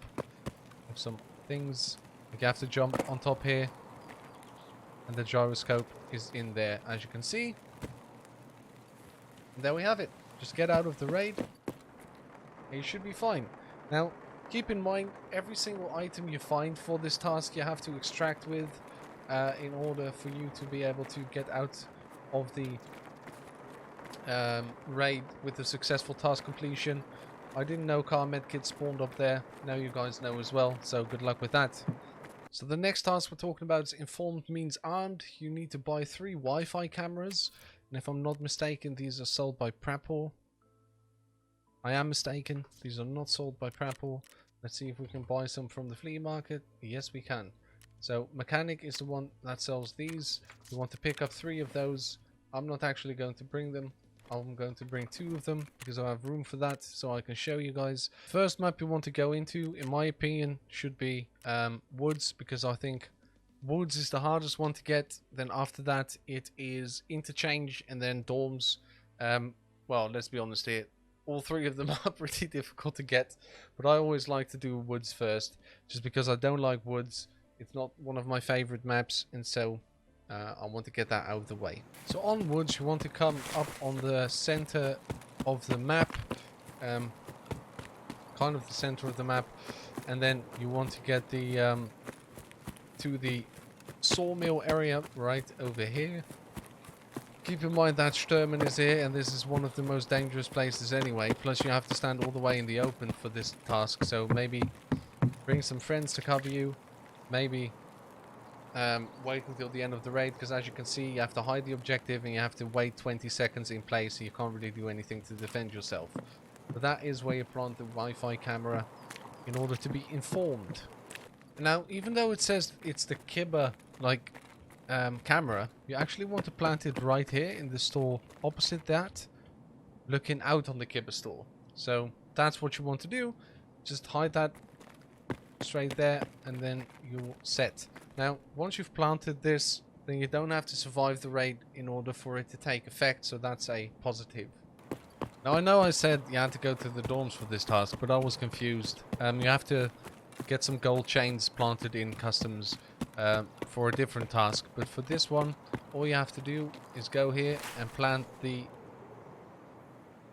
of some things. Like you have to jump on top here, and the gyroscope is in there, as you can see. And there we have it. Just get out of the raid and you should be fine. Now, keep in mind, every single item you find for this task you have to extract with in order for you to be able to get out of the raid with a successful task completion. I didn't know car medkit spawned up there. Now you guys know as well, so good luck with that. So the next task we're talking about is informed means armed. You need to buy 3 Wi-Fi cameras, and if I'm not mistaken, these are sold by Prapor. I am mistaken, these are not sold by Prapor. Let's see if we can buy some from the flea market. Yes, we can. So mechanic is the one that sells these. You want to pick up 3 of those. I'm not actually going to bring them. I'm going to bring 2 of them because I have room for that, so I can show you guys. First map you want to go into, in my opinion, should be woods, because I think woods is the hardest one to get. Then after that it is interchange, and then dorms. Well, let's be honest here, all 3 of them are pretty difficult to get, but I always like to do woods first, just because I don't like woods. It's not one of my favorite maps, and so I want to get that out of the way. So on woods, you want to come up on the center of the map, kind of the center of the map, and then you want to get the to the sawmill area right over here. Keep in mind that Sturman is here, and this is one of the most dangerous places anyway. Plus you have to stand all the way in the open for this task, so maybe bring some friends to cover you. Maybe wait until the end of the raid, because as you can see, you have to hide the objective and you have to wait 20 seconds in place, so you can't really do anything to defend yourself. But that is where you plant the Wi-Fi camera in order to be informed. Now, even though it says it's the KAPPA camera, you actually want to plant it right here in the store opposite that, looking out on the KAPPA store. So that's what you want to do. Just hide that straight there, and then you're set. Now, once you've planted this, then you don't have to survive the raid in order for it to take effect, so that's a positive. Now, I know I said you had to go to the dorms for this task, but I was confused. You have to get some gold chains planted in customs for a different task, but for this one, all you have to do is go here and plant the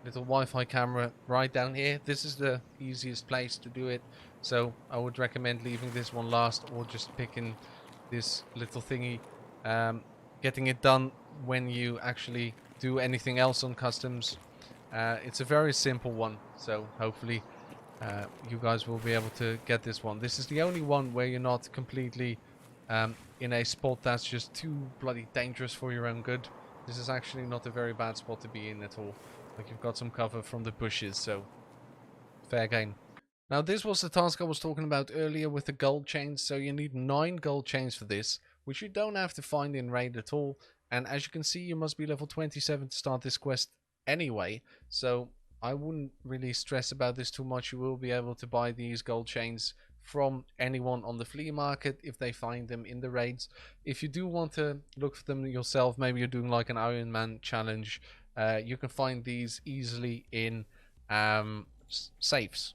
little Wi-Fi camera right down here. This is the easiest place to do it, so I would recommend leaving this one last, or just picking this little thingy, getting it done when you actually do anything else on customs. It's a very simple one, so hopefully you guys will be able to get this one. This is the only one where you're not completely in a spot that's just too bloody dangerous for your own good. This is actually not a very bad spot to be in at all. Like, you've got some cover from the bushes, so fair game. Now, this was the task I was talking about earlier with the gold chains. So you need 9 gold chains for this, which you don't have to find in raid at all. And as you can see, you must be level 27 to start this quest anyway. So I wouldn't really stress about this too much. You will be able to buy these gold chains from anyone on the flea market if they find them in the raids. If you do want to look for them yourself, maybe you're doing like an Iron Man challenge, you can find these easily in safes.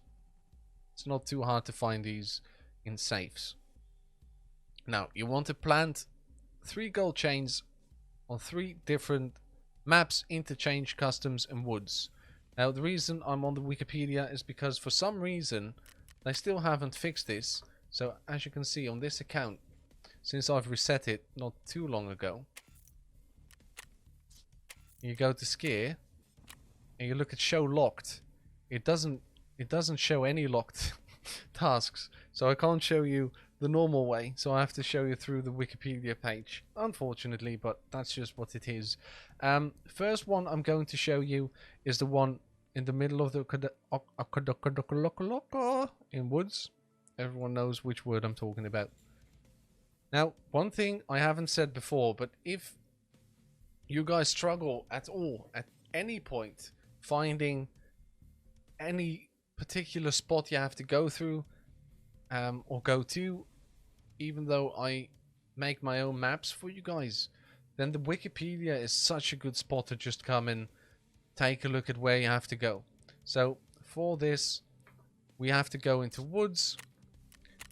It's not too hard to find these in safes. Now, you want to plant 3 gold chains on 3 different maps, interchange, customs, and woods. Now, the reason I'm on the Wikipedia is because for some reason they still haven't fixed this. So as you can see on this account, since I've reset it not too long ago, you go to Skier and you look at show locked. It doesn't show any locked tasks, so I can't show you the normal way, so I have to show you through the Wikipedia page, unfortunately, but that's just what it is. First one I'm going to show you is the one in the middle of the in woods. Everyone knows which word I'm talking about. Now, one thing I haven't said before, but if you guys struggle at all, at any point, finding any particular spot you have to go through or go to, even though I make my own maps for you guys, then the Wikipedia is such a good spot to just come and take a look at where you have to go. So for this, we have to go into woods,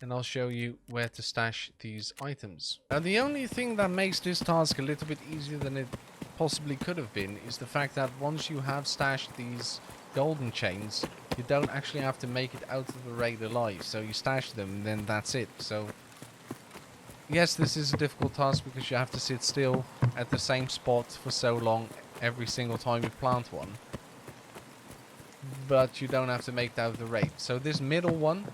and I'll show you where to stash these items. Now, the only thing that makes this task a little bit easier than it possibly could have been is the fact that once you have stashed these golden chains, you don't actually have to make it out of the raid alive. So you stash them and then that's it. So yes, this is a difficult task because you have to sit still at the same spot for so long every single time you plant one. But you don't have to make it out of the raid. So this middle one,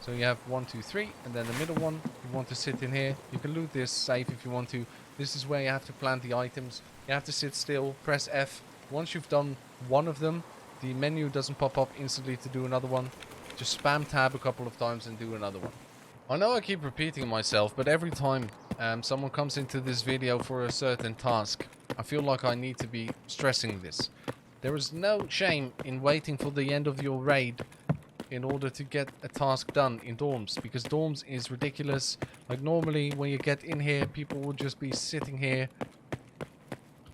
so you have 1, 2, 3, and then the middle one, you want to sit in here. You can loot this safe if you want to. This is where you have to plant the items. You have to sit still, press F. Once you've done one of them, the menu doesn't pop up instantly to do another one. Just spam tab a couple of times and do another one. I know I keep repeating myself, but every time someone comes into this video for a certain task, I feel like I need to be stressing this. There is no shame in waiting for the end of your raid in order to get a task done in dorms, because dorms is ridiculous. Like normally when you get in here, people will just be sitting here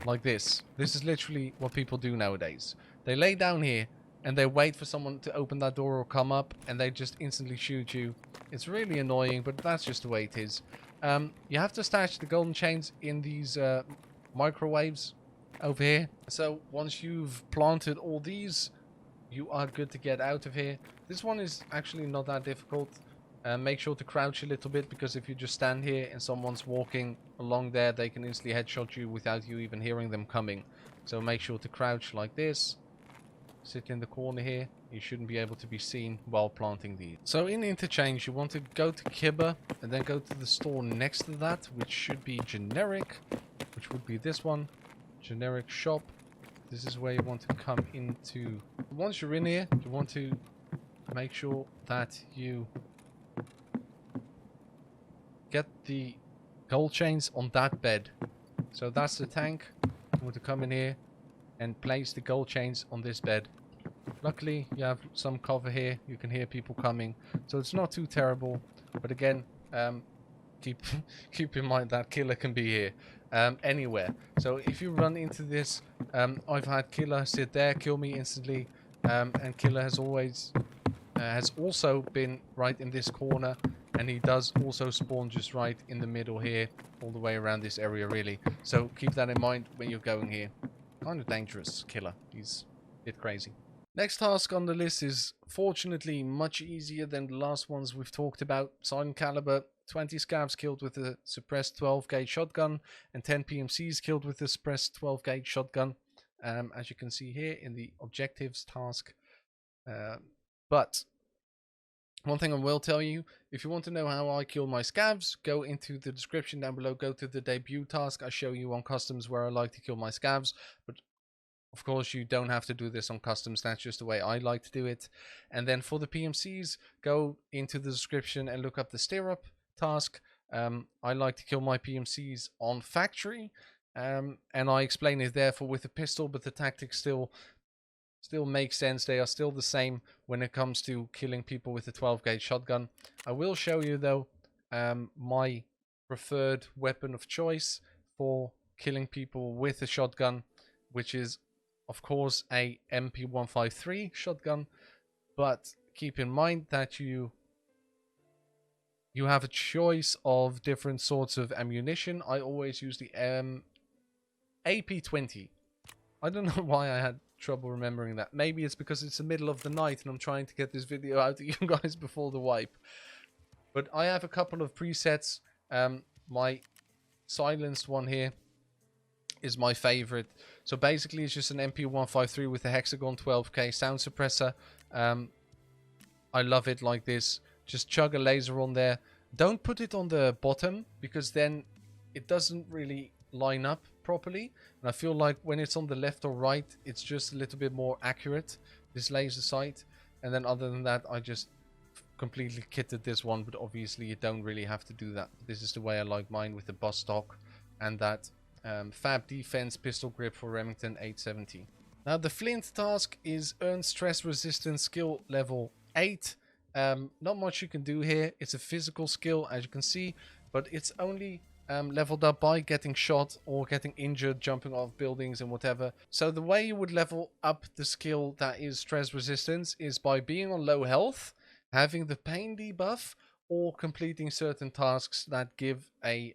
like this. This is literally what people do nowadays. They lay down here and they wait for someone to open that door or come up, and they just instantly shoot you. It's really annoying, but that's just the way it is. You have to stash the golden chains in these microwaves over here. So once you've planted all these, you are good to get out of here. This one is actually not that difficult. Make sure to crouch a little bit, because if you just stand here and someone's walking along there, they can instantly headshot you without you even hearing them coming. So make sure to crouch like this. Sit in the corner here. You shouldn't be able to be seen while planting these. So in interchange, you want to go to KAPPA and then go to the store next to that, which should be generic, which would be this one. Generic shop. This is where you want to come into. Once you're in here, you want to make sure that you get the gold chains on that bed. So that's the tank. You want to come in here and place the gold chains on this bed. Luckily, you have some cover here. You can hear people coming, so it's not too terrible. But again, keep in mind that killer can be here anywhere. So if you run into this, I've had killer sit there, kill me instantly, and killer has also been right in this corner, and he does also spawn just right in the middle here, all the way around this area really. So keep that in mind when you're going here. Kind of dangerous killer. He's a bit crazy. Next task on the list is fortunately much easier than the last ones we've talked about. Silent caliber, 20 scavs killed with a suppressed 12 gauge shotgun, and 10 PMCs killed with a suppressed 12 gauge shotgun, as you can see here in the objectives task. But one thing I will tell you, if you want to know how I kill my scavs, go into the description down below, go to the debut task. I show you on customs where I like to kill my scavs, but of course you don't have to do this on customs, that's just the way I like to do it. And then for the PMCs, go into the description and look up the stirrup task. I like to kill my PMCs on factory, and I explain it there for with a pistol, but the tactics still make sense. They are still the same when it comes to killing people with a 12 gauge shotgun. I will show you though my preferred weapon of choice for killing people with a shotgun, which is of course a MP153 shotgun, but keep in mind that you have a choice of different sorts of ammunition. I always use the AP20. I don't know why I had trouble remembering that. Maybe it's because it's the middle of the night and I'm trying to get this video out to you guys before the wipe. But I have a couple of presets. My silenced one here is my favorite. So basically it's just an MP153 with a hexagon 12k sound suppressor. I love it like this. Just chug a laser on there. Don't put it on the bottom, because then it doesn't really line up properly, and I feel like when it's on the left or right, it's just a little bit more accurate, this laser sight. And then other than that, I just completely kitted this one, but obviously you don't really have to do that. This is the way I like mine, with the bus stock and that Fab Defense pistol grip for Remington 870. Now the Flint task is earn stress resistance skill level 8. Not much you can do here. It's a physical skill, as you can see, but it's only leveled up by getting shot or getting injured, jumping off buildings and whatever. So the way you would level up the skill that is stress resistance is by being on low health, having the pain debuff, or completing certain tasks that give a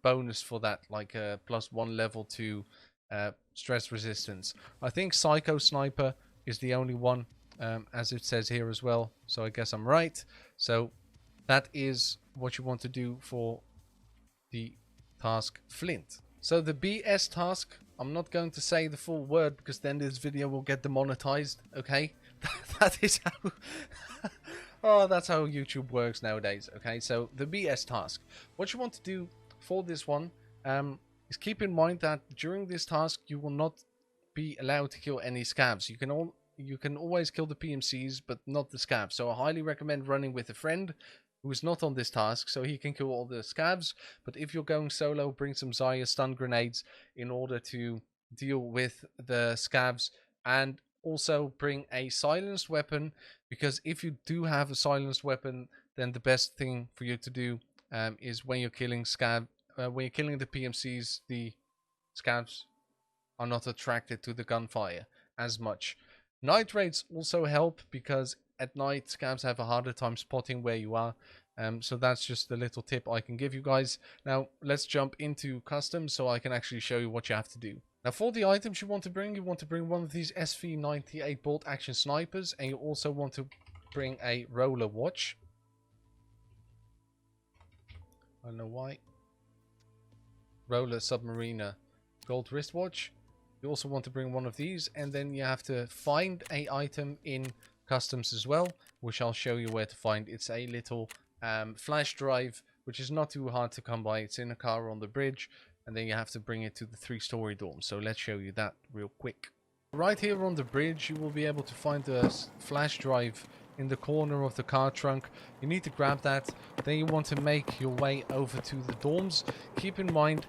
bonus for that, like a +1 level to stress resistance. I think Psycho Sniper is the only one, as it says here as well, so I guess I'm right. So that is what you want to do for the task Flint. So the BS task, I'm not going to say the full word because then this video will get demonetized, okay? That is how oh, that's how YouTube works nowadays. Okay, so the BS task, what you want to do for this one is keep in mind that during this task you will not be allowed to kill any scavs. You can always kill the PMCs, but not the scavs. So I highly recommend running with a friend who is not on this task, so he can kill all the scavs. But if you're going solo, bring some Zarya stun grenades in order to deal with the scavs, and also bring a silenced weapon, because if you do have a silenced weapon, then the best thing for you to do is when you're killing when you're killing the PMCs, the scavs are not attracted to the gunfire as much. Night raids also help, because at night scavs have a harder time spotting where you are. So that's just a little tip I can give you guys. Now let's jump into custom so I can actually show you what you have to do. Now for the items you want to bring one of these SV98 bolt action snipers, and you also want to bring a roller watch. I don't know why. Roller Submariner gold wristwatch. You also want to bring one of these, and then you have to find a item in customs as well, which I'll show you where to find. It's a little flash drive, which is not too hard to come by. It's in a car on the bridge, and then you have to bring it to the 3-story dorm. So let's show you that real quick. Right here on the bridge, you will be able to find the flash drive in the corner of the car trunk. You need to grab that. Then you want to make your way over to the dorms. Keep in mind,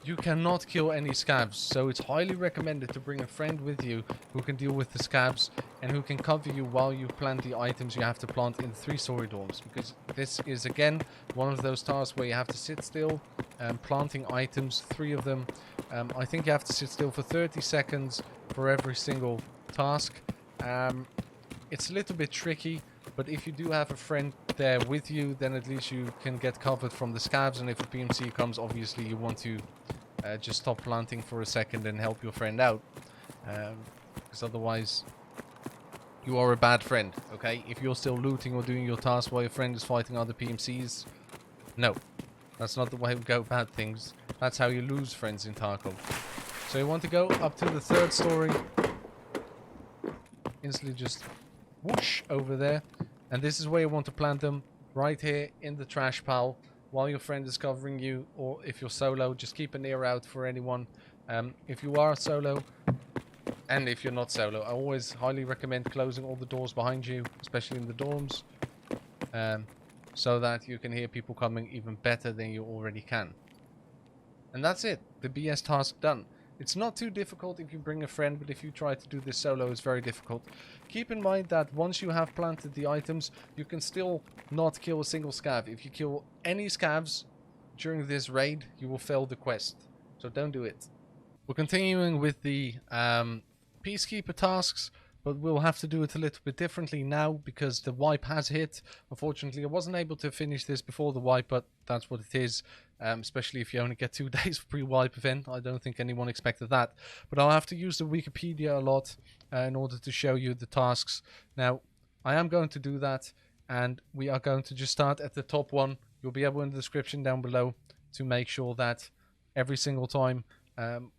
you cannot kill any scavs, so it's highly recommended to bring a friend with you who can deal with the scavs and who can cover you while you plant the items you have to plant in the 3-story dorms, because this is again one of those tasks where you have to sit still planting items, 3 of them. I think you have to sit still for 30 seconds for every single task. It's a little bit tricky, but if you do have a friend there with you, then at least you can get covered from the scavs, and if a PMC comes, obviously you want to just stop planting for a second and help your friend out, because otherwise you are a bad friend, okay? If you're still looting or doing your task while your friend is fighting other PMCs, no, that's not the way we go about things. That's how you lose friends in Tarkov. So you want to go up to the 3rd story, instantly just whoosh over there, and this is where you want to plant them, right here in the trash pile while your friend is covering you. Or if you're solo, just keep an ear out for anyone. If you are solo, and if you're not solo, I always highly recommend closing all the doors behind you, especially in the dorms, so that you can hear people coming even better than you already can. And that's it, the BS task done. It's not too difficult if you bring a friend, but if you try to do this solo, it's very difficult. Keep in mind that once you have planted the items, you can still not kill a single scav. If you kill any scavs during this raid, you will fail the quest. So don't do it. We're continuing with the Peacekeeper tasks, but we'll have to do it a little bit differently now because the wipe has hit. Unfortunately, I wasn't able to finish this before the wipe, but that's what it is. Especially if you only get 2 days of pre-wipe event. I don't think anyone expected that. But I'll have to use the Wikipedia a lot in order to show you the tasks. Now, I am going to do that, and we are going to just start at the top one. You'll be able in the description down below to make sure that every single time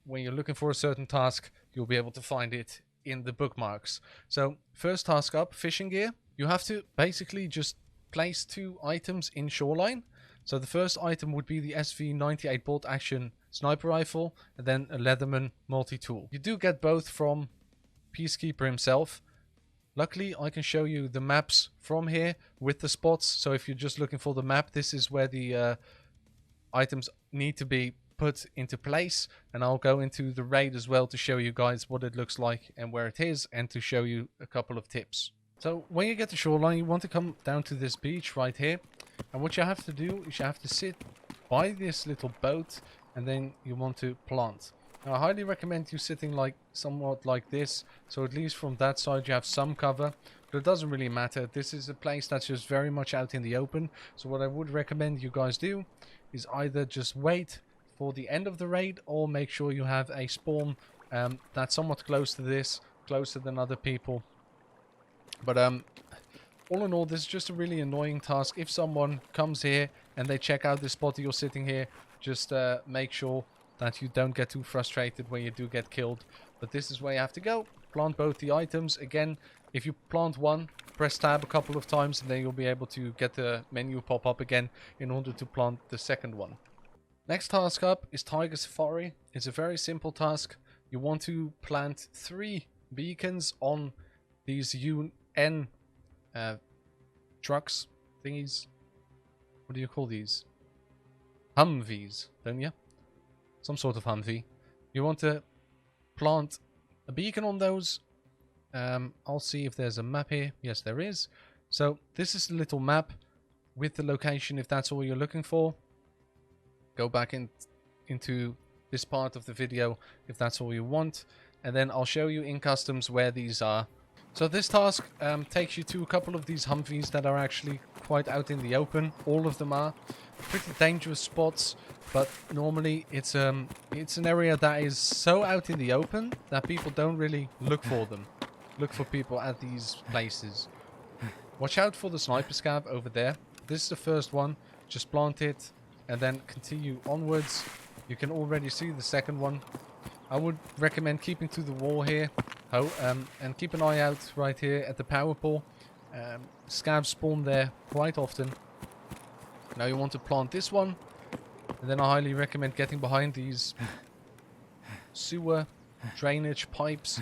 when you're looking for a certain task, you'll be able to find it in the bookmarks. So, first task up, fishing gear. You have to basically just place 2 items in shoreline. So the first item would be the SV98 bolt action sniper rifle, and then a Leatherman multi-tool. You do get both from Peacekeeper himself, Luckily, I can show you the maps from here with the spots. So if you're just looking for the map, this is where the items need to be put into place, and I'll go into the raid as well to show you guys what it looks like and where it is, and to show you a couple of tips. So when you get to shoreline, you want to come down to this beach right here, and what you have to do is you have to sit by this little boat, and then you want to plant. Now, I highly recommend you sitting like somewhat like this, so at least from that side you have some cover, but it doesn't really matter. This is a place that's just very much out in the open, so what I would recommend you guys do is either just wait for the end of the raid, or make sure you have a spawn that's somewhat close to this, closer than other people. But all in all, this is just a really annoying task. If someone comes here and they check out this spot that you're sitting here, just make sure that you don't get too frustrated when you do get killed. But this is where you have to go. Plant both the items. Again, if you plant one, press tab a couple of times, and then you'll be able to get the menu pop up again in order to plant the second one. Next task up is Tiger Safari. It's a very simple task. You want to plant 3 beacons on these UN trucks thingies. What do you call these? Humvees, don't you? Some sort of Humvee. You want to plant a beacon on those. I'll see if there's a map here. Yes, there is. So this is the little map with the location if that's all you're looking for. Go back into this part of the video if that's all you want, and then I'll show you in customs where these are. So this task takes you to a couple of these Humvees that are actually quite out in the open. All of them are pretty dangerous spots, but normally it's an area that is so out in the open that people don't really look for them. Look for people at these places. Watch out for the sniper scav over there. This is the first one. Just plant it and then continue onwards. You can already see the second one. I would recommend keeping to the wall here. And keep an eye out right here at the power pole. Scavs spawn there quite often. Now you want to plant this one. And then I highly recommend getting behind these sewer drainage pipes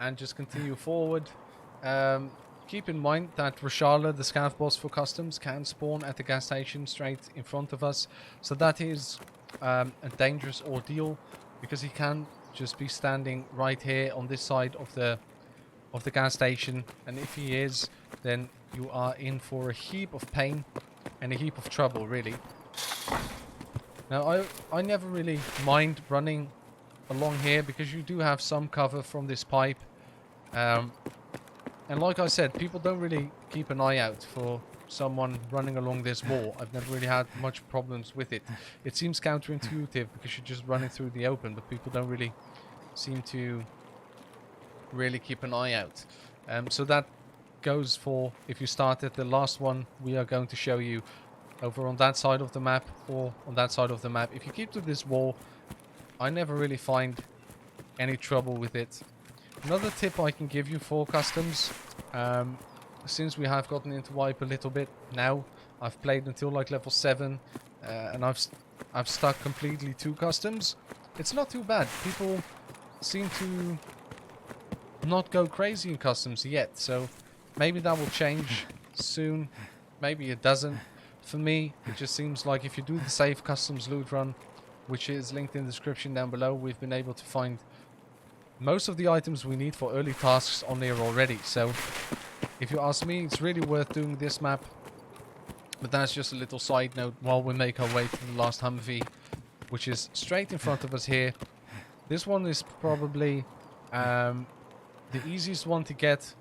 and just continue forward. Keep in mind that Rashala, the scav boss for customs, can spawn at the gas station straight in front of us. So that is a dangerous ordeal, because he can just be standing right here on this side of the gas station. And if he is, then you are in for a heap of pain and a heap of trouble, really. Now, I never really mind running along here, because you do have some cover from this pipe. And like I said, people don't really keep an eye out for someone running along this wall. I've never really had much problems with it. It seems counterintuitive because you're just running through the open, but people don't really seem to really keep an eye out. So that goes for if you start at the last one we are going to show you over on that side of the map, or on that side of the map. If you keep to this wall, I never really find any trouble with it. Another tip I can give you for customs, since we have gotten into wipe a little bit now, I've played until like level 7, and I've stuck completely to customs. It's not too bad. People seem to not go crazy in customs yet, so maybe that will change soon. Maybe it doesn't. For me, it just seems like if you do the safe customs loot run, which is linked in the description down below, we've been able to find most of the items we need for early tasks on there already. So if you ask me, it's really worth doing this map. But that's just a little side note while we make our way to the last Humvee, which is straight in front of us here. This one is probably the easiest one to get.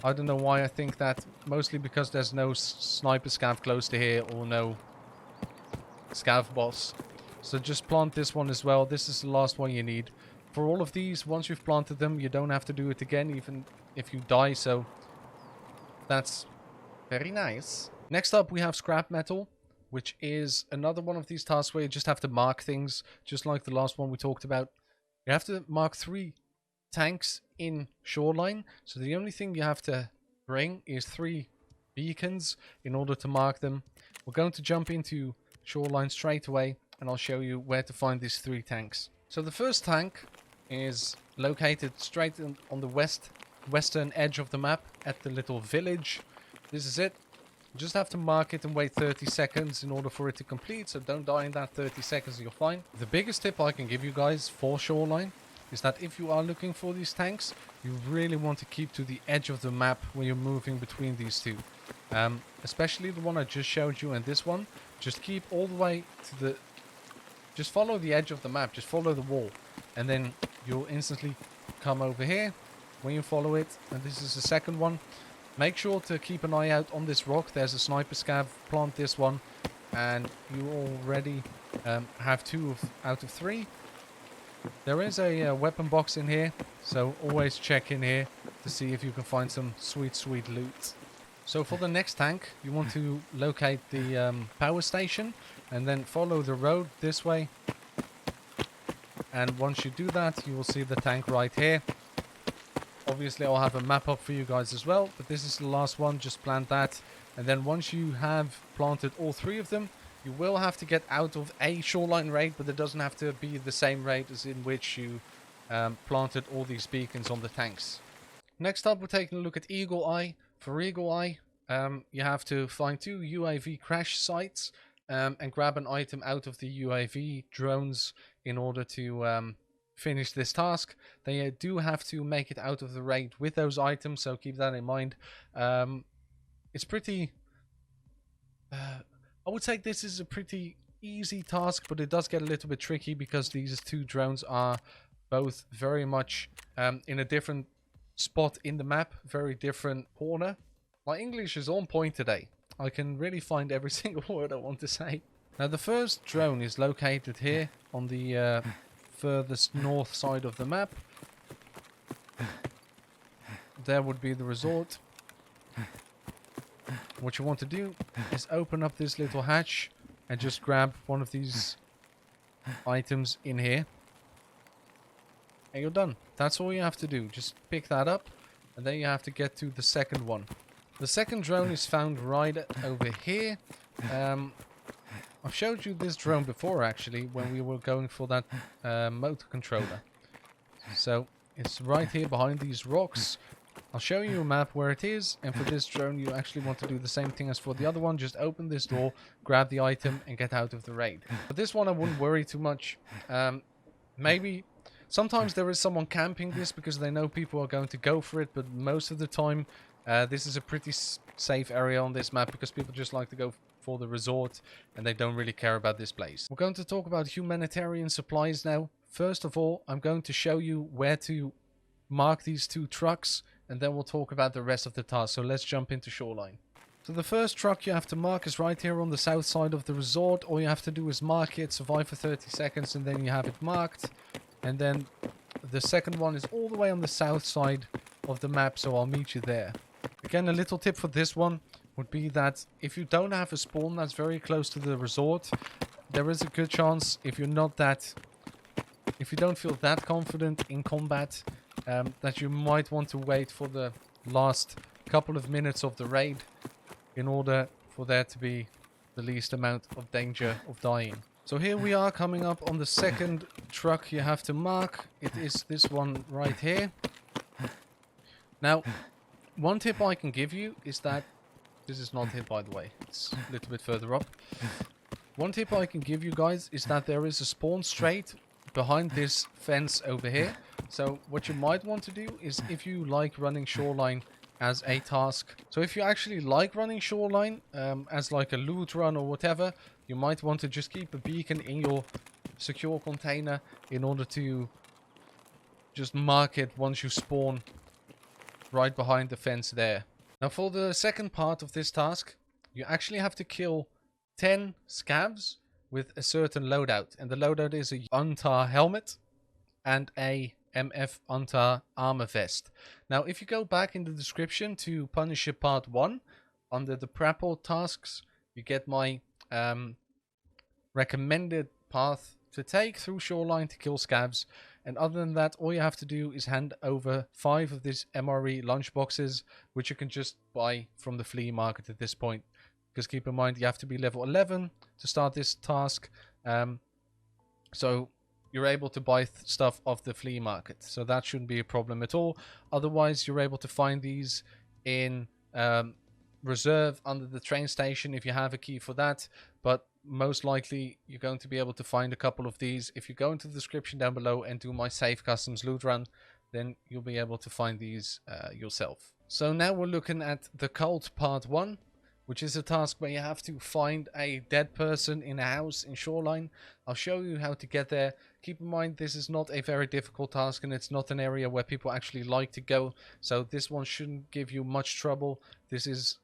I don't know why I think that. Mostly because there's no sniper scav close to here, or no scav boss. So just plant this one as well. This is the last one you need. For all of these, once you've planted them, you don't have to do it again, even if you die. So that's very nice. Next up, we have scrap metal, which is another one of these tasks where you just have to mark things, just like the last one we talked about. You have to mark 3 tanks in shoreline. So the only thing you have to bring is 3 beacons in order to mark them. We're going to jump into shoreline straight away, and I'll show you where to find these 3 tanks. So the first tank is located straight on the west western edge of the map at the little village. This is it. You just have to mark it and wait 30 seconds in order for it to complete, so don't die in that 30 seconds, you're fine. The biggest tip I can give you guys for Shoreline is that if you are looking for these tanks, you really want to keep to the edge of the map when you're moving between these two. Especially the one I just showed you and this one. Just keep all the way to the... Just follow the edge of the map, just follow the wall. And then you'll instantly come over here when you follow it. And this is the second one. Make sure to keep an eye out on this rock. There's a sniper scav. Plant this one. And you already have 2 out of 3. There is a weapon box in here. So always check in here to see if you can find some sweet, sweet loot. So for the next tank, you want to locate the power station. And then follow the road this way. And once you do that, you will see the tank right here. Obviously, I'll have a map up for you guys as well. But this is the last one. Just plant that. And then once you have planted all 3 of them, you will have to get out of a shoreline raid. But it doesn't have to be the same raid as in which you planted all these beacons on the tanks. Next up, we're taking a look at Eagle Eye. For Eagle Eye, you have to find 2 UAV crash sites. And grab an item out of the UAV drones in order to finish this task. They do have to make it out of the raid with those items, so keep that in mind. It's pretty... I would say this is a pretty easy task, but it does get a little bit tricky because these 2 drones are both very much in a different spot in the map, very different corner. My English is on point today. I can really find every single word I want to say. Now the first drone is located here on the furthest north side of the map. There would be the resort. What you want to do is open up this little hatch and just grab one of these items in here. And you're done. That's all you have to do. Just pick that up and then you have to get to the second one. The second drone is found right over here. I've showed you this drone before actually when we were going for that motor controller. So it's right here behind these rocks. I'll show you a map where it is, and for this drone you actually want to do the same thing as for the other one. Just open this door, grab the item and get out of the raid. But this one I wouldn't worry too much. Maybe sometimes there is someone camping this because they know people are going to go for it, but most of the time this is a pretty safe area on this map because people just like to go for the resort and they don't really care about this place. We're going to talk about humanitarian supplies now. First of all, I'm going to show you where to mark these 2 trucks and then we'll talk about the rest of the task. So let's jump into Shoreline. So the first truck you have to mark is right here on the south side of the resort. All you have to do is mark it, survive for 30 seconds and then you have it marked. And then the second one is all the way on the south side of the map, so I'll meet you there. Again, a little tip for this one would be that if you don't have a spawn that's very close to the resort, there is a good chance if you don't feel that confident in combat, that you might want to wait for the last couple of minutes of the raid in order for there to be the least amount of danger of dying. So here we are coming up on the second truck you have to mark. It is this one right here. Now, one tip I can give you is that... This is not here, by the way. It's a little bit further up. One tip I can give you guys is that there is a spawn straight behind this fence over here. So what you might want to do is, if you like running Shoreline as a task... So if you actually like running Shoreline as like a loot run or whatever, you might want to just keep a beacon in your secure container in order to just mark it once you spawn right behind the fence there. Now for the second part of this task, you actually have to kill 10 scavs with a certain loadout. And the loadout is a UNTAR helmet and a MF UNTAR armor vest. Now if you go back in the description to Punisher Part 1, under the Prapor Tasks, you get my recommended path to take through Shoreline to kill scavs. And other than that, all you have to do is hand over 5 of these MRE lunchboxes, which you can just buy from the flea market at this point. Because keep in mind, you have to be level 11 to start this task. So you're able to buy stuff off the flea market. So that shouldn't be a problem at all. Otherwise, you're able to find these in reserve under the train station if you have a key for that. But most likely, you're going to be able to find a couple of these. If you go into the description down below and do my Safe Customs loot run, then you'll be able to find these yourself. So now we're looking at the cult part 1, which is a task where you have to find a dead person in a house in Shoreline. I'll show you how to get there. Keep in mind, this is not a very difficult task, and it's not an area where people actually like to go, so this one shouldn't give you much trouble. This is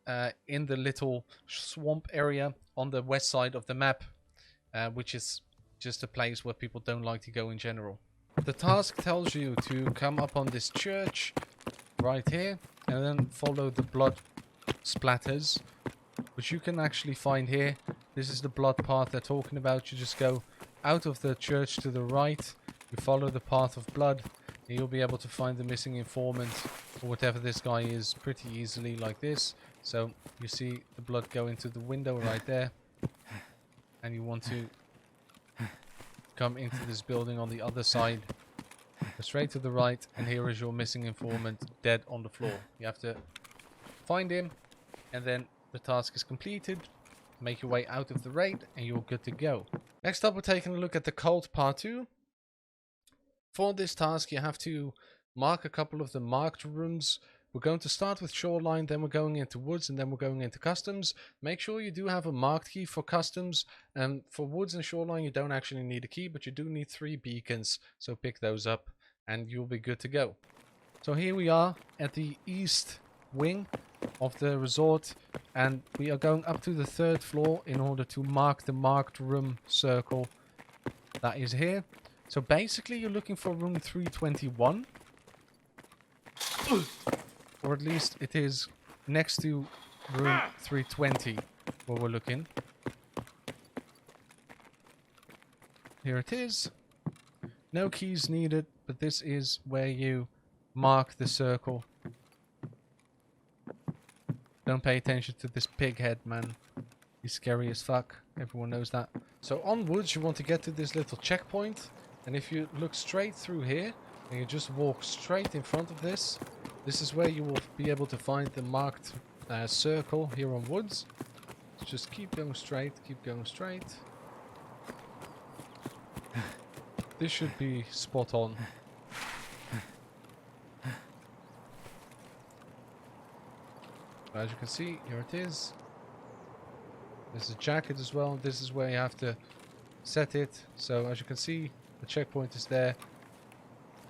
in the little swamp area on the west side of the map, which is just a place where people don't like to go in general. The task tells you to come up on this church right here, and then follow the blood splatters, which you can actually find here. This is the blood path they're talking about. You just go out of the church to the right, you follow the path of blood, and you'll be able to find the missing informant or whatever this guy is pretty easily, like this. So you see the blood go into the window right there, and you want to come into this building on the other side. Go straight to the right, and here is your missing informant dead on the floor. You have to find him, and then the task is completed. Make your way out of the raid, and you're good to go. Next up, we're taking a look at the cult part 2. For this task, you have to mark a couple of the marked rooms. We're going to start with Shoreline, then we're going into Woods, and then we're going into Customs. Make sure you do have a marked key for Customs. And for Woods and Shoreline, you don't actually need a key, but you do need 3 beacons. So pick those up, and you'll be good to go. So here we are at the east wing of the resort, and we are going up to the 3rd floor in order to mark the marked room circle that is here. So basically, you're looking for room 321. Or at least it is next to room 320 where we're looking. Here it is. No keys needed, but this is where you mark the circle. Don't pay attention to this pig head, man. He's scary as fuck. Everyone knows that. So onwards, you want to get to this little checkpoint. And if you look straight through here, and you just walk straight in front of this, this is where you will be able to find the marked circle here on Woods. So just keep going straight, keep going straight. This should be spot on. As you can see, here it is. There's a jacket as well. This is where you have to set it. So as you can see, the checkpoint is there.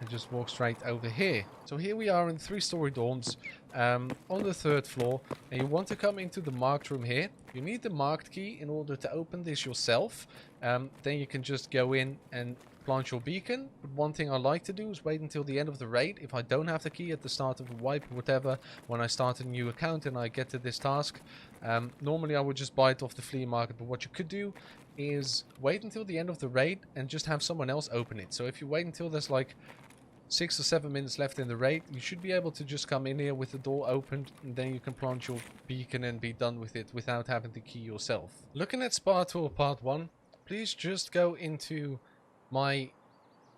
And just walk straight over here. So here we are in 3-story dorms on the 3rd floor. And you want to come into the marked room here. You need the marked key in order to open this yourself. Then you can just go in and plant your beacon. But one thing I like to do is wait until the end of the raid. If I don't have the key at the start of a wipe or whatever, when I start a new account and I get to this task, normally I would just buy it off the flea market. But what you could do is wait until the end of the raid and just have someone else open it. So if you wait until there's like 6 or 7 minutes left in the raid, you should be able to just come in here with the door opened, and then you can plant your beacon and be done with it without having the key yourself. Looking at Spa Tour Part 1, please just go into my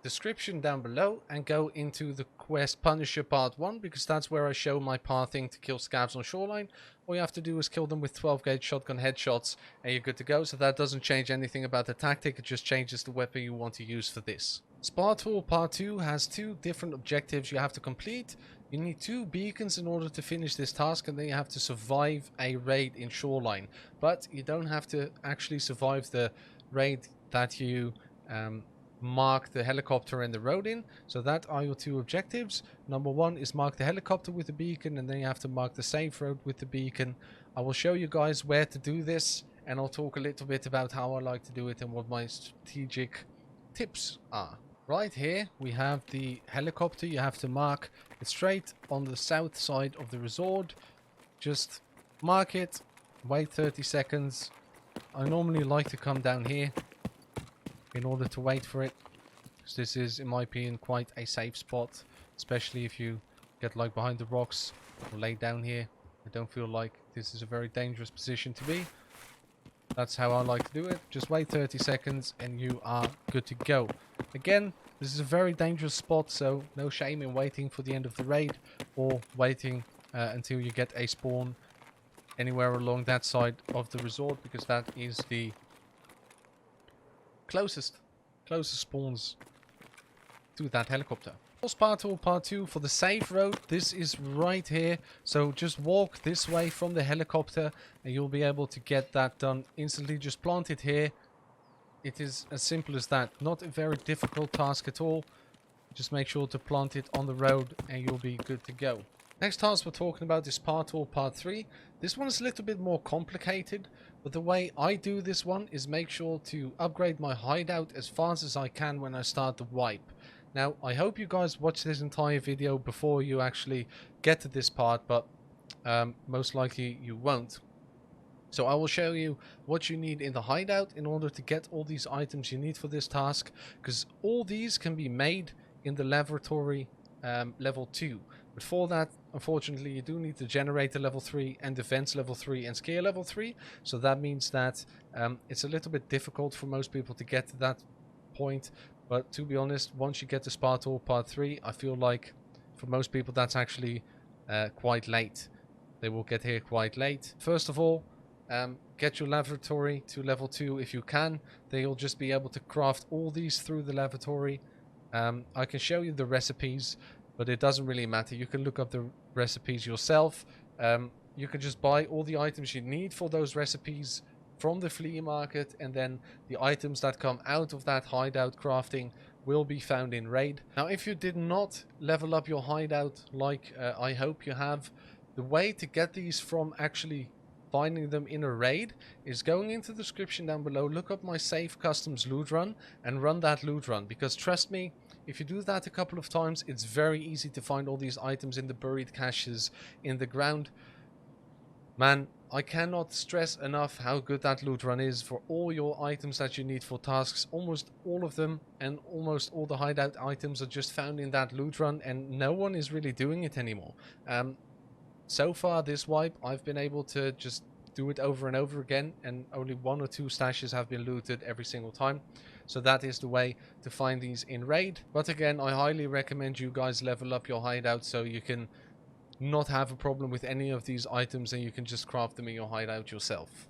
description down below and go into the quest Punisher Part 1, because that's where I show my pathing to kill scavs on Shoreline. All you have to do is kill them with 12 gauge shotgun headshots and you're good to go. So that doesn't change anything about the tactic, it just changes the weapon you want to use for this. Spa Tour Part 2 has 2 different objectives you have to complete. You need 2 beacons in order to finish this task, and then you have to survive a raid in Shoreline. But you don't have to actually survive the raid that you mark the helicopter and the road in. So that are your 2 objectives. Number 1 is mark the helicopter with the beacon, and then you have to mark the safe road with the beacon. I will show you guys where to do this, and I'll talk a little bit about how I like to do it and what my strategic tips are. Right here we have the helicopter. You have to mark it straight on the south side of the resort. Just mark it, wait 30 seconds. I normally like to come down here in order to wait for it, because this is, in my opinion, quite a safe spot, especially if you get like behind the rocks or lay down here. I don't feel like this is a very dangerous position to be. That's how I like to do it. Just wait 30 seconds and you are good to go. Again, this is a very dangerous spot, so no shame in waiting for the end of the raid or waiting until you get a spawn anywhere along that side of the resort, because that is the closest spawns to that helicopter. Part 2 for the safe road. This is right here, so just walk this way from the helicopter and you'll be able to get that done instantly. Just plant it here. It is as simple as that. Not a very difficult task at all. Just make sure to plant it on the road and you'll be good to go. Next task we're talking about is Part 3. This one is a little bit more complicated, but the way I do this one is make sure to upgrade my hideout as fast as I can when I start the wipe. Now, I hope you guys watch this entire video before you actually get to this part, but most likely you won't. So I will show you what you need in the hideout in order to get all these items you need for this task, because all these can be made in the laboratory level 2. But for that, unfortunately, you do need the generator level 3 and defense level 3 and scare level 3. So that means that it's a little bit difficult for most people to get to that point. But to be honest, once you get to Part 3, I feel like for most people that's actually quite late. They will get here quite late. First of all, get your laboratory to level 2 if you can. Then you'll just be able to craft all these through the laboratory. I can show you the recipes, but it doesn't really matter. You can look up the recipes yourself. You can just buy all the items you need for those recipes from the flea market, and then the items that come out of that hideout crafting will be found in raid. Now, if you did not level up your hideout like I hope you have, the way to get these from actually finding them in a raid is going into the description down below, look up my safe customs loot run and run that loot run, because trust me, if you do that a couple of times, it's very easy to find all these items in the buried caches in the ground. Man, I cannot stress enough how good that loot run is for all your items that you need for tasks. Almost all of them and almost all the hideout items are just found in that loot run, and no one is really doing it anymore. So far this wipe, I've been able to just do it over and over again, and only 1 or 2 stashes have been looted every single time. So that is the way to find these in raid. But again, I highly recommend you guys level up your hideout so you can not have a problem with any of these items and you can just craft them in your hideout yourself.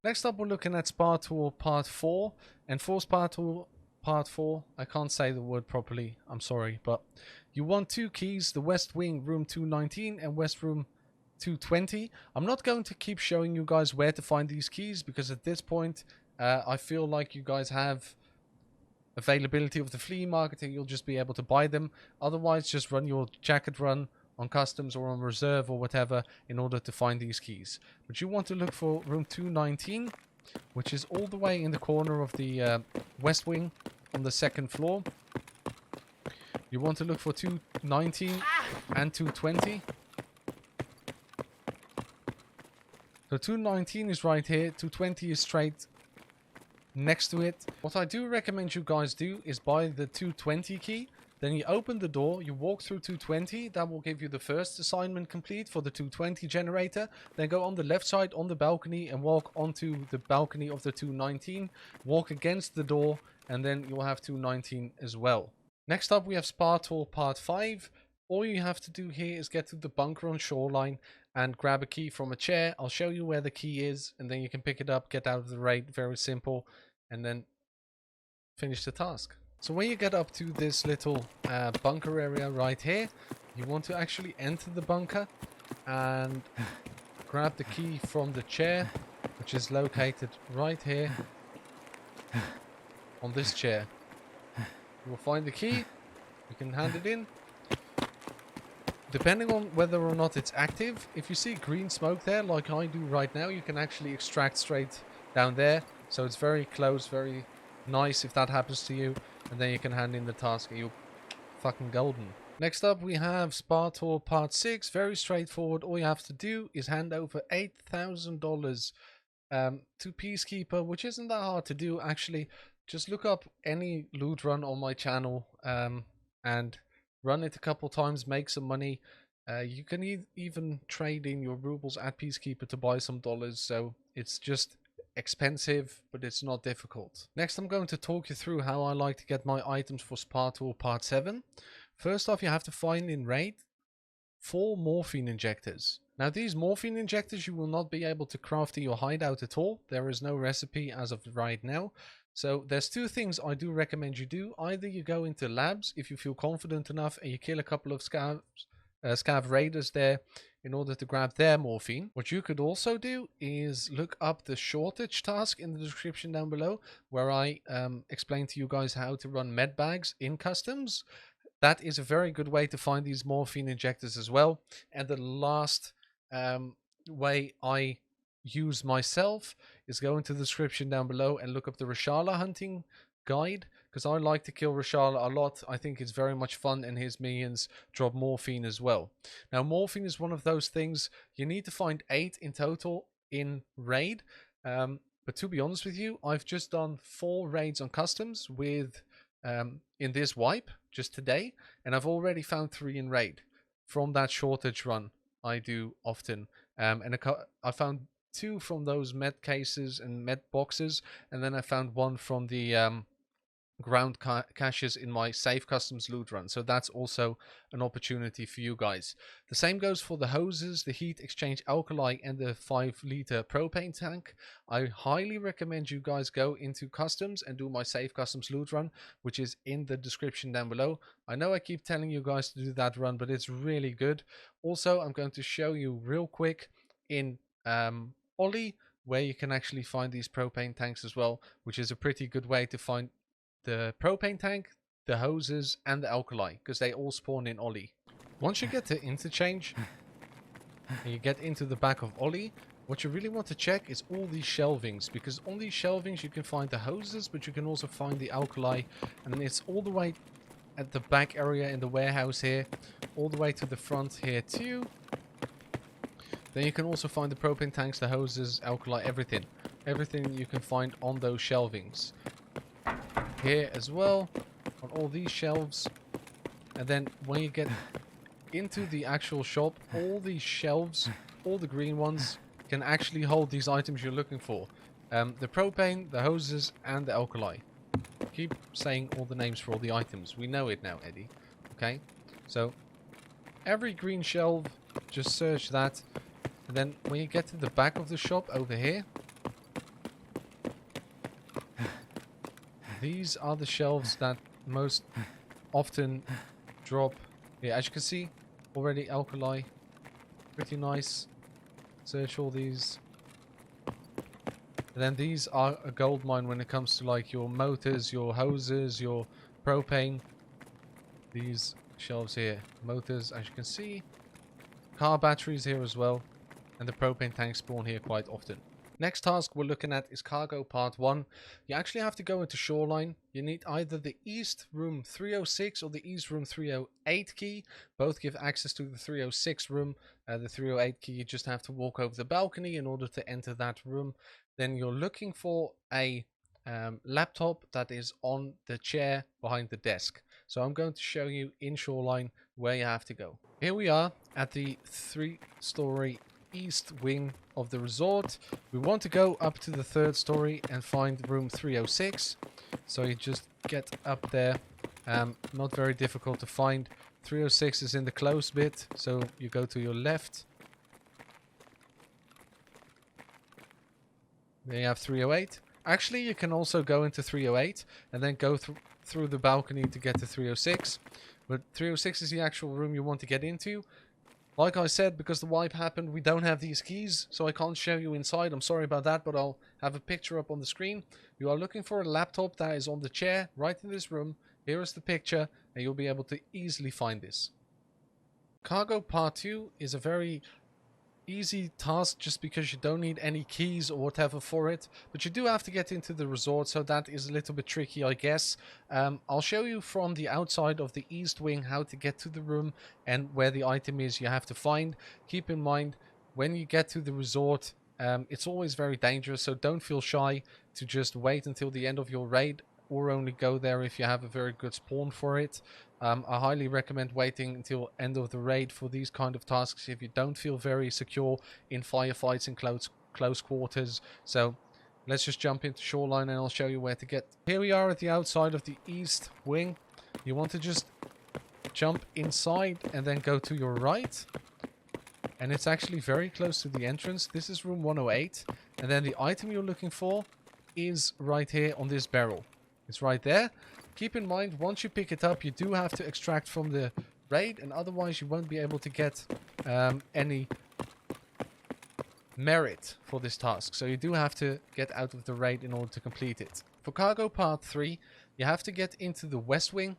Next up, we're looking at Part 4. And for Part 4, I can't say the word properly, I'm sorry, but you want 2 keys, the West Wing room 219 and West room 220. I'm not going to keep showing you guys where to find these keys, because at this point I feel like you guys have availability of the flea market and you'll just be able to buy them. Otherwise, just run your jacket run on customs or on reserve or whatever in order to find these keys. But you want to look for room 219, which is all the way in the corner of the West Wing on the 2nd floor. You want to look for 219 and 220. So 219 is right here, 220 is straight next to it. What I do recommend you guys do is buy the 220 key. Then you open the door, you walk through 220, that will give you the first assignment complete for the 220 generator. Then go on the left side on the balcony and walk onto the balcony of the 219. Walk against the door and then you'll have 219 as well. Next up, we have Part 5. All you have to do here is get to the bunker on shoreline and grab a key from a chair. I'll show you where the key is and then you can pick it up, get out of the raid, very simple, and then finish the task. So when you get up to this little bunker area right here, you want to actually enter the bunker and grab the key from the chair, which is located right here on this chair. You will find the key, you can hand it in. Depending on whether or not it's active, if you see green smoke there, like I do right now, you can actually extract straight down there. So it's very close, very nice if that happens to you. And then you can hand in the task and you're fucking golden. Next up, we have Part 6. Very straightforward. All you have to do is hand over $8,000 to Peacekeeper, which isn't that hard to do, actually. Just look up any loot run on my channel and run it a couple times, make some money. You can even trade in your rubles at Peacekeeper to buy some dollars. So it's just expensive, but it's not difficult. Next, I'm going to talk you through how I like to get my items for Part 2 or Part 7. First off, you have to find in raid 4 morphine injectors. Now, these morphine injectors you will not be able to craft in your hideout at all. There is no recipe as of right now. So there's 2 things I do recommend you do. Either you go into labs if you feel confident enough and you kill a couple of scav raiders there in order to grab their morphine. What you could also do is look up the shortage task in the description down below, where I explain to you guys how to run med bags in customs. That is a very good way to find these morphine injectors as well. And the last way I use myself is go into the description down below and look up the Reshala hunting guide, because I like to kill Reshala a lot. I think it's very much fun, and his minions drop morphine as well. Now, morphine is one of those things you need to find 8 in total in raid, but to be honest with you, I've just done 4 raids on customs with in this wipe just today, and I've already found 3 in raid from that shortage run I do often, and I found 2 from those med cases and med boxes, and then I found 1 from the ground caches in my safe customs loot run. So that's also an opportunity for you guys. The same goes for the hoses, the heat exchange alkali, and the 5-liter propane tank. I highly recommend you guys go into customs and do my safe customs loot run, which is in the description down below. I know I keep telling you guys to do that run, but it's really good. Also, I'm going to show you real quick in Ollie where you can actually find these propane tanks as well, which is a pretty good way to find the propane tank, the hoses, and the alkali, because they all spawn in Ollie. Once you get to interchange and you get into the back of Ollie, what you really want to check is all these shelvings, because on these shelvings you can find the hoses, but you can also find the alkali, and it's all the way at the back area in the warehouse here, all the way to the front here too. Then you can also find the propane tanks, the hoses, alkali, everything you can find on those shelvings. Here as well, on all these shelves. And then when you get into the actual shop, all these shelves, all the green ones, can actually hold these items you're looking for. The propane, the hoses, and the alkali. Keep saying all the names for all the items. We know it now, Eddy. Okay? So, every green shelf, just search that. And then when you get to the back of the shop over here, these are the shelves that most often drop. Yeah, as you can see, already alkali. Pretty nice. Search all these. And then these are a gold mine when it comes to like your motors, your hoses, your propane. These shelves here. Motors, as you can see. Car batteries here as well. And the propane tanks spawn here quite often. Next task we're looking at is Cargo Part 1. You actually have to go into Shoreline. You need either the East Room 306 or the East Room 308 key. Both give access to the 306 room. The 308 key, you just have to walk over the balcony in order to enter that room. Then you're looking for a laptop that is on the chair behind the desk. So I'm going to show you in Shoreline where you have to go. Here we are at the 3-story east wing of the resort. We want to go up to the 3rd story and find room 306. So you just get up there. Not very difficult to find. 306 is in the closed bit, so you go to your left. Then you have 308. Actually, you can also go into 308 and then go through the balcony to get to 306. But 306 is the actual room you want to get into. Like I said, because the wipe happened, we don't have these keys, so I can't show you inside. I'm sorry about that, but I'll have a picture up on the screen. You are looking for a laptop that is on the chair right in this room. Here is the picture, and you'll be able to easily find this. Cargo Part 2 is a very easy task just because you don't need any keys or whatever for it, but you do have to get into the resort, so that is a little bit tricky, I guess. I'll show you from the outside of the east wing how to get to the room and where the item is you have to find. Keep in mind, when you get to the resort, it's always very dangerous, so don't feel shy to just wait until the end of your raid, or only go there if you have a very good spawn for it. I highly recommend waiting until end of the raid for these kind of tasks if you don't feel very secure in firefights and close quarters. So Let's just jump into shoreline and I'll show you where to get. Here we are at the outside of the east wing. You want to just jump inside and then go to your right. And it's actually very close to the entrance. This is room 108. And then the item you're looking for is right here on this barrel. It's right there. Keep in mind, once you pick it up, you do have to extract from the raid. And otherwise you won't be able to get any merit for this task, so you do have to get out of the raid in order to complete it. For cargo part 3, you have to get into the west wing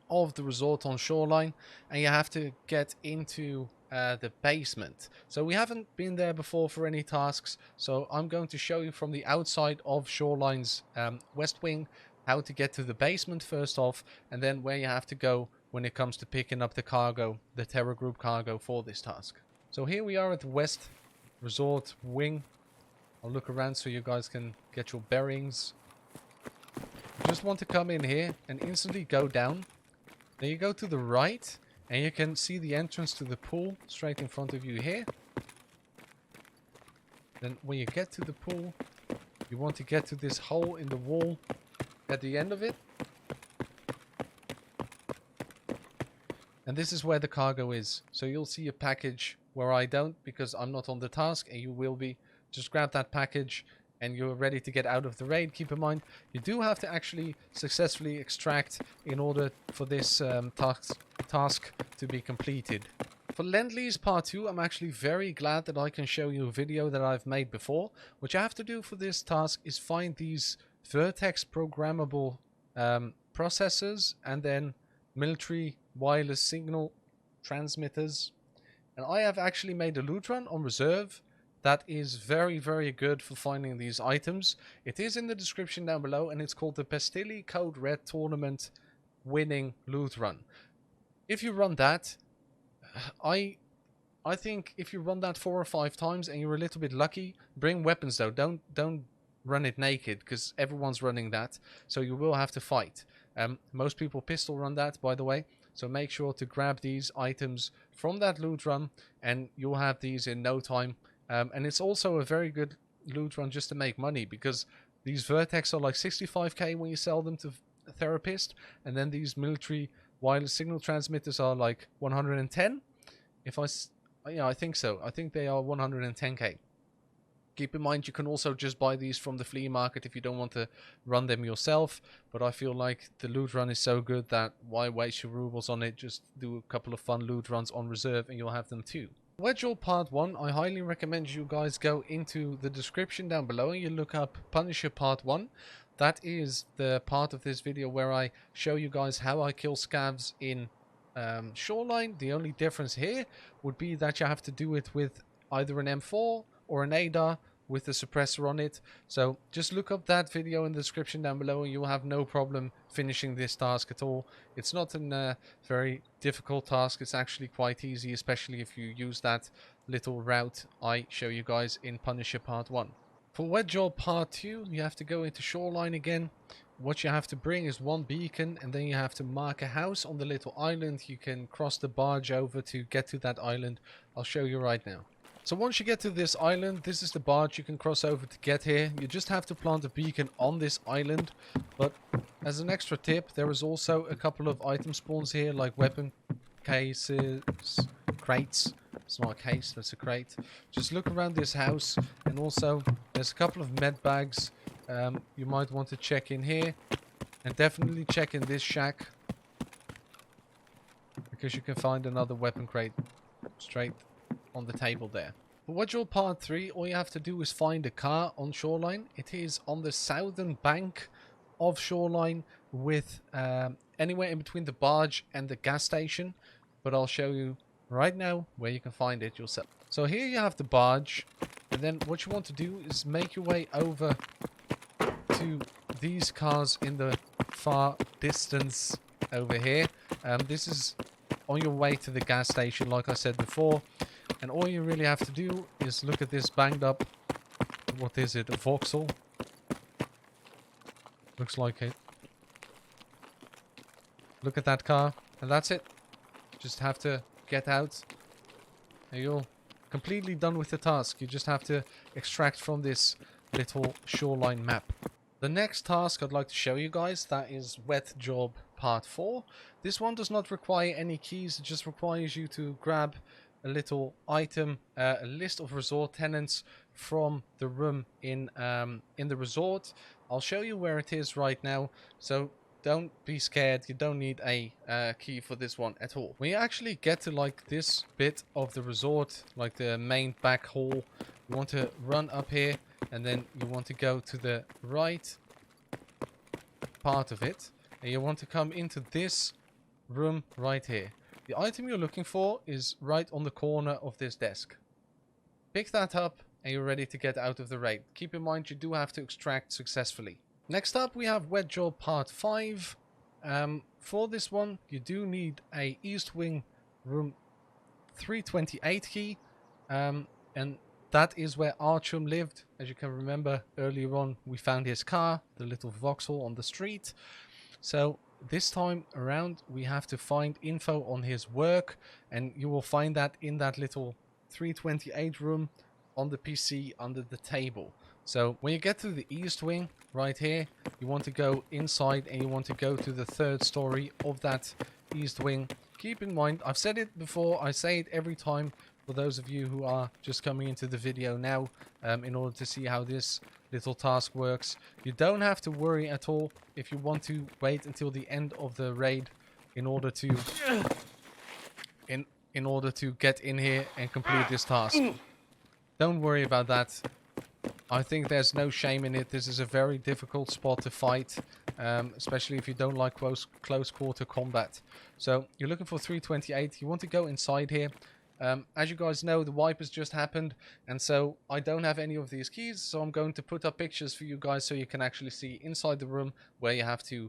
of the resort on shoreline, and you have to get into the basement. So we haven't been there before for any tasks, so I'm going to show you from the outside of shoreline's west wing how to get to the basement first off, and then where you have to go when it comes to picking up the cargo, the Terror Group cargo for this task. So here we are at the west resort wing. I'll look around so you guys can get your bearings. You just want to come in here and instantly go down. Then you go to the right and you can see the entrance to the pool straight in front of you here. Then when you get to the pool, you want to get to this hole in the wall at the end of it. And this is where the cargo is. So you'll see a package where I don't, because I'm not on the task, and you will be. Just grab that package and you're ready to get out of the raid. Keep in mind, you do have to actually successfully extract in order for this task to be completed. For Lend-Lease Part 2, I'm actually very glad that I can show you a video that I've made before. What you have to do for this task is find these Vertex programmable processors and then military wireless signal transmitters. And I have actually made a loot run on reserve that is very, very good for finding these items. It is in the description down below, and it's called the Pastilli Code Red Tournament winning loot run. If you run that, I think if you run that 4 or 5 times and you're a little bit lucky, bring weapons though. Don't run it naked, because everyone's running that, so you will have to fight. Most people pistol run that, by the way. So make sure to grab these items from that loot run and you'll have these in no time. And it's also a very good loot run just to make money, because these Vertex are like 65k when you sell them to a therapist, and then these military wireless signal transmitters are like 110. I think so. I think they are 110k. Keep in mind, you can also just buy these from the flea market if you don't want to run them yourself. But I feel like the loot run is so good that why waste your rubles on it? Just do a couple of fun loot runs on reserve and you'll have them too. Wedgel Part 1, I highly recommend you guys go into the description down below and you look up Punisher Part 1. That is the part of this video where I show you guys how I kill scavs in Shoreline. The only difference here would be that you have to do it with either an M4 or an ADA with a suppressor on it. So just look up that video in the description down below and you'll have no problem finishing this task at all. It's not a very difficult task. It's actually quite easy, especially if you use that little route I show you guys in Punisher Part 1. For Wedgel Part 2, you have to go into Shoreline again. What you have to bring is 1 beacon, and then you have to mark a house on the little island. You can cross the barge over to get to that island. I'll show you right now. So once you get to this island, this is the barge you can cross over to get here. You just have to plant a beacon on this island. But as an extra tip, there is also a couple of item spawns here, like weapon cases, crates. It's not a case, that's a crate. Just look around this house, and also there's a couple of med bags. You might want to check in here, and definitely check in this shack, because you can find another weapon crate straight on the table there. For Wedgel Part 3, all you have to do is find a car on Shoreline. It is on the southern bank of Shoreline, with anywhere in between the barge and the gas station, but I'll show you right now where you can find it yourself. So here you have the barge, and then what you want to do is make your way over to these cars in the far distance over here. This is on your way to the gas station, like I said before, and all you really have to do is look at this banged up, what is it, a Vauxhall? Looks like it. Look at that car, and that's it. Just have to get out and you're completely done with the task. You just have to extract from this little shoreline map. The next task I'd like to show you guys, that is Wet Job Part 4. This one does not require any keys, it just requires you to grab a little item, a list of resort tenants from the room in the resort. I'll show you where it is right now, so don't be scared, you don't need a key for this one at all. When you actually get to like this bit of the resort, like the main back hall, you want to run up here and then you want to go to the right part of it and you want to come into this room right here. The item you're looking for is right on the corner of this desk. Pick that up and you're ready to get out of the raid. Keep in mind you do have to extract successfully. Next up we have Wet Job Part 5. For this one you do need a East Wing room 328 key, and that is where Archum lived. As you can remember, earlier on we found his car, the little Vauxhall on the street. So this time around we have to find info on his work, and you will find that in that little 328 room on the PC under the table. So when you get to the East Wing right here, you want to go inside and you want to go to the 3rd story of that East Wing. Keep in mind, I've said it before, I say it every time for those of you who are just coming into the video now, in order to see how this little task works. You don't have to worry at all if you want to wait until the end of the raid in order to in order to get in here and complete this task. Don't worry about that. I think there's no shame in it. This is a very difficult spot to fight, especially if you don't like close quarter combat. So you're looking for 328. You want to go inside here. As you guys know, the wipe has just happened, and so I don't have any of these keys, so I'm going to put up pictures for you guys so you can actually see inside the room where you have to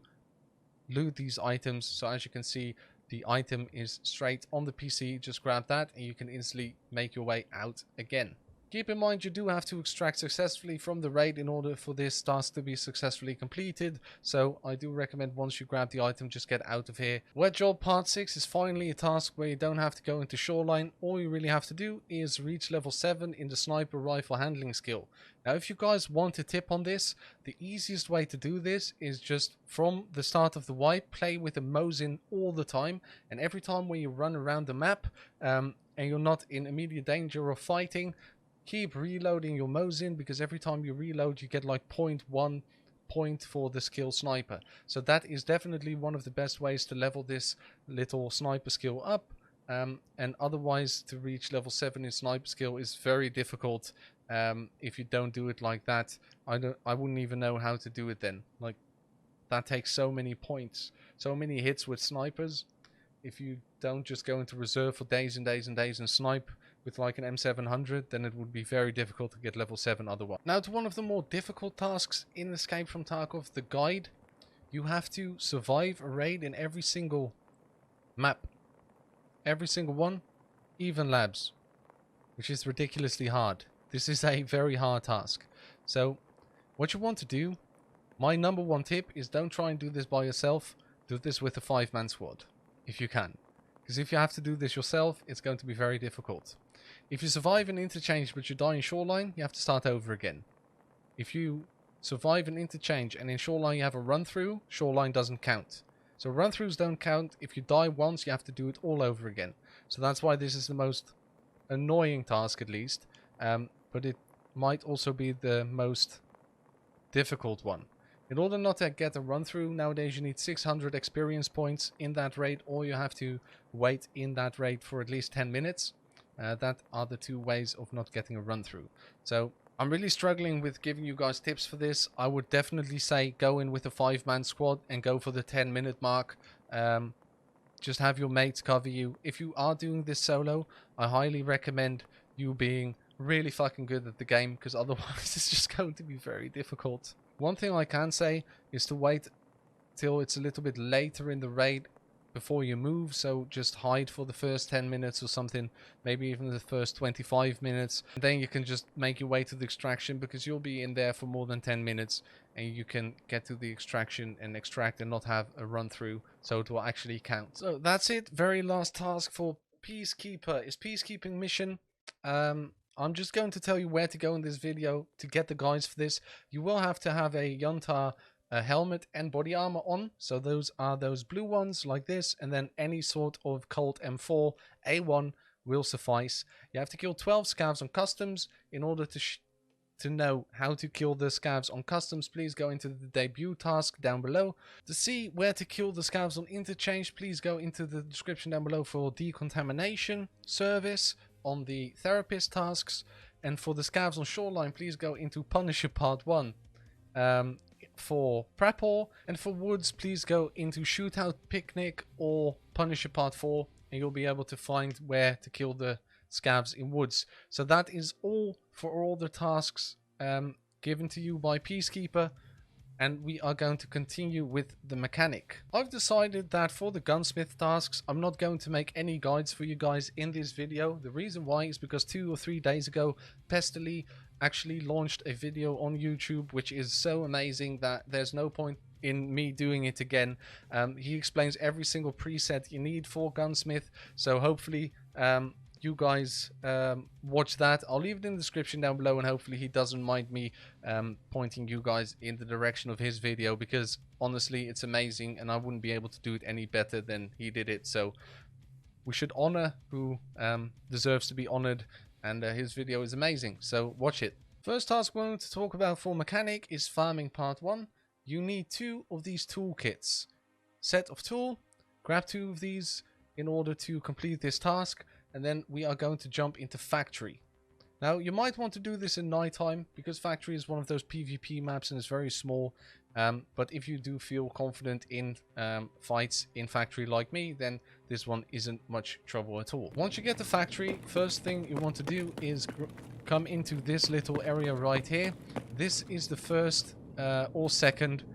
loot these items. So as you can see, the item is straight on the PC. Just grab that and you can instantly make your way out again. Keep in mind you do have to extract successfully from the raid in order for this task to be successfully completed, so I do recommend once you grab the item, just get out of here. Wet Job Part 6 is finally a task where you don't have to go into shoreline. All you really have to do is reach level 7 in the sniper rifle handling skill. Now if you guys want a tip on this, the easiest way to do this is just from the start of the wipe, play with the Mosin all the time, and every time when you run around the map and you're not in immediate danger of fighting, keep reloading your Mosin, because every time you reload you get like 0.1 point for the skill sniper. So that is definitely one of the best ways to level this little sniper skill up, and otherwise to reach level 7 in sniper skill is very difficult if you don't do it like that. I wouldn't even know how to do it then. Like, that takes so many points, so many hits with snipers. If you don't just go into reserve for days and days and days and snipe with like an M700, then it would be very difficult to get level 7 otherwise. Now to one of the more difficult tasks in Escape from Tarkov, the guide. You have to survive a raid in every single map. Every single one, even labs, which is ridiculously hard. This is a very hard task. So what you want to do, my number one tip is don't try and do this by yourself. Do this with a 5-man squad if you can. Because if you have to do this yourself, it's going to be very difficult. If you survive an interchange but you die in shoreline, you have to start over again. If you survive an interchange and in shoreline you have a run through, shoreline doesn't count. So run throughs don't count. If you die once, you have to do it all over again. So that's why this is the most annoying task, at least. But it might also be the most difficult one. In order not to get a run through, nowadays you need 600 experience points in that raid, or you have to wait in that raid for at least 10 minutes. That are the two ways of not getting a run through. So I'm really struggling with giving you guys tips for this. I would definitely say go in with a 5-man squad and go for the 10-minute mark. Just have your mates cover you. If you are doing this solo, I highly recommend you being really fucking good at the game, because otherwise it's just going to be very difficult. One thing I can say is to wait till it's a little bit later in the raid before you move, so just hide for the first 10 minutes or something, maybe even the first 25 minutes, and then you can just make your way to the extraction, because you'll be in there for more than 10 minutes and you can get to the extraction and extract and not have a run through, so it will actually count. So that's it. Very last task for Peacekeeper is Peacekeeping mission. I'm just going to tell you where to go in this video to get the guides for this. You will have to have a Yunta helmet and body armor on. So those are those blue ones like this, and then any sort of Colt M4 A1 will suffice. You have to kill 12 scavs on customs. In order to know how to kill the scavs on customs, please go into the debut task down below. To see where to kill the scavs on interchange, please go into the description down below for Decontamination service on the therapist tasks. And for the scavs on shoreline, please go into Punisher Part 1 for Prapor. And for woods, please go into Shootout Picknick or Punisher Part 4, and you'll be able to find where to kill the scavs in woods. So that is all for all the tasks given to you by Peacekeeper, and we are going to continue with the mechanic. I've decided that for the Gunsmith tasks, I'm not going to make any guides for you guys in this video. The reason why is because 2 or 3 days ago, Pestily actually launched a video on YouTube, which is so amazing that there's no point in me doing it again. He explains every single preset you need for Gunsmith, so hopefully you guys watch that. I'll leave it in the description down below, and hopefully he doesn't mind me pointing you guys in the direction of his video, because honestly it's amazing and I wouldn't be able to do it any better than he did it. So we should honor who deserves to be honored, and his video is amazing, so watch it. First task we're going to talk about for mechanic is farming part 1. You need 2 of these toolkits. Set of tool, grab 2 of these in order to complete this task. And then we are going to jump into factory. Now you might want to do this in nighttime, because factory is one of those PvP maps and it's very small. But if you do feel confident in fights in factory like me, then this one isn't much trouble at all. Once you get to factory, first thing you want to do is come into this little area right here. This is the first or second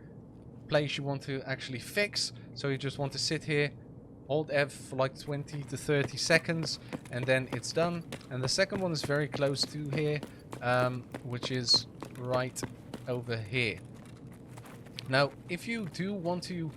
place you want to actually fix. So you just want to sit here, hold F for like 20 to 30 seconds, and then it's done. And the second one is very close to here, which is right over here. Now, if you do want to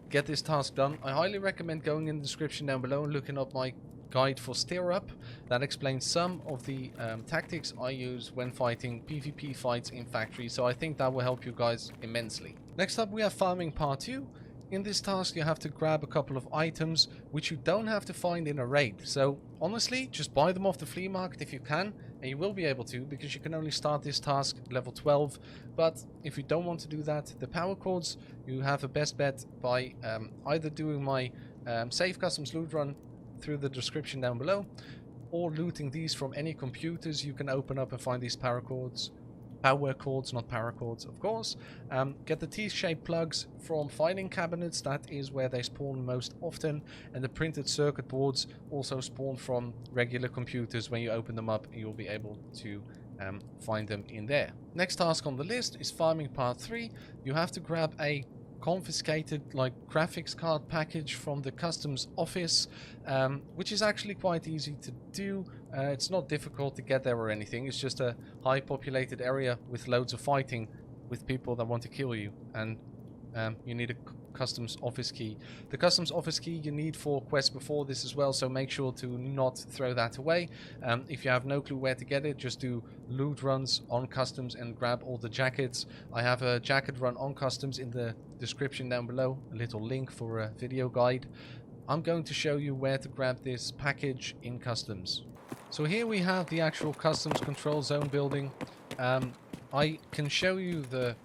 get this task done, I highly recommend going in the description down below and looking up my guide for Stir Up. That explains some of the tactics I use when fighting PvP fights in factory, so I think that will help you guys immensely. Next up we have farming part 2. In this task you have to grab a couple of items which you don't have to find in a raid. So honestly, just buy them off the flea market if you can, and you will be able to, because you can only start this task level 12. But if you don't want to do that, the power cords, you have a best bet by either doing my Safe Customs loot run through the description down below, or looting these from any computers you can open up and find these power cords. Power cords, not paracords, of course. Get the T-shaped plugs from filing cabinets. That is where they spawn most often. And the printed circuit boards also spawn from regular computers. When you open them up, you'll be able to find them in there. Next task on the list is farming part 3. You have to grab a confiscated graphics card package from the customs office, which is actually quite easy to do. It's not difficult to get there or anything. It's just a high populated area with loads of fighting with people that want to kill you, and you need a customs office key. The customs office key you need for quests before this as well, so make sure to not throw that away. If you have no clue where to get it, just do loot runs on customs and grab all the jackets. I have a jacket run on customs in the description down below, a little link for a video guide. I'm going to show you where to grab this package in customs. So here we have the actual customs control zone building. I can show you the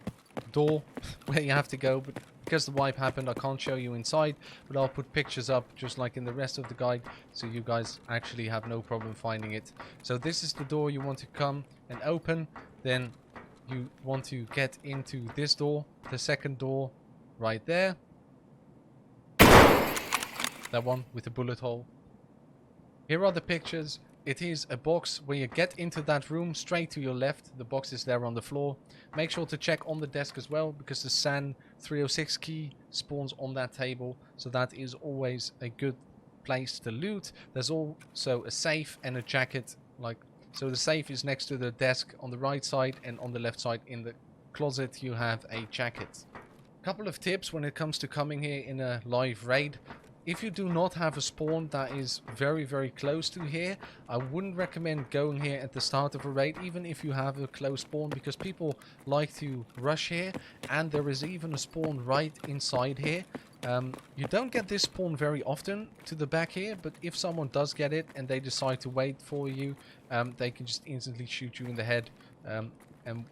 door where you have to go, but because the wipe happened I can't show you inside, but I'll put pictures up just like in the rest of the guide, so you guys actually have no problem finding it. So this is the door you want to come and open. Then you want to get into this door, the second door right there, that one with the bullet hole. Here are the pictures. It is a box where you get into that room straight to your left. The box is there on the floor. Make sure to check on the desk as well, because the SAN 306 key spawns on that table. So that is always a good place to loot. There's also a safe and a jacket. So the safe is next to the desk on the right side, and on the left side in the closet you have a jacket. Couple of tips when it comes to coming here in a live raid. if you do not have a spawn that is very, very close to here, I wouldn't recommend going here at the start of a raid, even if you have a close spawn, because people like to rush here, and there is even a spawn right inside here. You don't get this spawn very often to the back here, but if someone does get it and they decide to wait for you, they can just instantly shoot you in the head. And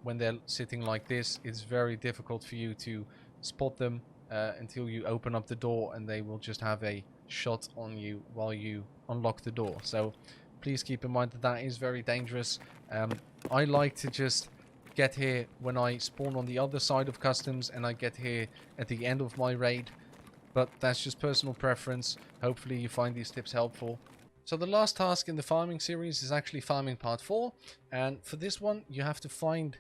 when they're sitting like this, it's very difficult for you to spot them until you open up the door, and they will just have a shot on you while you unlock the door. So please keep in mind that that is very dangerous. I like to just get here when I spawn on the other side of customs, and I get here at the end of my raid, but that's just personal preference. Hopefully you find these tips helpful. So the last task in the farming series is actually farming part 4, and for this one you have to find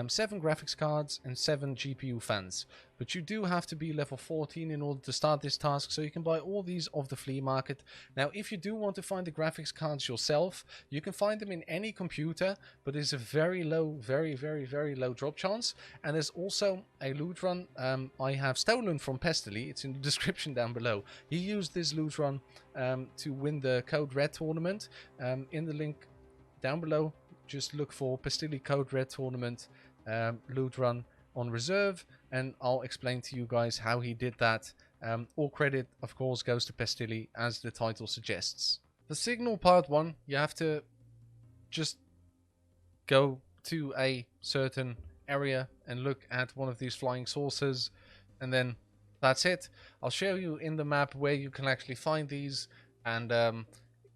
7 graphics cards and 7 GPU fans. But you do have to be level 14 in order to start this task, so you can buy all these off the flea market. Now, if you do want to find the graphics cards yourself, you can find them in any computer, but it's a very low, very low drop chance. And there's also a loot run I have stolen from Pestily. It's in the description down below. He used this loot run to win the Code Red tournament. In the link down below, just look for Pestily Code Red tournament loot run on reserve, and I'll explain to you guys how he did that. All credit, of course, goes to Pestily, as the title suggests. The signal part 1, you have to just go to a certain area and look at one of these flying saucers, and then that's it. I'll show you in the map where you can actually find these, and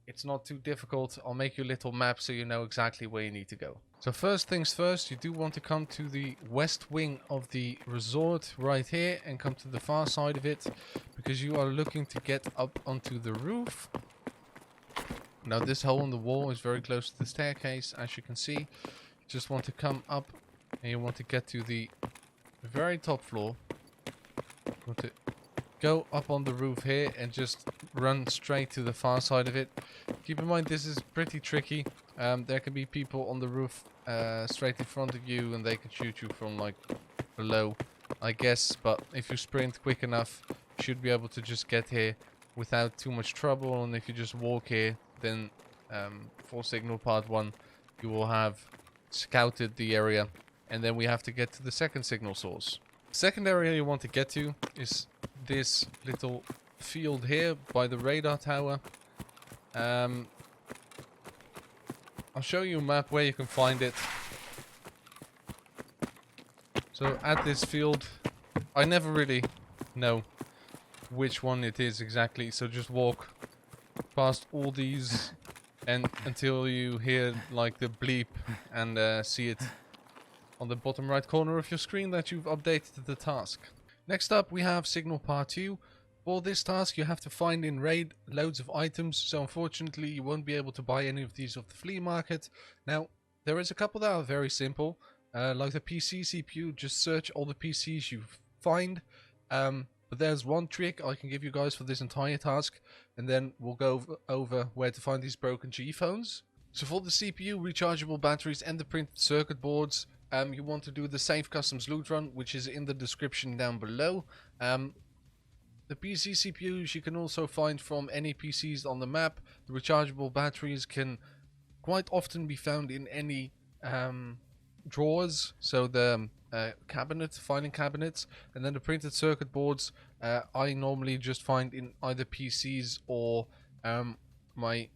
it's not too difficult. I'll make you a little map so you know exactly where you need to go. So first things first, you do want to come to the west wing of the resort right here and come to the far side of it, because you are looking to get up onto the roof. Now this hole in the wall is very close to the staircase, as you can see. You just want to come up and you want to get to the very top floor. You want to go up on the roof here and just run straight to the far side of it. Keep in mind this is pretty tricky. There can be people on the roof straight in front of you, and they can shoot you from like below, I guess. But if you sprint quick enough, you should be able to just get here without too much trouble. And if you just walk here, then for signal part 1, you will have scouted the area, and then we have to get to the second signal source. The second area you want to get to is this little field here by the radar tower. I'll show you a map where you can find it. So at this field, I never really know which one it is exactly, so just walk past all these and until you hear like the bleep and see it on the bottom right corner of your screen that you've updated the task. Next up we have signal part 2. For this task you have to find in raid loads of items, so unfortunately you won't be able to buy any of these off the flea market. Now there is a couple that are very simple, like the PC CPU. Just search all the PCs you find, but there's one trick I can give you guys for this entire task, and then we'll go over where to find these broken G phones. So for the CPU, rechargeable batteries and the printed circuit boards, you want to do the Safe Customs loot run, which is in the description down below. The PC CPUs you can also find from any PCs on the map. The rechargeable batteries can quite often be found in any drawers, so the filing cabinets. And then the printed circuit boards I normally just find in either PCs or my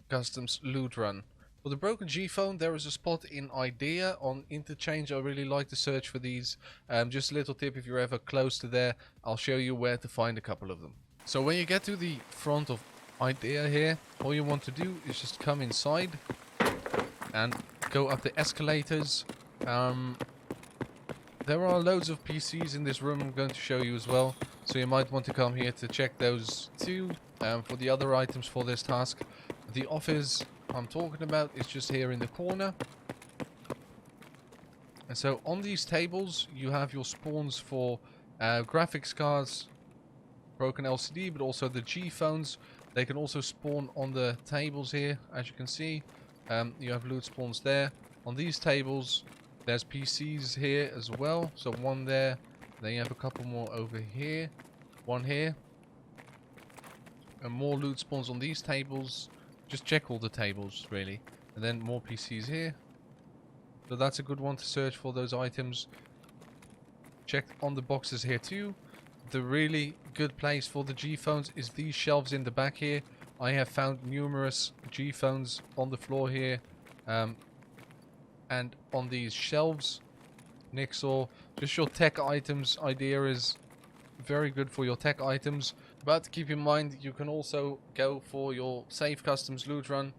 customs loot run. For the broken G phone, there is a spot in Idea on Interchange. I really like to search for these. Just a little tip, if you're ever close to there, I'll show you where to find a couple of them. So when you get to the front of Idea here, all you want to do is just come inside and go up the escalators. There are loads of PCs in this room I'm going to show you as well, so you might want to come here to check those too. For the other items for this task, the office I'm talking about is just here in the corner. And so on these tables you have your spawns for graphics cards, broken LCD, but also the G phones. They can also spawn on the tables here, as you can see. You have loot spawns there. On these tables there's PCs here as well, so one there, then you have a couple more over here, one here, and more loot spawns on these tables. Just check all the tables, really. And then more PCs here. So that's a good one to search for those items. Check on the boxes here too. The really good place for the G phones is these shelves in the back here. I have found numerous G phones on the floor here. And on these shelves. Nixel, just your tech items idea is very good for your tech items, but keep in mind you can also go for your safe customs loot run,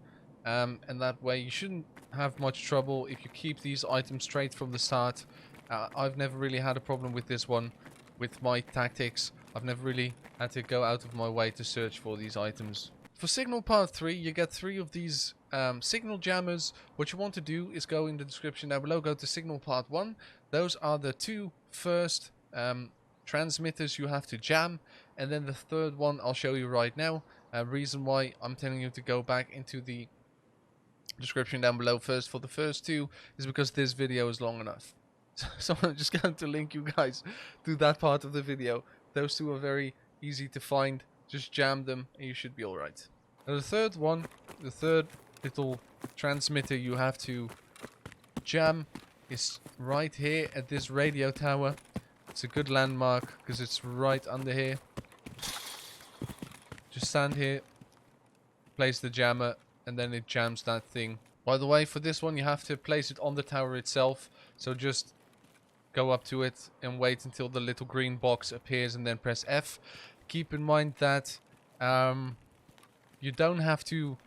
and that way you shouldn't have much trouble if you keep these items straight from the start. I've never really had a problem with this one with my tactics. I've never really had to go out of my way to search for these items. For signal part 3, you get 3 of these signal jammers. What you want to do is go in the description down below, go to signal part 1. Those are the 2 first transmitters you have to jam, and then the third one I'll show you right now. Reason why I'm telling you to go back into the description down below first for the first 2 is because this video is long enough. So I'm just going to link you guys to that part of the video. Those 2 are very easy to find. Just jam them and you should be alright. Now the third one, the third little transmitter you have to jam is right here at this radio tower. It's a good landmark because it's right under here. Just stand here, place the jammer, and then it jams that thing. By the way, for this one you have to place it on the tower itself. So just go up to it and wait until the little green box appears and then press F. Keep in mind that you don't have to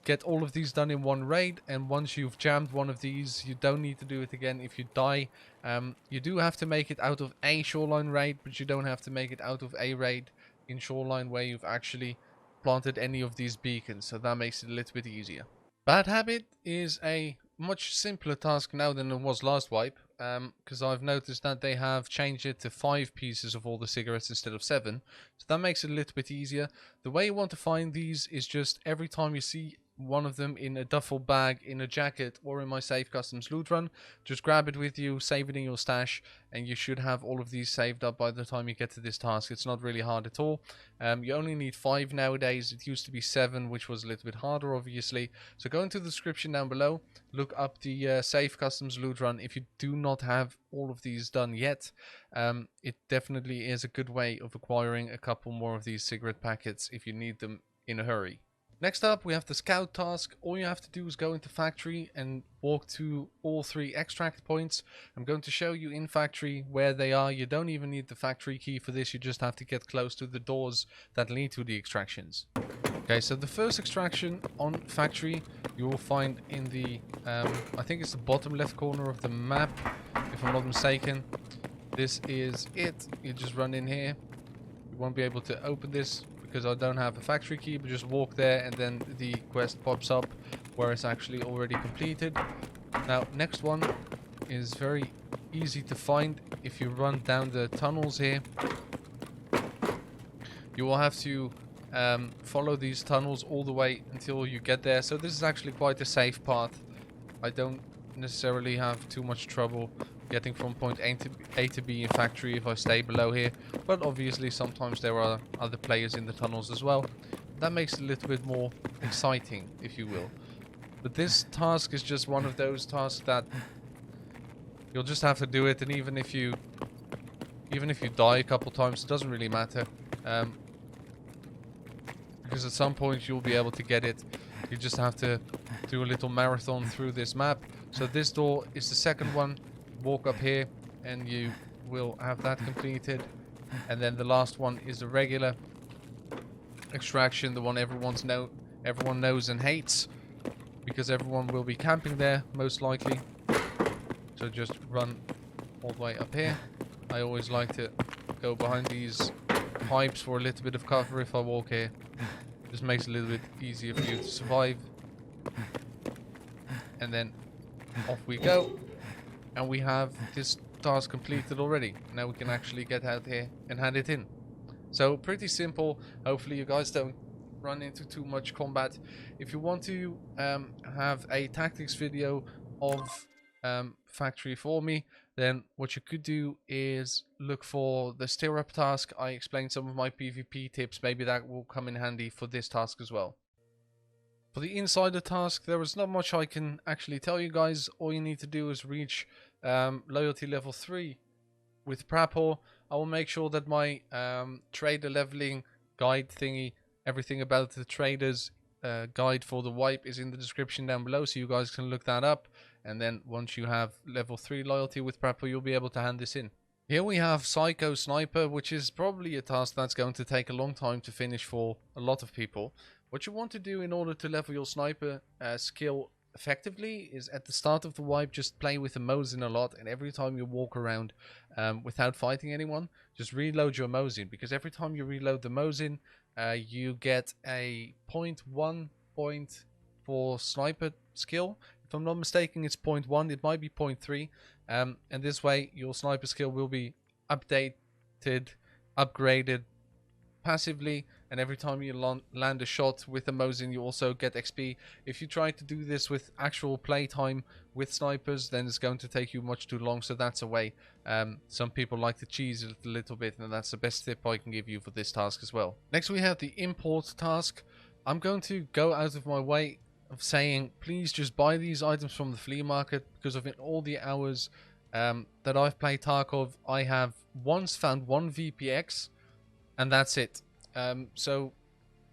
get all of these done in one raid, and once you've jammed one of these you don't need to do it again if you die. You do have to make it out of a shoreline raid, but you don't have to make it out of a raid in shoreline where you've actually planted any of these beacons, so that makes it a little bit easier. Bad habit is a much simpler task now than it was last wipe, because I've noticed that they have changed it to 5 pieces of all the cigarettes instead of 7, so that makes it a little bit easier. The way you want to find these is just every time you see one of them in a duffel bag, in a jacket, or in my safe customs loot run, just grab it with you, save it in your stash, and you should have all of these saved up by the time you get to this task. It's not really hard at all. You only need 5 nowadays. It used to be 7, which was a little bit harder obviously. So go into the description down below, look up the safe customs loot run. If you do not have all of these done yet, it definitely is a good way of acquiring a couple more of these cigarette packets if you need them in a hurry. Next up, we have the scout task. All you have to do is go into factory and walk to all 3 extract points. I'm going to show you in factory where they are. You don't even need the factory key for this. You just have to get close to the doors that lead to the extractions. Okay, so the first extraction on factory you will find in the, I think it's the bottom left corner of the map, if I'm not mistaken. This is it. You just run in here. You won't be able to open this because I don't have a factory key, but just walk there and then the quest pops up where it's actually already completed. Now, next one is very easy to find. If you run down the tunnels here, you will have to follow these tunnels all the way until you get there. So this is actually quite a safe path. I don't necessarily have too much trouble getting from point A to B in factory if I stay below here, but obviously sometimes there are other players in the tunnels as well. That makes it a little bit more exciting, if you will. But this task is just one of those tasks that you'll just have to do it, and even if you die a couple times, it doesn't really matter, because at some point you'll be able to get it. You just have to do a little marathon through this map. So this door is the second one. Walk up here and you will have that completed, and then the last one is the regular extraction, the one everyone knows and hates, because everyone will be camping there most likely. So just run all the way up here. I always like to go behind these pipes for a little bit of cover if I walk here. Just makes it a little bit easier for you to survive. And then off we go. And we have this task completed already. Now we can actually get out here and hand it in. So pretty simple. Hopefully you guys don't run into too much combat. If you want to have a tactics video of factory for me, then what you could do is look for the stirrup task. I explained some of my PvP tips. Maybe that will come in handy for this task as well. For the insider task, there is not much I can actually tell you guys. All you need to do is reach loyalty level 3 with Prapor. I will make sure that my trader leveling guide thingy, everything about the traders guide for the wipe is in the description down below, so you guys can look that up. And then once you have level 3 loyalty with Prapor, you'll be able to hand this in. Here we have Psycho Sniper, which is probably a task that's going to take a long time to finish for a lot of people. What you want to do in order to level your sniper skill effectively is at the start of the wipe, just play with the Mosin a lot, and every time you walk around without fighting anyone, just reload your Mosin, because every time you reload the Mosin, you get a 0.1 point for sniper skill. If I'm not mistaken, it's 0.1, it might be 0.3, and this way your sniper skill will be updated, upgraded passively, and every time you land a shot with a Mosin, you also get XP. If you try to do this with actual playtime with snipers, then it's going to take you much too long, so that's a way. Some people like to cheese it a little bit, and that's the best tip I can give you for this task as well. Next we have the import task. I'm going to go out of my way of saying, please just buy these items from the flea market, because of all the hours that I've played Tarkov, I have once found one VPX, and that's it. So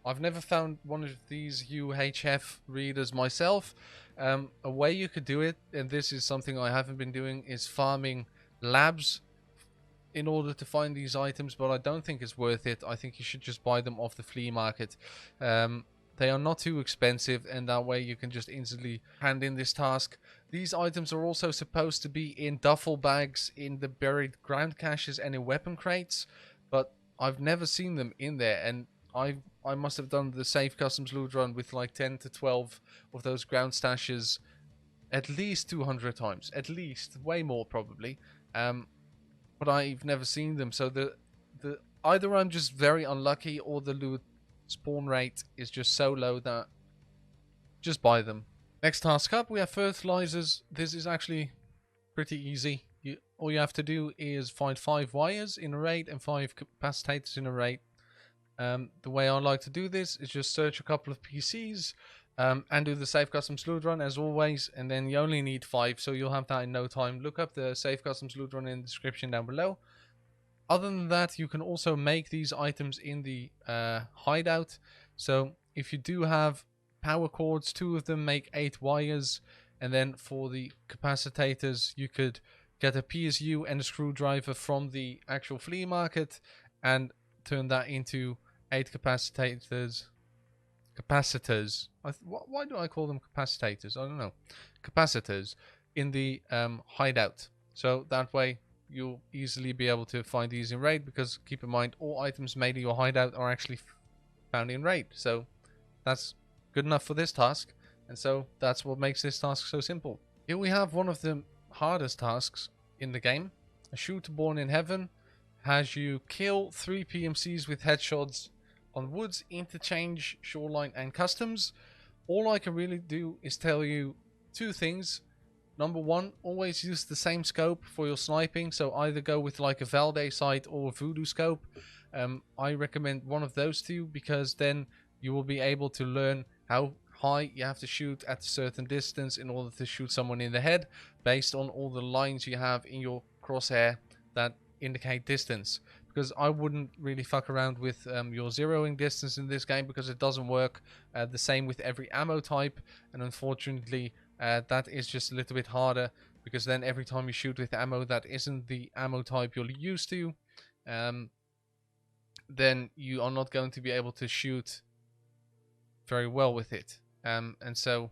I've never found one of these UHF readers myself. A way you could do it, and this is something I haven't been doing, is farming labs in order to find these items, but I don't think it's worth it. I think you should just buy them off the flea market. They are not too expensive, and that way you can just instantly hand in this task. These items are also supposed to be in duffel bags, in the buried ground caches, and in weapon crates, but I've never seen them in there, and I must have done the safe customs loot run with like 10 to 12 of those ground stashes at least 200 times, at least, way more probably, but I've never seen them. So the either I'm just very unlucky, or the loot spawn rate is just so low that just buy them. Next task up, we have fertilizers. This is actually pretty easy. All you have to do is find 5 wires in a raid and 5 capacitators in a raid. The way I like to do this is just search a couple of PCs and do the safe customs loot run as always, and then you only need 5, so you'll have that in no time. Look up the safe customs loot run in the description down below. Other than that, you can also make these items in the hideout. So if you do have power cords, 2 of them make 8 wires, and then for the capacitors you could get a PSU and a screwdriver from the actual flea market and turn that into 8 capacitors. Why do I call them capacitors? I don't know. Capacitors in the hideout. So that way you'll easily be able to find these in raid, because keep in mind, all items made in your hideout are actually found in raid. So that's good enough for this task, and so that's what makes this task so simple. Here we have one of the hardest tasks in the game. A shooter born in heaven has you kill 3 PMCs with headshots on woods, interchange, shoreline, and customs. All I can really do is tell you 2 things. Number 1, always use the same scope for your sniping, so either go with like a Valde sight or a Voodoo scope. I recommend one of those 2, because then you will be able to learn how high you have to shoot at a certain distance in order to shoot someone in the head, based on all the lines you have in your crosshair that indicate distance. Because I wouldn't really fuck around with your zeroing distance in this game, because it doesn't work the same with every ammo type, and unfortunately that is just a little bit harder, because then every time you shoot with ammo that isn't the ammo type you're used to, then you are not going to be able to shoot very well with it, and so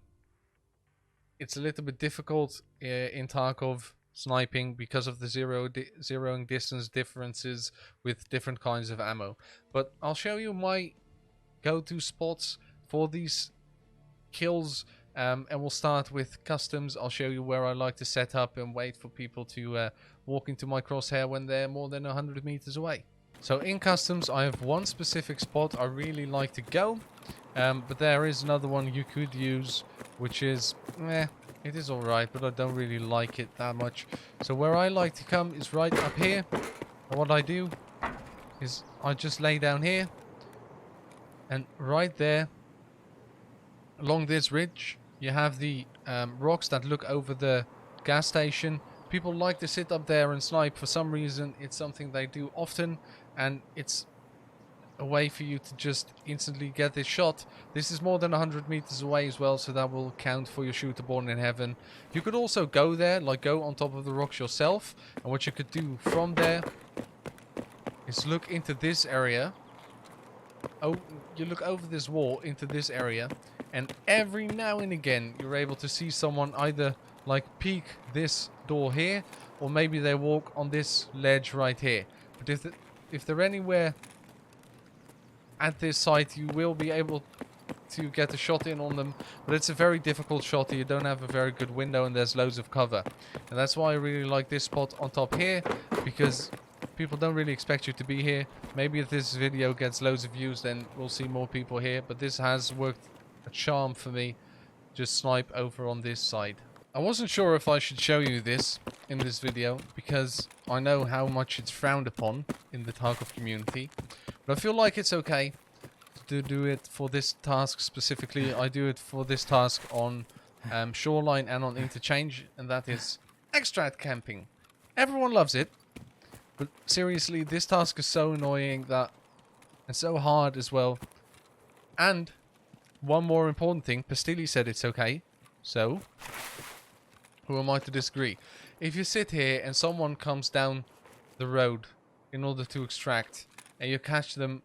it's a little bit difficult in Tarkov sniping because of the zeroing distance differences with different kinds of ammo. But I'll show you my go-to spots for these kills, and we'll start with customs. I'll show you where I like to set up and wait for people to walk into my crosshair when they're more than 100 meters away. So in customs, I have one specific spot I really like to go, but there is another one you could use, which is It is alright, but I don't really like it that much. So where I like to come is right up here. And what I do is I just lay down here. And right there, along this ridge, you have the rocks that look over the gas station. People like to sit up there and snipe. For some reason, it's something they do often. And it's a way for you to just instantly get this shot. This is more than 100 meters away as well, so that will count for your shooter born in heaven. You could also go there, like go on top of the rocks yourself, and what you could do from there is look into this area. Oh, you look over this wall into this area, and every now and again you're able to see someone either like peek this door here, or maybe they walk on this ledge right here. But if they're anywhere at this site, you will be able to get a shot in on them, but it's a very difficult shot. You don't have a very good window and there's loads of cover, and that's why I really like this spot on top here, because people don't really expect you to be here. Maybe if this video gets loads of views, then we'll see more people here, but this has worked a charm for me. Just snipe over on this side. I wasn't sure if I should show you this in this video, because I know how much it's frowned upon in the Tarkov community. But I feel like it's okay to do it for this task specifically. I do it for this task on Shoreline and on Interchange, and that is extract camping. Everyone loves it, but seriously, this task is so annoying that, and so hard as well. And one more important thing, Pastilli said it's okay, so who am I to disagree? If you sit here and someone comes down the road in order to extract, and you catch them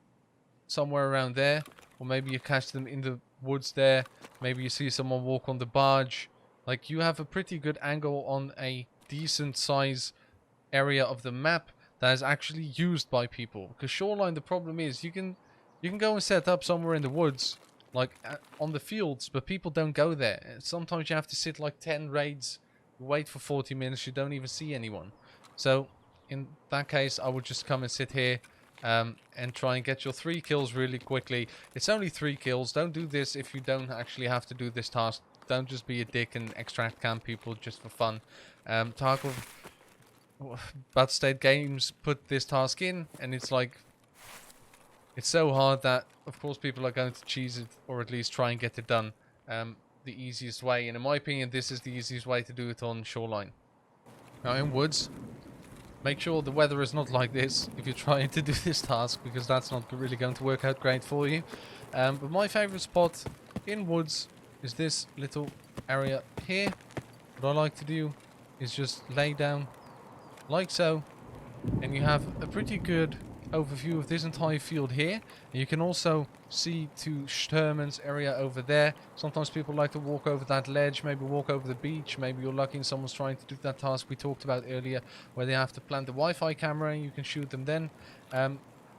somewhere around there, or maybe you catch them in the woods there, maybe you see someone walk on the barge, like you have a pretty good angle on a decent size area of the map that is actually used by people. Because Shoreline, the problem is you can go and set up somewhere in the woods, like on the fields, but people don't go there. Sometimes you have to sit like 10 raids, wait for 40 minutes, you don't even see anyone. So in that case, I would just come and sit here and try and get your 3 kills really quickly. It's only 3 kills. Don't do this if you don't actually have to do this task. Don't just be a dick and extract camp people just for fun. Tarkov, Bad State Games put this task in, and it's like, it's so hard that of course people are going to cheese it, or at least try and get it done the easiest way. And in my opinion, this is the easiest way to do it on Shoreline. Now in woods, make sure the weather is not like this if you're trying to do this task, because that's not really going to work out great for you. But my favorite spot in woods is this little area here. What I like to do is just lay down like so, and you have a pretty good overview of this entire field here. And you can also see to Sturman's area over there. Sometimes people like to walk over that ledge, maybe walk over the beach. Maybe you're lucky and someone's trying to do that task we talked about earlier, where they have to plant the Wi-Fi camera and you can shoot them then.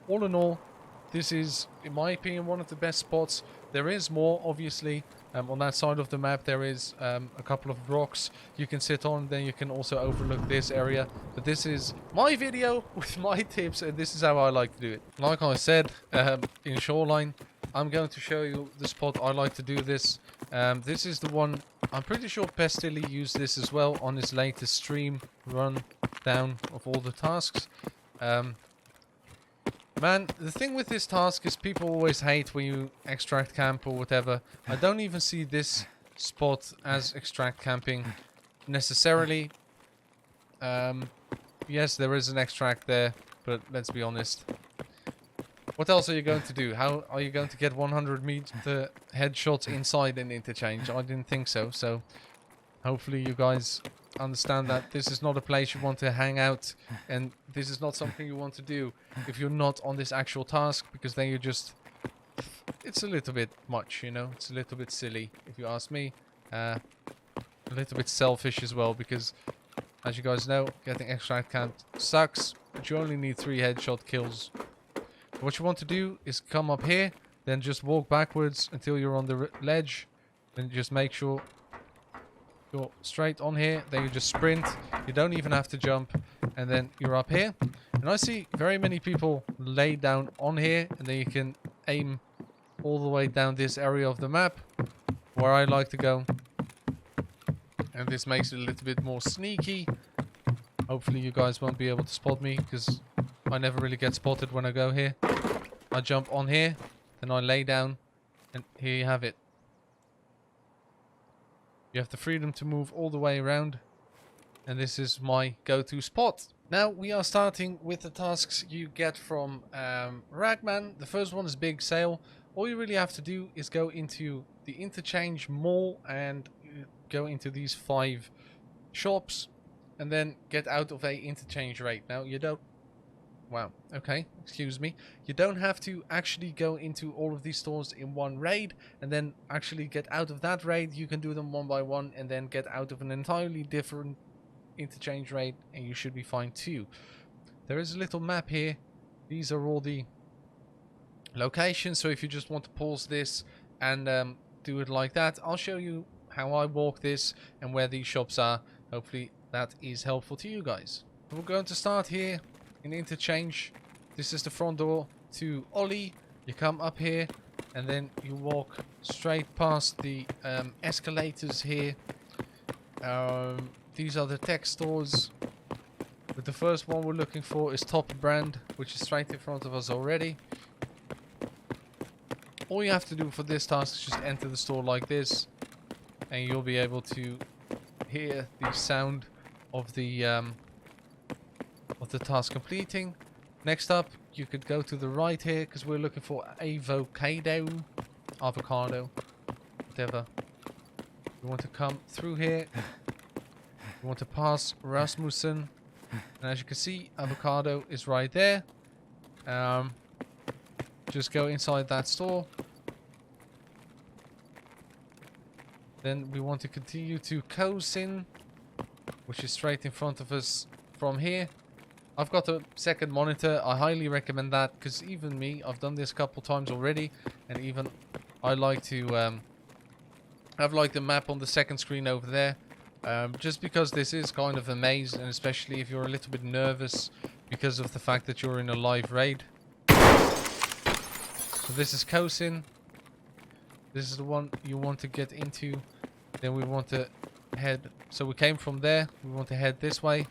All in all, this is, in my opinion, one of the best spots. There is more, obviously. On that side of the map there is a couple of rocks you can sit on, then you can also overlook this area. But this is my video with my tips, and this is how I like to do it. Like I said, in Shoreline, I'm going to show you the spot I like to do this. This is the one, I'm pretty sure Pestilli used this as well on his latest stream run down of all the tasks. Man, the thing with this task is people always hate when you extract camp or whatever. I don't even see this spot as extract camping necessarily. Yes, there is an extract there, but let's be honest. What else are you going to do? How are you going to get 100 meter headshots inside an interchange? I didn't think so. So hopefully you guys understand that this is not a place you want to hang out, and this is not something you want to do if you're not on this actual task, because then you just, it's a little bit much, you know, it's a little bit silly if you ask me, a little bit selfish as well, because as you guys know, getting extract camp sucks, but you only need 3 headshot kills. What you want to do is come up here, then just walk backwards until you're on the ledge, and just make sure you're straight on here, then you just sprint, you don't even have to jump, and then you're up here. And I see very many people lay down on here, and then you can aim all the way down this area of the map where I like to go. And this makes it a little bit more sneaky. Hopefully you guys won't be able to spot me, because I never really get spotted when I go here. I jump on here, then I lay down, and here you have it. You have the freedom to move all the way around, and this is my go-to spot. Now we are starting with the tasks you get from Ragman. The first one is Big Sale. All you really have to do is go into the Interchange Mall and go into these 5 shops, and then get out of a interchange rate. Now you don't... Wow, okay, excuse me. You don't have to actually go into all of these stores in one raid and then actually get out of that raid. You can do them one by one and then get out of an entirely different interchange raid, and you should be fine too. There is a little map here. These are all the locations, so if you just want to pause this and do it like that, I'll show you how I walk this and where these shops are. Hopefully that is helpful to you guys. We're going to start here in Interchange. This is the front door to Ollie. You come up here and then you walk straight past the escalators here. These are the tech stores. But the first one we're looking for is Top Brand, which is straight in front of us already. All you have to do for this task is just enter the store like this, and you'll be able to hear the sound of the task completing. Next up, you could go to the right here, because we're looking for avocado, whatever. We want to come through here. We want to pass Rasmussen, and as you can see, avocado is right there. Just go inside that store. Then we want to continue to Kosin, which is straight in front of us from here. I've got a second monitor. I highly recommend that, because even me, I've done this a couple times already, and even I like to have like the map on the second screen over there, just because this is kind of a maze, and especially if you're a little bit nervous because of the fact that you're in a live raid. So this is Kosin. This is the one you want to get into. Then we want to head... So we came from there. We want to head this way.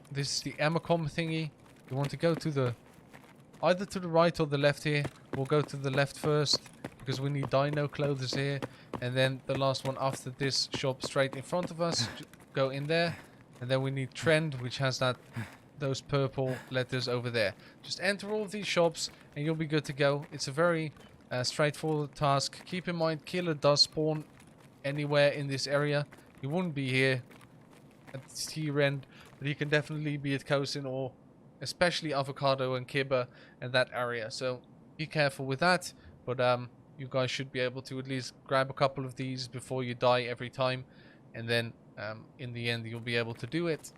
This is the Amacom thingy. We want to go to the... either to the right or the left here. We'll go to the left first, because we need dino clothes here. And then the last one after this shop straight in front of us. Go in there. And then we need Trend, which has that... those purple letters over there. Just enter all of these shops and you'll be good to go. It's a very straightforward task. Keep in mind, Killer does spawn anywhere in this area. He wouldn't be here at the tier end, but he can definitely be at Kosin, or especially Avocado and Kibba and that area. So be careful with that. But you guys should be able to at least grab a couple of these before you die every time, and then in the end you'll be able to do it,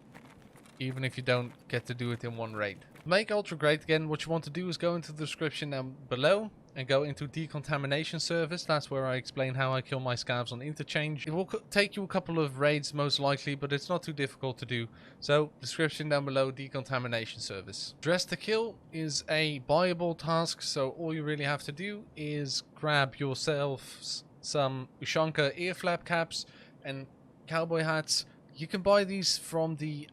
even if you don't get to do it in one raid. Make Ultra great again, what you want to do is go into the description down below and go into Decontamination service. That's where I explain how I kill my scavs on Interchange. It will take you a couple of raids most likely, but it's not too difficult to do. So, description down below, Decontamination service. Dress to Kill is a buyable task, so all you really have to do is grab yourself some Ushanka ear flap caps and cowboy hats. You can buy these from the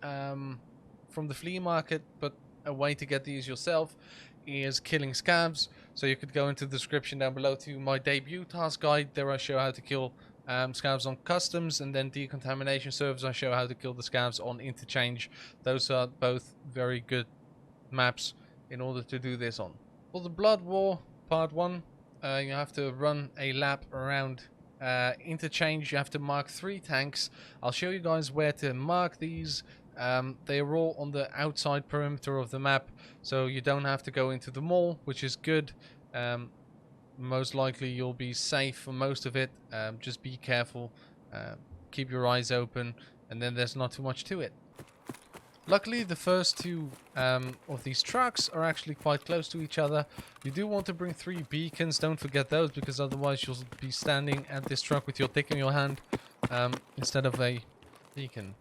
flea market, but a way to get these yourself is killing scavs. So you could go into the description down below to my debut task guide. There I show how to kill scavs on customs, and then Decontamination servers I show how to kill the scavs on Interchange. Those are both very good maps in order to do this on. For the Blood War part 1, you have to run a lap around Interchange. You have to mark 3 tanks. I'll show you guys where to mark these. They are all on the outside perimeter of the map, so you don't have to go into the mall, which is good. Most likely you'll be safe for most of it. Just be careful, keep your eyes open, and then there's not too much to it. Luckily, the first 2 of these trucks are actually quite close to each other. You do want to bring 3 beacons, don't forget those, because otherwise you'll be standing at this truck with your dick in your hand instead of a beacon.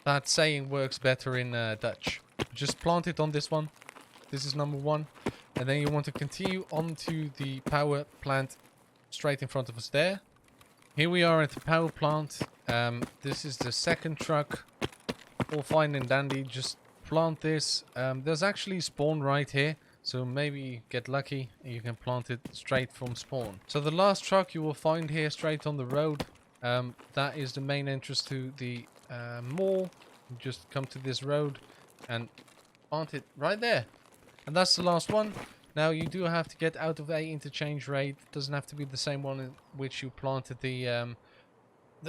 That saying works better in Dutch. Just plant it on this one. This is number 1. And then you want to continue on to the power plant straight in front of us there. Here we are at the power plant. This is the second truck. All fine and dandy. Just plant this. There's actually spawn right here. So maybe get lucky and you can plant it straight from spawn. So the last truck you will find here straight on the road. That is the main entrance to the mall. You just come to this road and plant it right there. And that's the last one. Now you do have to get out of a interchange raid. It doesn't have to be the same one in which you planted the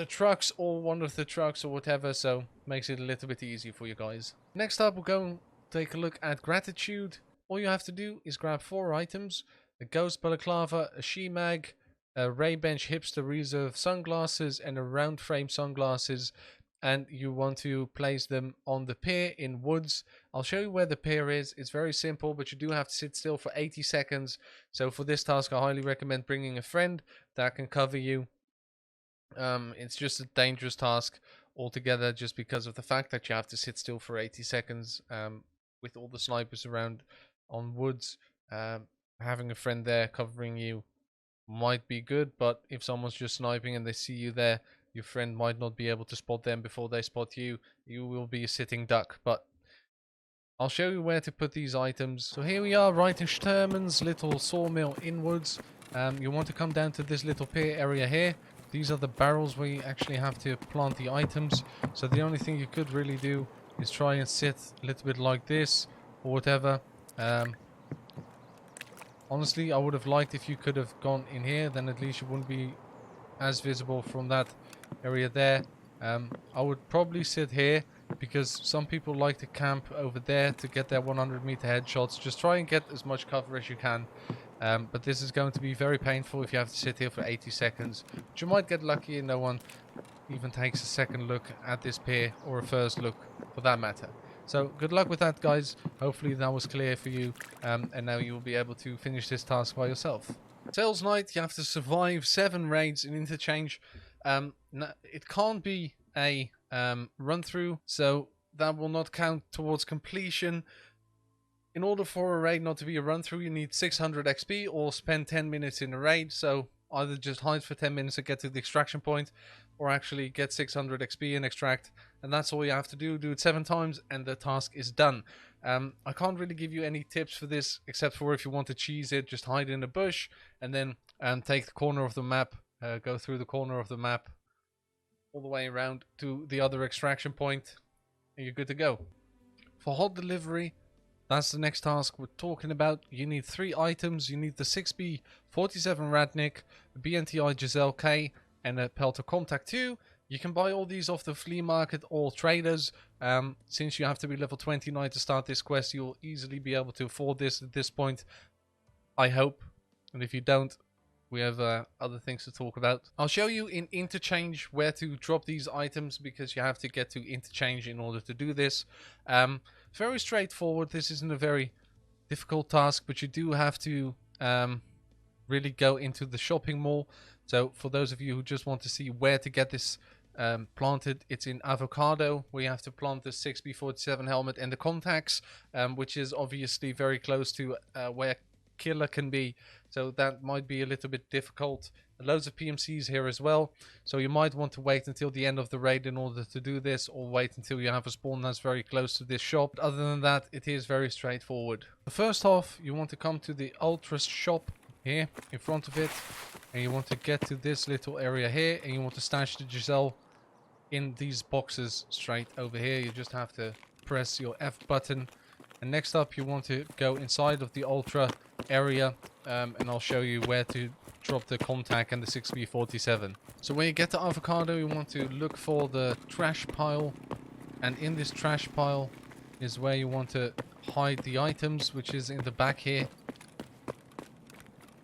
trucks or one of the trucks or whatever. So makes it a little bit easier for you guys. Next up we'll go and take a look at gratitude. All you have to do is grab 4 items. A ghost balaclava, a she-mag, a Ray-Bench hipster reserve sunglasses and a round frame sunglasses. And you want to place them on the pier in woods. I'll show you where the pier is. It's very simple, but you do have to sit still for 80 seconds. So for this task, I highly recommend bringing a friend that can cover you. It's just a dangerous task altogether just because of the fact that you have to sit still for 80 seconds with all the snipers around on woods. Having a friend there covering you might be good, but if someone's just sniping and they see you there, your friend might not be able to spot them before they spot you. You will be a sitting duck. But I'll show you where to put these items. So here we are right in Sturman's little sawmill in woods. You want to come down to this little pier area here. These are the barrels where you actually have to plant the items. So the only thing you could really do is try and sit a little bit like this or whatever. Honestly, I would have liked if you could have gone in here, then at least you wouldn't be as visible from that area there. I would probably sit here because some people like to camp over there to get their 100-meter headshots. Just try and get as much cover as you can. But this is going to be very painful if you have to sit here for 80 seconds. But you might get lucky and no one even takes a second look at this pier, or a first look for that matter. So good luck with that, guys. Hopefully that was clear for you, and now you will be able to finish this task by yourself. Sales night, you have to survive 7 raids in interchange. It can't be a run through, so that will not count towards completion. In order for a raid not to be a run through, you need 600 XP or spend 10 minutes in a raid. So either just hide for 10 minutes and get to the extraction point, or actually get 600 XP and extract. And that's all you have to do. Do it 7 times and the task is done. I can't really give you any tips for this, except for if you want to cheese it, just hide in a bush and then take the corner of the map, go through the corner of the map all the way around to the other extraction point, and you're good to go. For hot delivery, that's the next task we're talking about. You need 3 items. You need the 6B 47 Radnik, a BNTI Giselle K, and a Pelter Contact 2. You can buy all these off the flea market or traders. Since you have to be level 29 to start this quest, you'll easily be able to afford this at this point, I hope. And if you don't, we have other things to talk about. I'll show you in interchange where to drop these items, because you have to get to interchange in order to do this. Very straightforward. This isn't a very difficult task, but you do have to really go into the shopping mall. So for those of you who just want to see where to get this planted, it's in Avocado, where you have to plant the 6B47 helmet and the contacts, which is obviously very close to where Killer can be, so that might be a little bit difficult. Loads of PMCs here as well, so you might want to wait until the end of the raid in order to do this, or wait until you have a spawn that's very close to this shop. Other than that, it is very straightforward. The first half, you want to come to the Ultra shop here in front of it, and you want to get to this little area here, and you want to stash the Giselle in these boxes straight over here. You just have to press your F button. And next up, you want to go inside of the Ultra area, and I'll show you where to drop the contact and the 6B47. So when you get to Avocado, you want to look for the trash pile, and in this trash pile is where you want to hide the items, which is in the back here.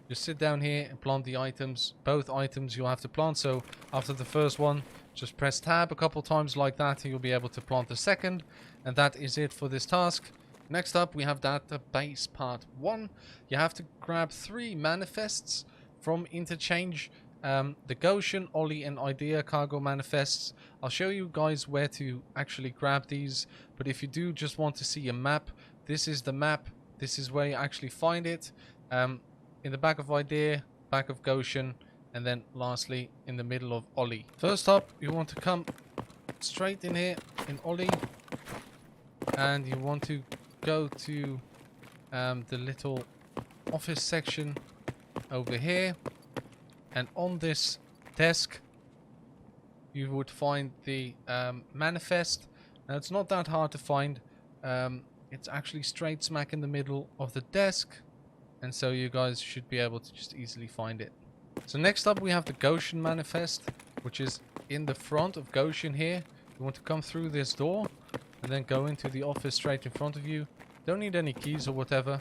Just sit down here and plant the items. Both items you'll have to plant, so after the first one, just press tab a couple times like that, and you'll be able to plant the second. And that is it for this task. Next up, we have database part 1. You have to grab 3 manifests from interchange. The Goshen, Ollie, and Idea cargo manifests. I'll show you guys where to actually grab these, but if you do just want to see a map, this is the map. This is where you actually find it. In the back of Idea, back of Goshen, and then lastly in the middle of Ollie. First up, you want to come straight in here in Ollie, and you want to go to the little office section over here, and on this desk you would find the manifest. Now it's not that hard to find. It's actually straight smack in the middle of the desk, and so you guys should be able to just easily find it. So next up we have the Goshen manifest, which is in the front of Goshen here. You want to come through this door and then go into the office straight in front of you. Don't need any keys or whatever.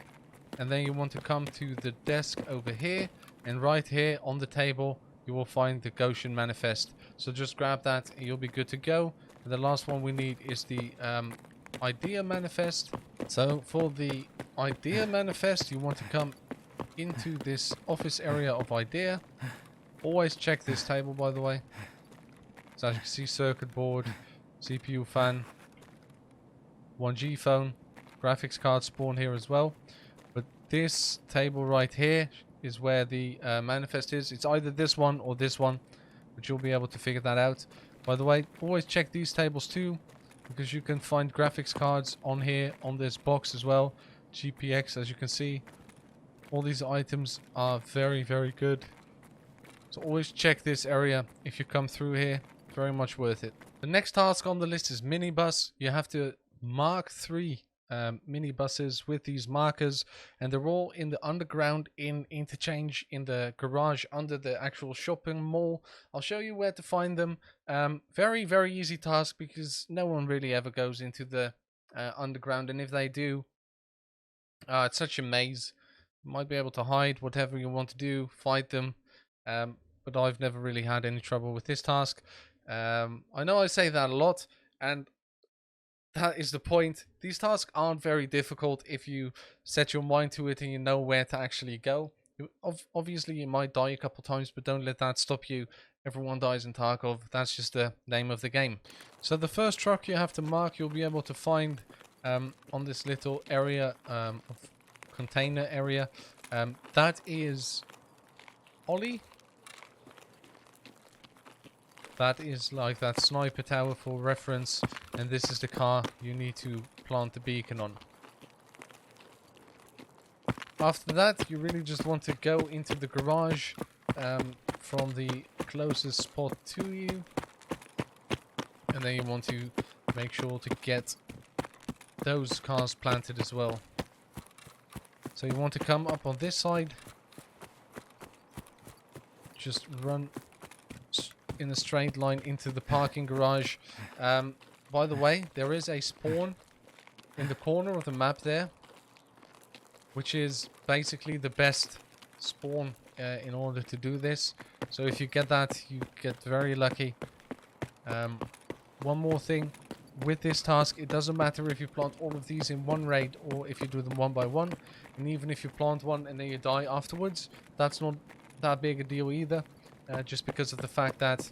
And then you want to come to the desk over here, and right here on the table you will find the Goshen manifest. So just grab that and you'll be good to go. And the last one we need is the idea manifest. So for the idea manifest, you want to come into this office area of idea. Always check this table, by the way. So as you can see, circuit board, CPU fan, 1G phone, graphics card spawn here as well. But this table right here is where the manifest is. It's either this one or this one, but you'll be able to figure that out. By the way, always check these tables too, because you can find graphics cards on here, on this box as well. GPX, as you can see. All these items are very, very good. So always check this area if you come through here. Very much worth it. The next task on the list is minibus. You have to mark 3 minibuses with these markers, and they're all in the underground in interchange in the garage under the actual shopping mall. I'll show you where to find them. Very, very easy task because no one really ever goes into the underground, and if they do, it's such a maze. You might be able to hide whatever you want to do, fight them, but I've never really had any trouble with this task. I know I say that a lot, and that is the point. These tasks aren't very difficult if you set your mind to it and you know where to actually go. Obviously you might die a couple times, but don't let that stop you. Everyone dies in Tarkov. That's just the name of the game. So the first truck you have to mark, you'll be able to find on this little area of container area. That is Ollie. That is like that sniper tower for reference, and this is the car you need to plant the beacon on. After that, you really just want to go into the garage from the closest spot to you, and then you want to make sure to get those cars planted as well. So you want to come up on this side, just run in a straight line into the parking garage. By the way, there is a spawn in the corner of the map there, which is basically the best spawn in order to do this. So if you get that, you get very lucky. One more thing with this task, it doesn't matter if you plant all of these in one raid or if you do them one by one. And even if you plant one and then you die afterwards, that's not that big a deal either. Just because of the fact that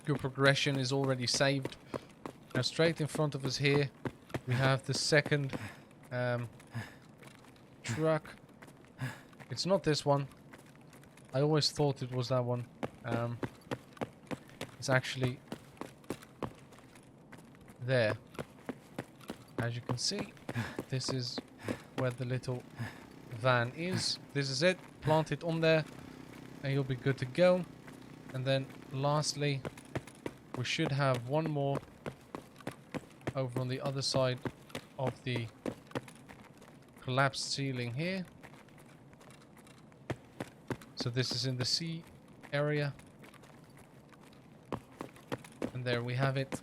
your progression is already saved. Now straight in front of us here we have the second truck. It's not this one. I always thought it was that one. It's actually there. As you can see, this is where the little van is. This is it. Plant it on there and you'll be good to go. And then lastly, we should have one more over on the other side of the collapsed ceiling here. So this is in the C area. And there we have it.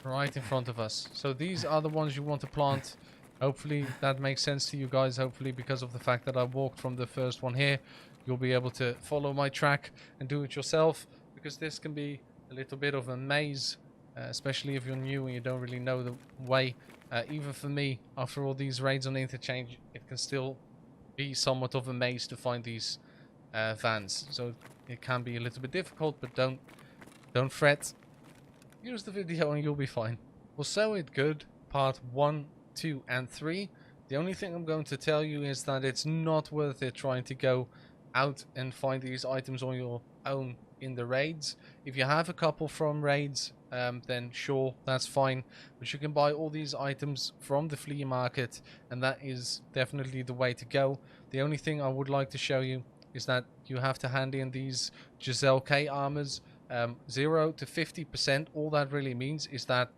Right in front of us. So these are the ones you want to plant. Hopefully that makes sense to you guys. Hopefully, because of the fact that I walked from the first one here, you'll be able to follow my track and do it yourself, because this can be a little bit of a maze, especially if you're new and you don't really know the way. Even for me, after all these raids on interchange, it can still be somewhat of a maze to find these vans. So it can be a little bit difficult, but don't fret. Use the video and you'll be fine. Well, so it good. Part 1, 2 and 3. The only thing I'm going to tell you is that it's not worth it trying to go out and find these items on your own in the raids. If you have a couple from raids, then sure, that's fine. But you can buy all these items from the flea market, and that is definitely the way to go. The only thing I would like to show you is that you have to hand in these Giselle K armors. 0 to 50%, all that really means is that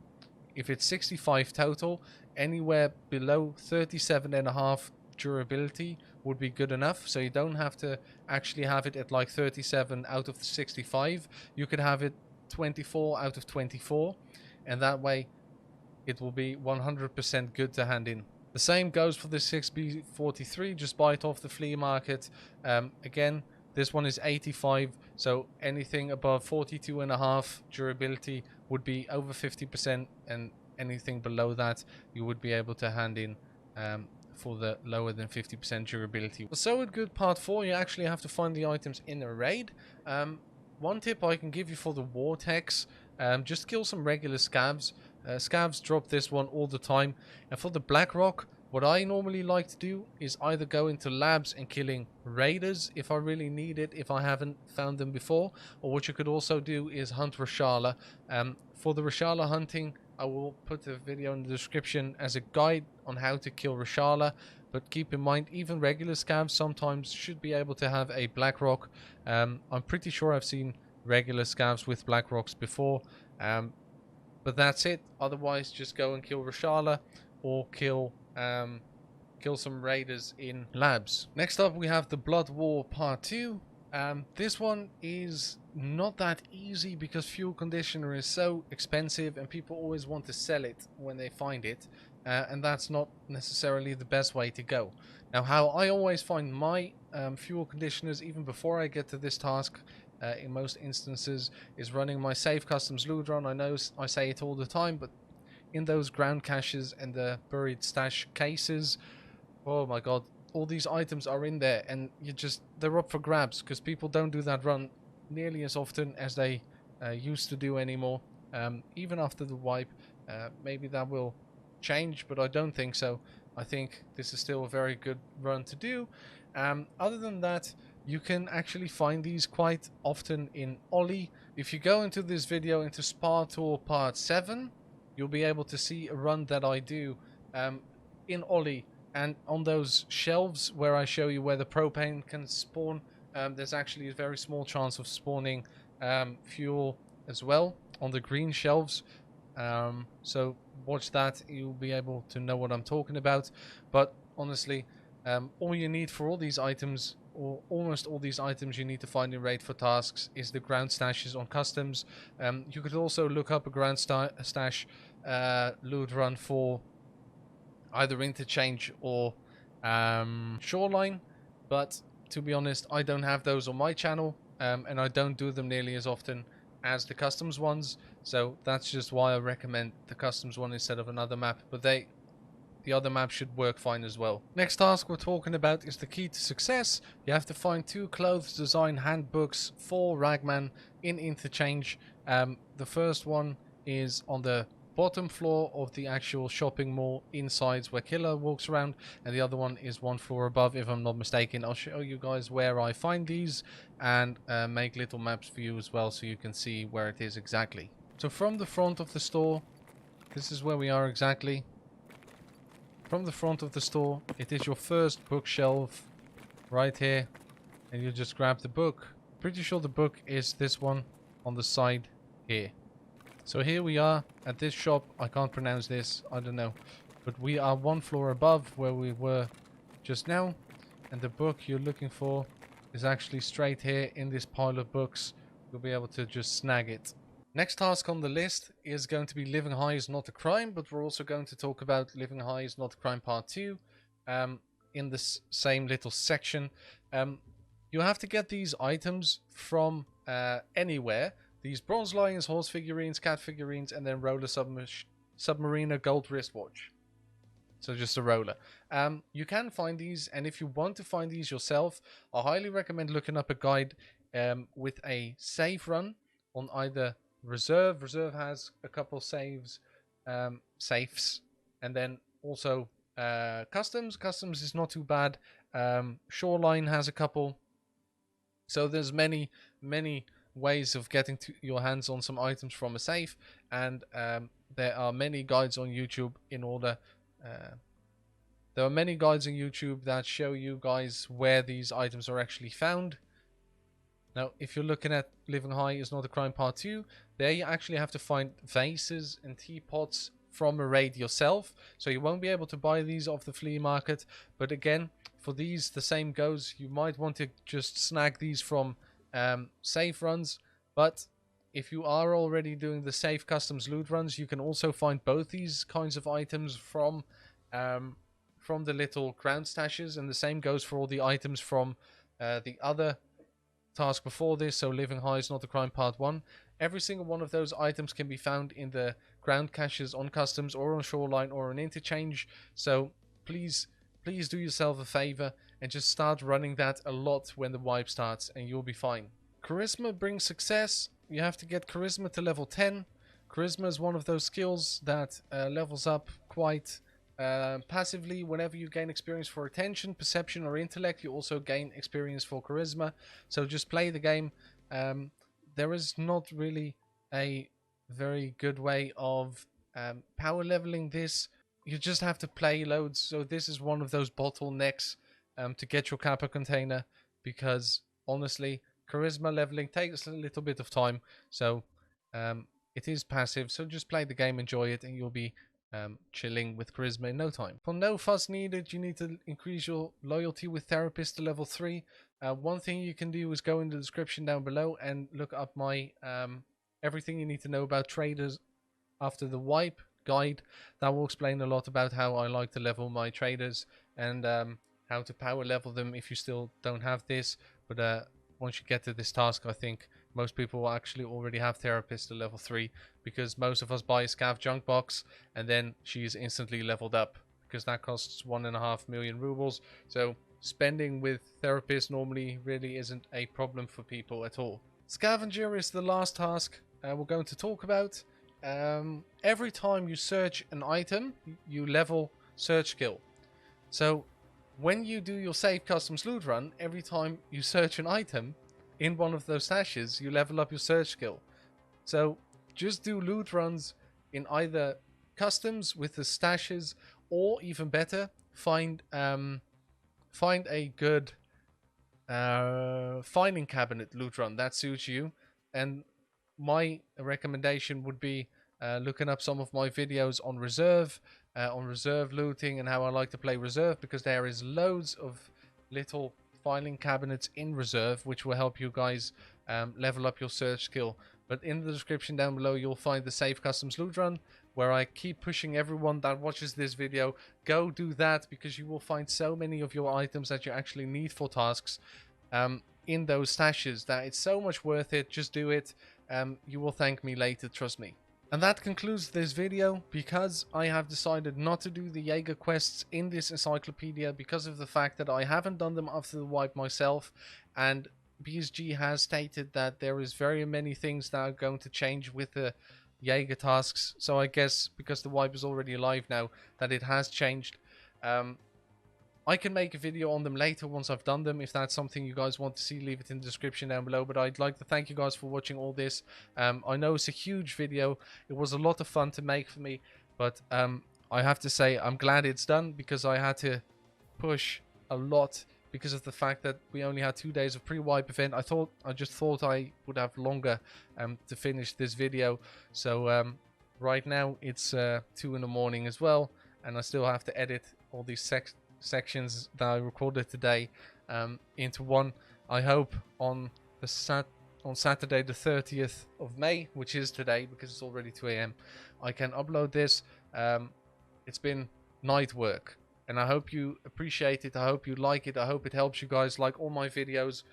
if it's 65 total, anywhere below 37.5 durability would be good enough. So you don't have to actually have it at like 37 out of 65. You could have it 24 out of 24, and that way it will be 100% good to hand in. The same goes for the 6B43, just buy it off the flea market. Again, this one is 85, so anything above 42.5 durability would be over 50%, and anything below that you would be able to hand in for the lower than 50% durability. So with good part 4, you actually have to find the items in a raid. One tip I can give you for the Vortex, just kill some regular scavs. Scavs drop this one all the time. And for the Blackrock, what I normally like to do is either go into labs and killing raiders if I really need it, if I haven't found them before, or what you could also do is hunt Reshala. For the Reshala hunting, I will put a video in the description as a guide on how to kill Reshala, but keep in mind even regular scavs sometimes should be able to have a Blackrock. I'm pretty sure I've seen regular scavs with Blackrocks before, but that's it. Otherwise, just go and kill Reshala or kill some raiders in labs. Next up, we have the Blood War Part 2. This one is not that easy because fuel conditioner is so expensive and people always want to sell it when they find it, and that's not necessarily the best way to go. Now, how I always find my fuel conditioners, even before I get to this task, in most instances, is running my Safe Customs loot run. I know I say it all the time, but in those ground caches and the buried stash cases, oh my god, all these items are in there, and they're up for grabs because people don't do that run nearly as often as they used to do anymore. Even after the wipe, maybe that will change, but I don't think so. I think this is still a very good run to do. Other than that, you can actually find these quite often in Ollie. If you go into this video, into Spa Tour Part 7, you'll be able to see a run that I do in Ollie. And on those shelves where I show you where the propane can spawn, there's actually a very small chance of spawning fuel as well on the green shelves. So watch that, you'll be able to know what I'm talking about. But honestly, all you need for all these items, or almost all these items you need to find in raid for tasks, is the ground stashes on customs. You could also look up a ground stash loot run for either interchange or shoreline, but to be honest, I don't have those on my channel, and I don't do them nearly as often as the customs ones, so that's just why I recommend the customs one instead of another map. But the other map should work fine as well. Next task we're talking about is the key to success. You have to find 2 clothes design handbooks for Ragman in interchange. The first one is on the bottom floor of the actual shopping mall inside where Killer walks around, and the other one is 1 floor above, if I'm not mistaken. I'll show you guys where I find these and make little maps for you as well so you can see where it is exactly. So from the front of the store, this is where we are exactly. From the front of the store, it is your first bookshelf right here, and you just grab the book. Pretty sure the book is this one on the side here. So here we are at this shop. I can't pronounce this, I don't know, but we are 1 floor above where we were just now, and the book you're looking for is actually straight here in this pile of books. You'll be able to just snag it. Next task on the list is going to be Living High is Not a Crime, but we're also going to talk about Living High is Not a Crime Part 2 in this same little section. You have to get these items from anywhere. These bronze lions, horse figurines, cat figurines, and then roller submariner gold wristwatch. So just a roller. You can find these, and if you want to find these yourself, I highly recommend looking up a guide with a save run on either Reserve. Reserve has a couple safes, and then also Customs. Customs is not too bad. Shoreline has a couple. So there's many ways of getting to your hands on some items from a safe, and there are many guides on YouTube in order. Uh, there are many guides on YouTube that show you guys where these items are actually found. Now, if you're looking at Living High is Not a Crime Part 2, there you actually have to find vases and teapots from a raid yourself. So you won't be able to buy these off the flea market. But again, for these, the same goes. You might want to just snag these from safe runs. But if you are already doing the safe customs loot runs, you can also find both these kinds of items from the little ground stashes. And the same goes for all the items from the other task before this, so Living High is Not a Crime Part 1. Every single one of those items can be found in the ground caches on customs or on shoreline or on interchange. So please do yourself a favor and just start running that a lot when the wipe starts, and you'll be fine. Charisma brings success. You have to get Charisma to level 10. Charisma is one of those skills that levels up quite passively. Whenever you gain experience for attention, perception, or intellect, you also gain experience for charisma. So just play the game. There is not really a very good way of power leveling this. You just have to play loads. So this is one of those bottlenecks to get your KAPPA container, because honestly, charisma leveling takes a little bit of time. So it is passive. So just play the game, enjoy it, and you'll be chilling with charisma in no time. For no fuss needed, you need to increase your loyalty with Therapist to level 3. One thing you can do is go in the description down below and look up my everything you need to know about traders after the wipe guide. That will explain a lot about how I like to level my traders, and how to power level them if you still don't have this. But once you get to this task, I think most people will actually already have Therapist to level 3, because most of us buy a Scav junk box and then she's instantly leveled up, because that costs 1.5 million rubles. So spending with Therapist normally really isn't a problem for people at all. Scavenger is the last task we're going to talk about. Every time you search an item, you level search skill. So when you do your safe customs loot run, every time you search an item in one of those stashes, you level up your search skill. So just do loot runs in either customs with the stashes, or even better, find a good filing cabinet loot run that suits you. And my recommendation would be looking up some of my videos on reserve looting and how I like to play reserve, because there is loads of little filing cabinets in reserve which will help you guys level up your search skill. But in the description down below, you'll find the safe customs loot run, where I keep pushing everyone that watches this video, go do that, because you will find so many of your items that you actually need for tasks in those stashes that it's so much worth it. Just do it. You will thank me later, trust me. And that concludes this video, because I have decided not to do the Jaeger quests in this encyclopedia because of the fact that I haven't done them after the wipe myself, and BSG has stated that there is very many things that are going to change with the Jaeger tasks. So I guess because the wipe is already live now, that it has changed. I can make a video on them later once I've done them. If that's something you guys want to see, leave it in the description down below. But I'd like to thank you guys for watching all this. I know it's a huge video. It was a lot of fun to make for me. But I have to say, I'm glad it's done, because I had to push a lot because of the fact that we only had 2 days of pre-wipe event. I just thought I would have longer to finish this video. So right now it's 2 in the morning as well. And I still have to edit all these sections that I recorded today into one. I hope on Saturday the 30th of May, which is today because it's already 2 AM, I can upload this. It's been night work, and I hope you appreciate it. I hope you like it. I hope it helps you guys like all my videos.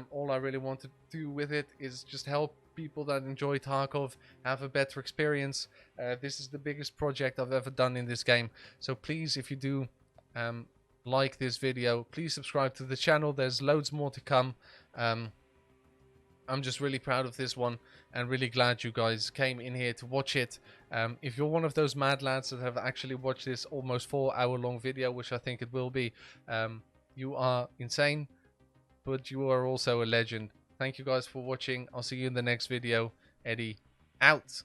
All I really want to do with it is just help people that enjoy Tarkov have a better experience. This is the biggest project I've ever done in this game, so please, if you do like this video, please subscribe to the channel. There's loads more to come. I'm just really proud of this one and really glad you guys came in here to watch it. If you're one of those mad lads that have actually watched this almost 4-hour long video, which I think it will be, you are insane. but you are also a legend. Thank you guys for watching. I'll see you in the next video. Eddy, out.